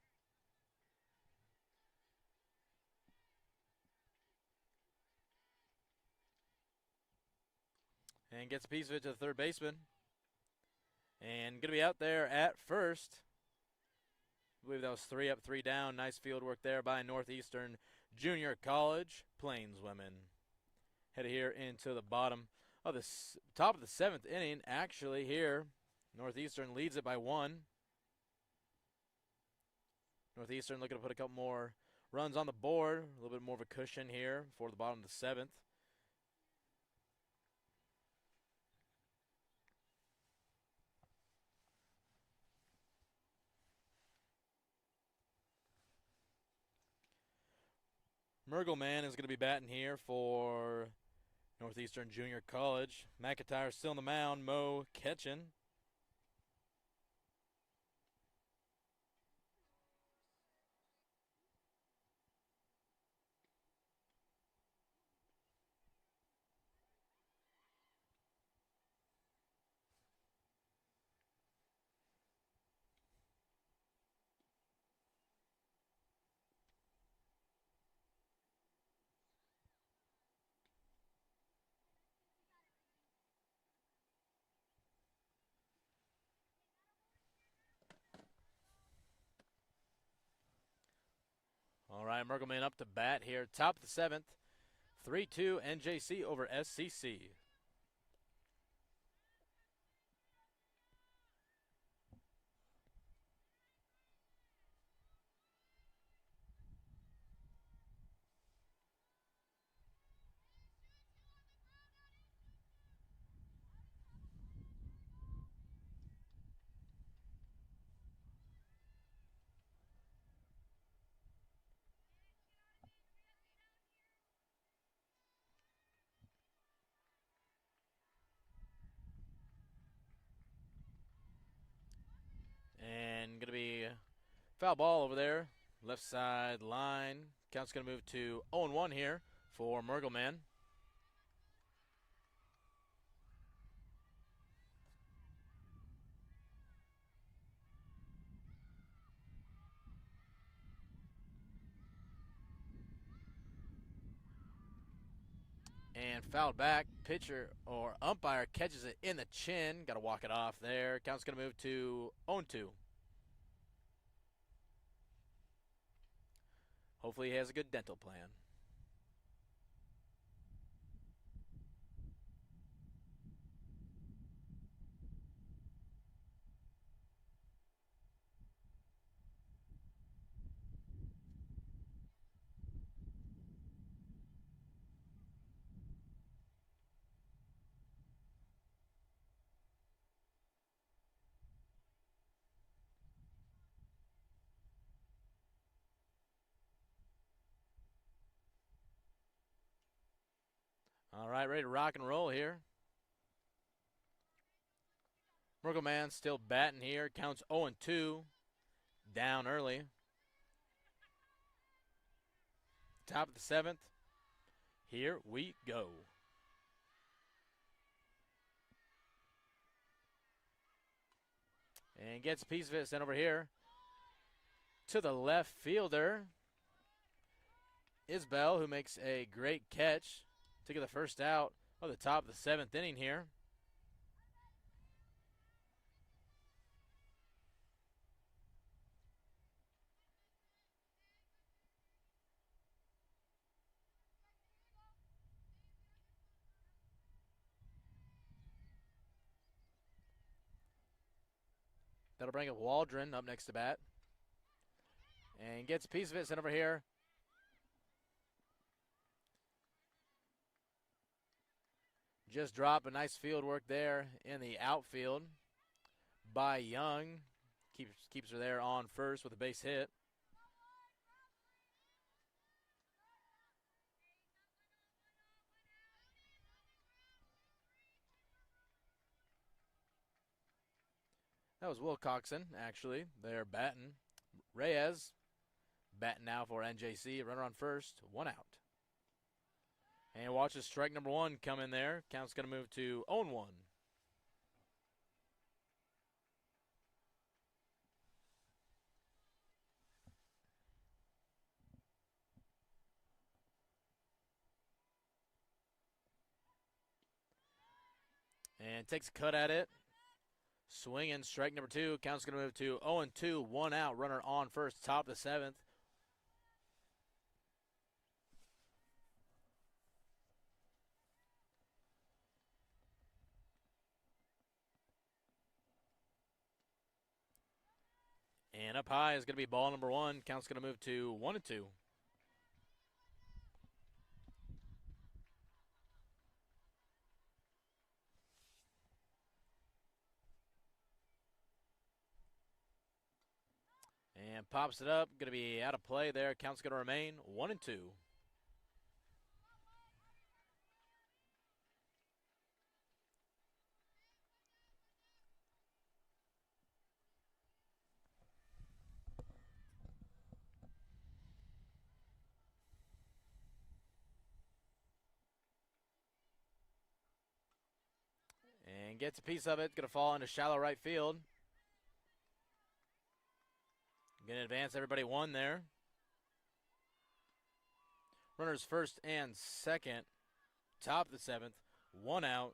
And gets a piece of it to the third baseman. And going to be out there at first. I believe that was 3 up, 3 down. Nice field work there by Northeastern Junior College Plainswomen. Headed here into the bottom of the top of the 7th inning. Actually, here, Northeastern leads it by 1. Northeastern looking to put a couple more runs on the board. A little bit more of a cushion here for the bottom of the 7th. Mergelman is going to be batting here for Northeastern Junior College. McIntyre still on the mound. Mo catching. All right, Mergelman up to bat here. Top of the 7th. 3-2 NJC over SCC. And going to be foul ball over there. Left side line. Count's going to move to 0-1 here for Mergelman. And fouled back. Pitcher or umpire catches it in the chin. Got to walk it off there. Count's going to move to 0-2. Hopefully he has a good dental plan. All right, ready to rock and roll here. Mergelman still batting here. Counts 0-2. Down early. Top of the 7th. Here we go. And gets a piece of it sent over here to the left fielder. Isbell, who makes a great catch to get the first out of the top of the 7th inning here. That'll bring up Waldron up next to bat. And gets a piece of it sent over here. Just drop a nice field work there in the outfield by Young. Keeps her there on first with a base hit. That was Wilcoxon, actually. They're batting. Reyes batting now for NJC. Runner on first, one out. And watch the strike number one come in there. Count's going to move to 0-1. And takes a cut at it. Swinging, strike number two. Count's going to move to 0-2, one out. Runner on first, top of the seventh. And up high is going to be ball number one. Count's going to move to 1-2. And pops it up. Going to be out of play there. Count's going to remain 1-2. And gets a piece of it. Going to fall into shallow right field. Going to advance everybody one there. Runners first and second. Top of the seventh. One out.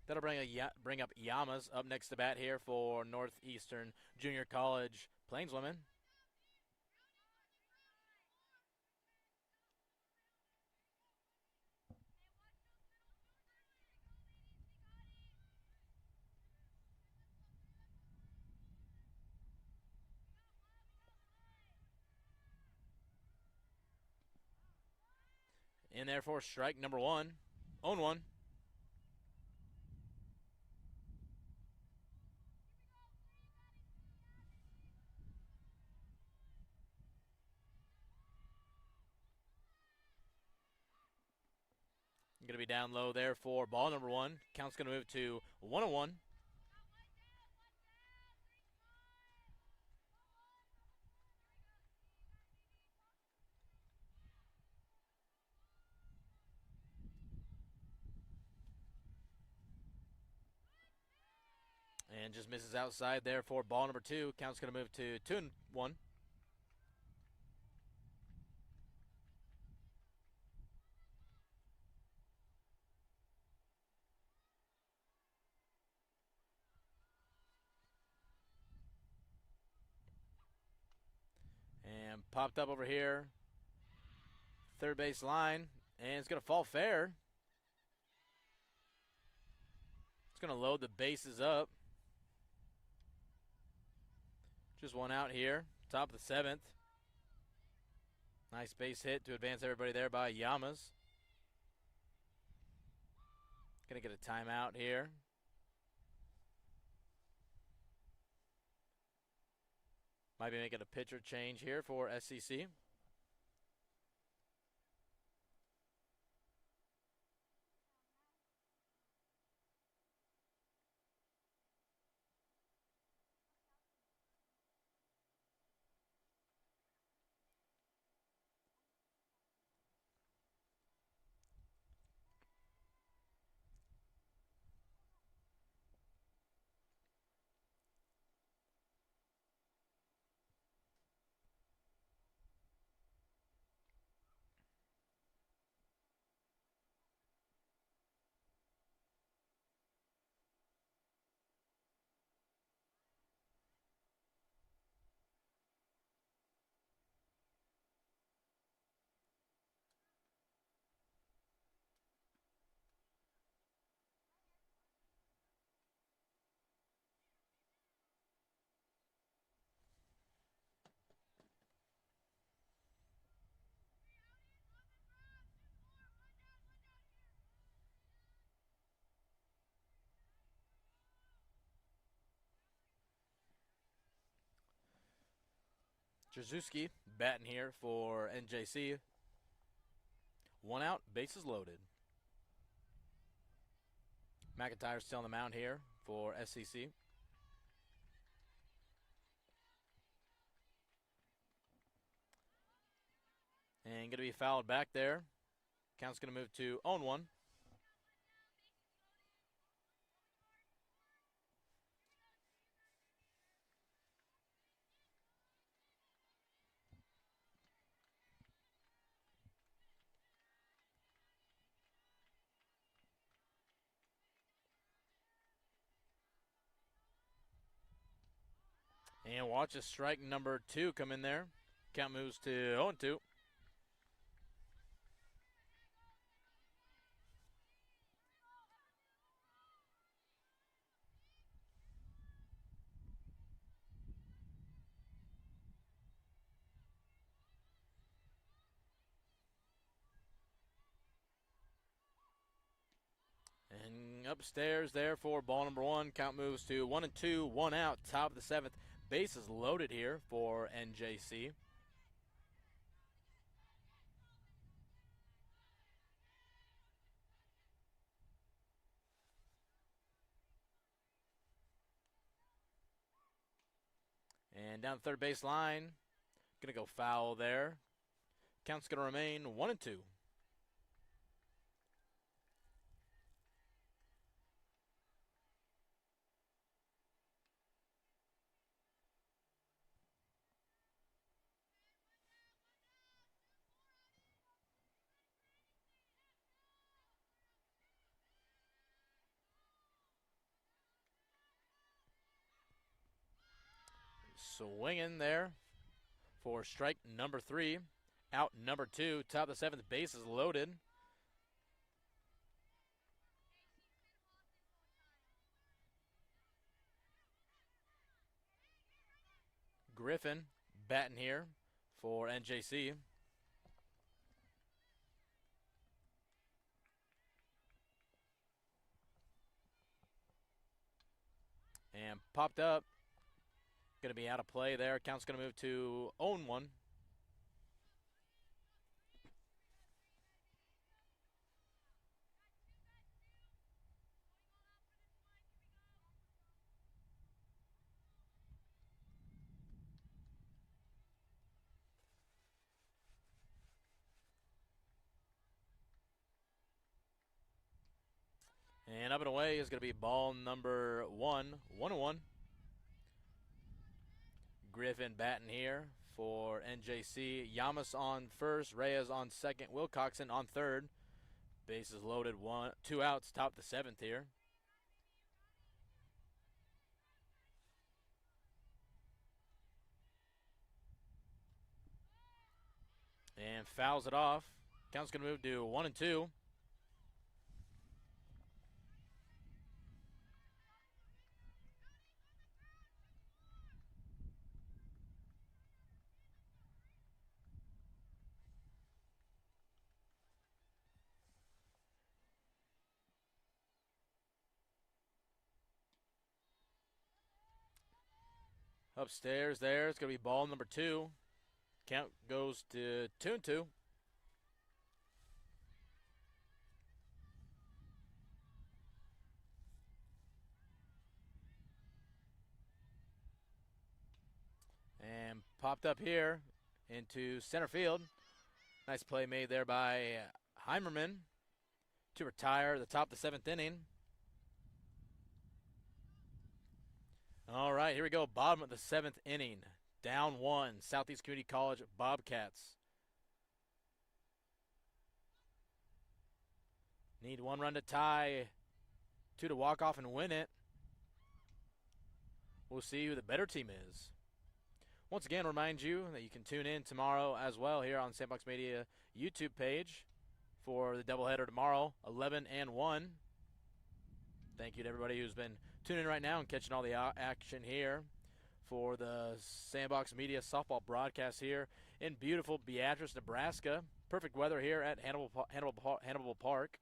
That'll bring up Yamas up next to bat here for Northeastern Junior College Plainswomen. In there for strike number one. 0-1. Going to be down low there for ball number one. Count's going to move to 1-1. And just misses outside there for ball number two. Count's going to move to 2-1. And popped up over here. Third base line. And it's going to fall fair. It's going to load the bases up. Just one out here. Top of the seventh. Nice base hit to advance everybody there by Yamas. Going to get a timeout here. Might be making a pitcher change here for SCC. Jazuski batting here for NJC. 1 out, bases loaded. McIntyre's still on the mound here for SCC. And going to be fouled back there. Count's going to move to 0-1. And watch a strike number 2 come in there. Count moves to 0-2. And upstairs there for ball number 1. Count moves to 1-2, 1 out, top of the 7th. Bases loaded here for NJC. And down the third base line, going to go foul there. Count's going to remain 1-2. Swinging there for strike number 3. Out number 2, top of the 7th, bases loaded. Griffin batting here for NJC. And popped up. Going to be out of play there. Count's going to move to 0-1. And up and away is going to be ball number 1, 1-1. Griffin batting here for NJC. Yamas on first, Reyes on second, Wilcoxon on third. Bases loaded, 2 outs, top the 7th here. And fouls it off. Count's going to move to 1-2. Upstairs there, it's going to be ball number 2. Count goes to 2-2. And popped up here into center field. Nice play made there by Heimerman to retire the top of the 7th inning. All right, here we go. Bottom of the 7th inning. Down 1, Southeast Community College Bobcats. Need 1 run to tie, 2 to walk off and win it. We'll see who the better team is. Once again, remind you that you can tune in tomorrow as well here on Sandbox Media YouTube page for the doubleheader tomorrow, 11 and 1. Thank you to everybody who's been tuning in right now and catching all the action here for the Sandbox Media softball broadcast here in beautiful Beatrice, Nebraska. Perfect weather here at Hannibal Park.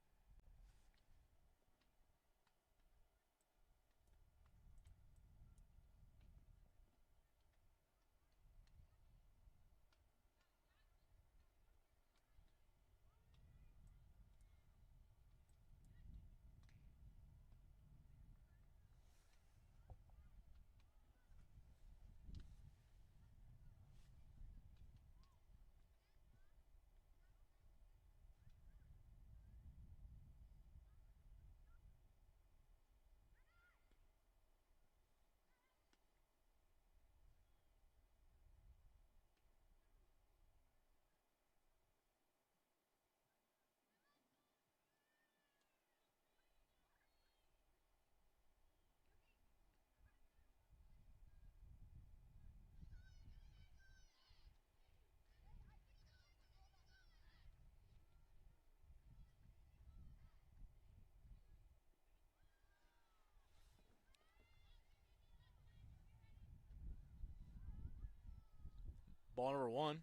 Ball number 1.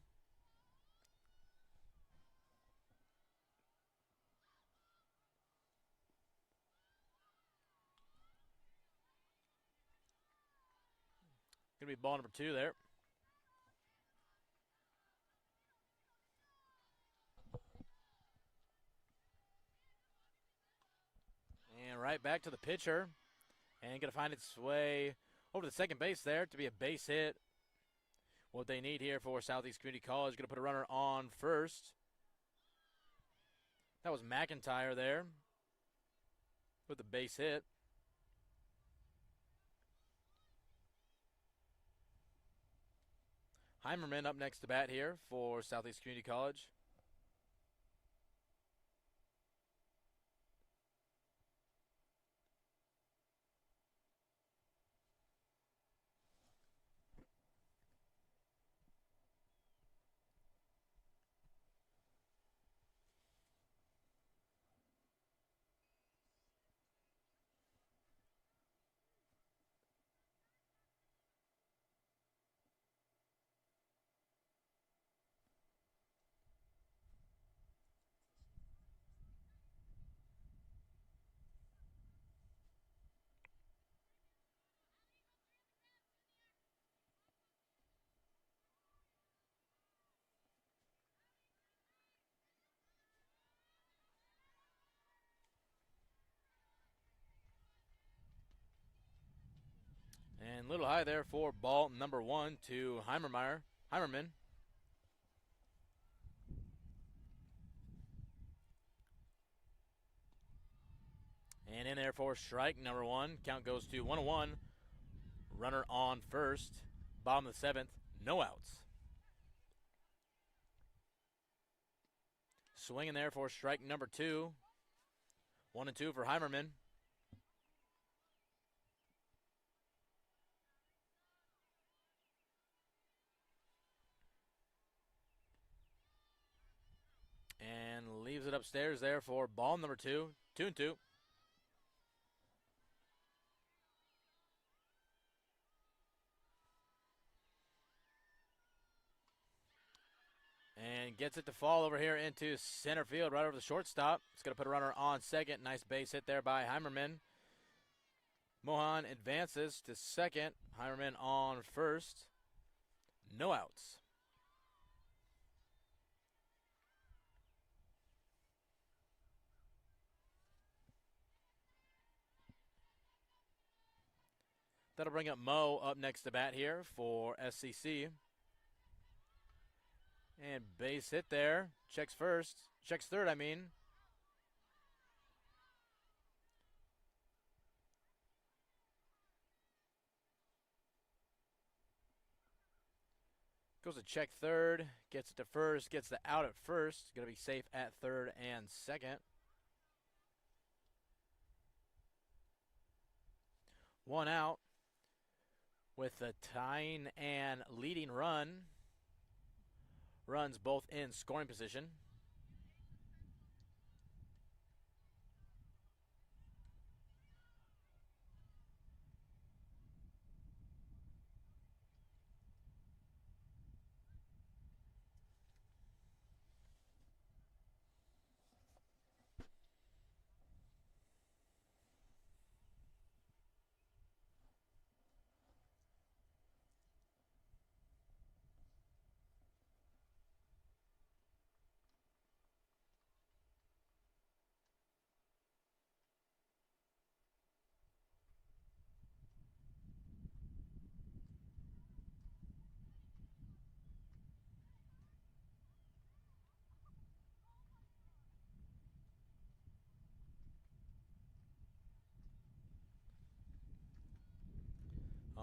Going to be ball number 2 there. And right back to the pitcher. And going to find its way over to the second base there to be a base hit. What they need here for Southeast Community College. Going to put a runner on first. That was McIntyre there with the base hit. Heimerman up next to bat here for Southeast Community College. And a little high there for ball number 1 to Heimerman. And in there for strike number 1. Count goes to 1-1. Runner on first. Bottom of the 7th. No outs. Swinging there for strike number 2. 1-2 for Heimerman. And leaves it upstairs there for ball number 2. 2-2. And gets it to fall over here into center field, right over the shortstop. It's going to put a runner on second. Nice base hit there by Heimerman. Mohan advances to second. Heimerman on first. No outs. That'll bring up Mo up next to bat here for SCC. And base hit there. Checks third, I mean. Goes to check third. Gets it to first. Gets the out at first. Going to be safe at third and second. 1 out with the tying and leading run. Runs both in scoring position.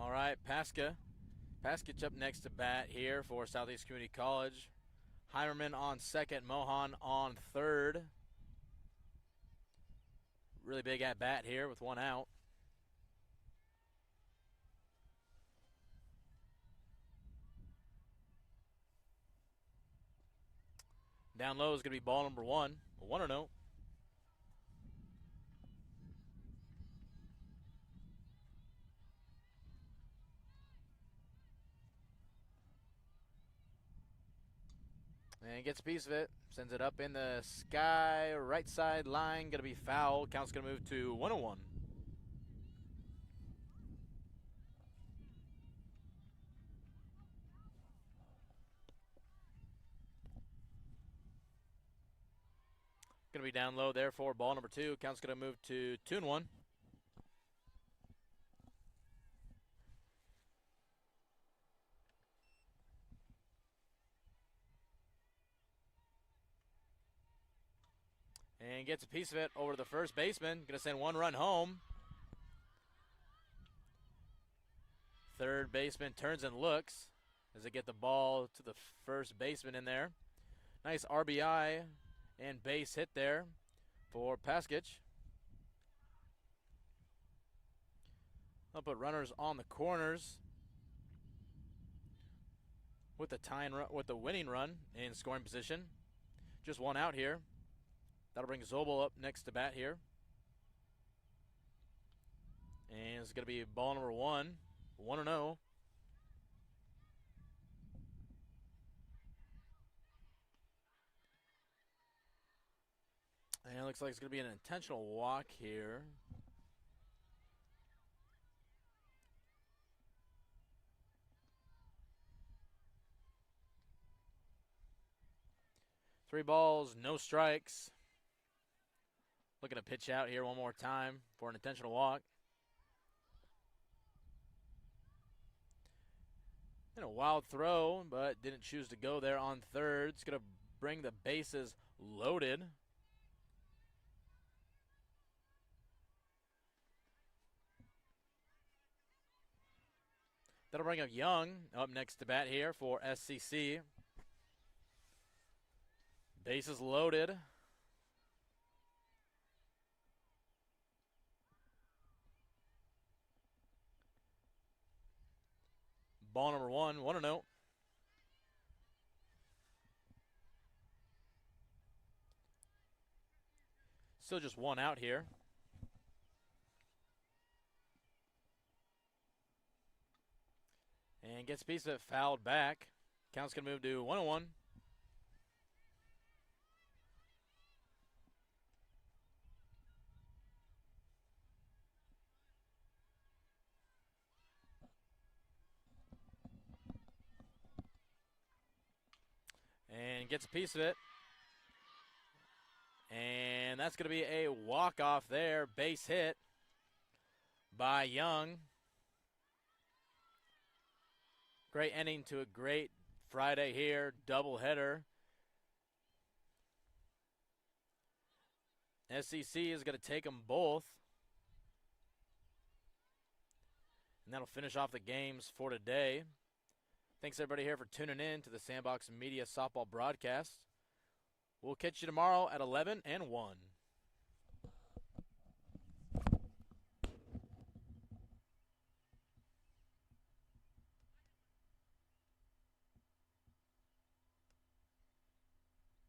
All right, Paskich up next to bat here for Southeast Community College. Heimerman on second, Mohan on third. Really big at bat here with 1 out. Down low is going to be ball number 1. 1-0. And gets a piece of it. Sends it up in the sky. Right side line. Going to be foul. Count's going to move to 101. Going to be down low there for ball number 2. Count's going to move to 2-1. And gets a piece of it over to the first baseman. Going to send 1 run home. Third baseman turns and looks as they get the ball to the first baseman in there. Nice RBI and base hit there for Paskich. They'll put runners on the corners with the winning run in scoring position. Just 1 out here. That'll bring Zobel up next to bat here. And it's going to be ball number 1, 1-0. And it looks like it's going to be an intentional walk here. Three balls, no strikes. Looking to pitch out here one more time for an intentional walk. And a wild throw, but didn't choose to go there on third. It's going to bring the bases loaded. That'll bring up Young up next to bat here for SCC. Bases loaded. Ball number 1, 1-0. Still just 1 out here. And gets a piece of it fouled back. Count's going to move to 1-1. And gets a piece of it. And that's going to be a walk-off there. Base hit by Young. Great ending to a great Friday here. Doubleheader. SCC is going to take them both. And that'll finish off the games for today. Thanks, everybody, here for tuning in to the Sandbox Media Softball broadcast. We'll catch you tomorrow at 11 and 1.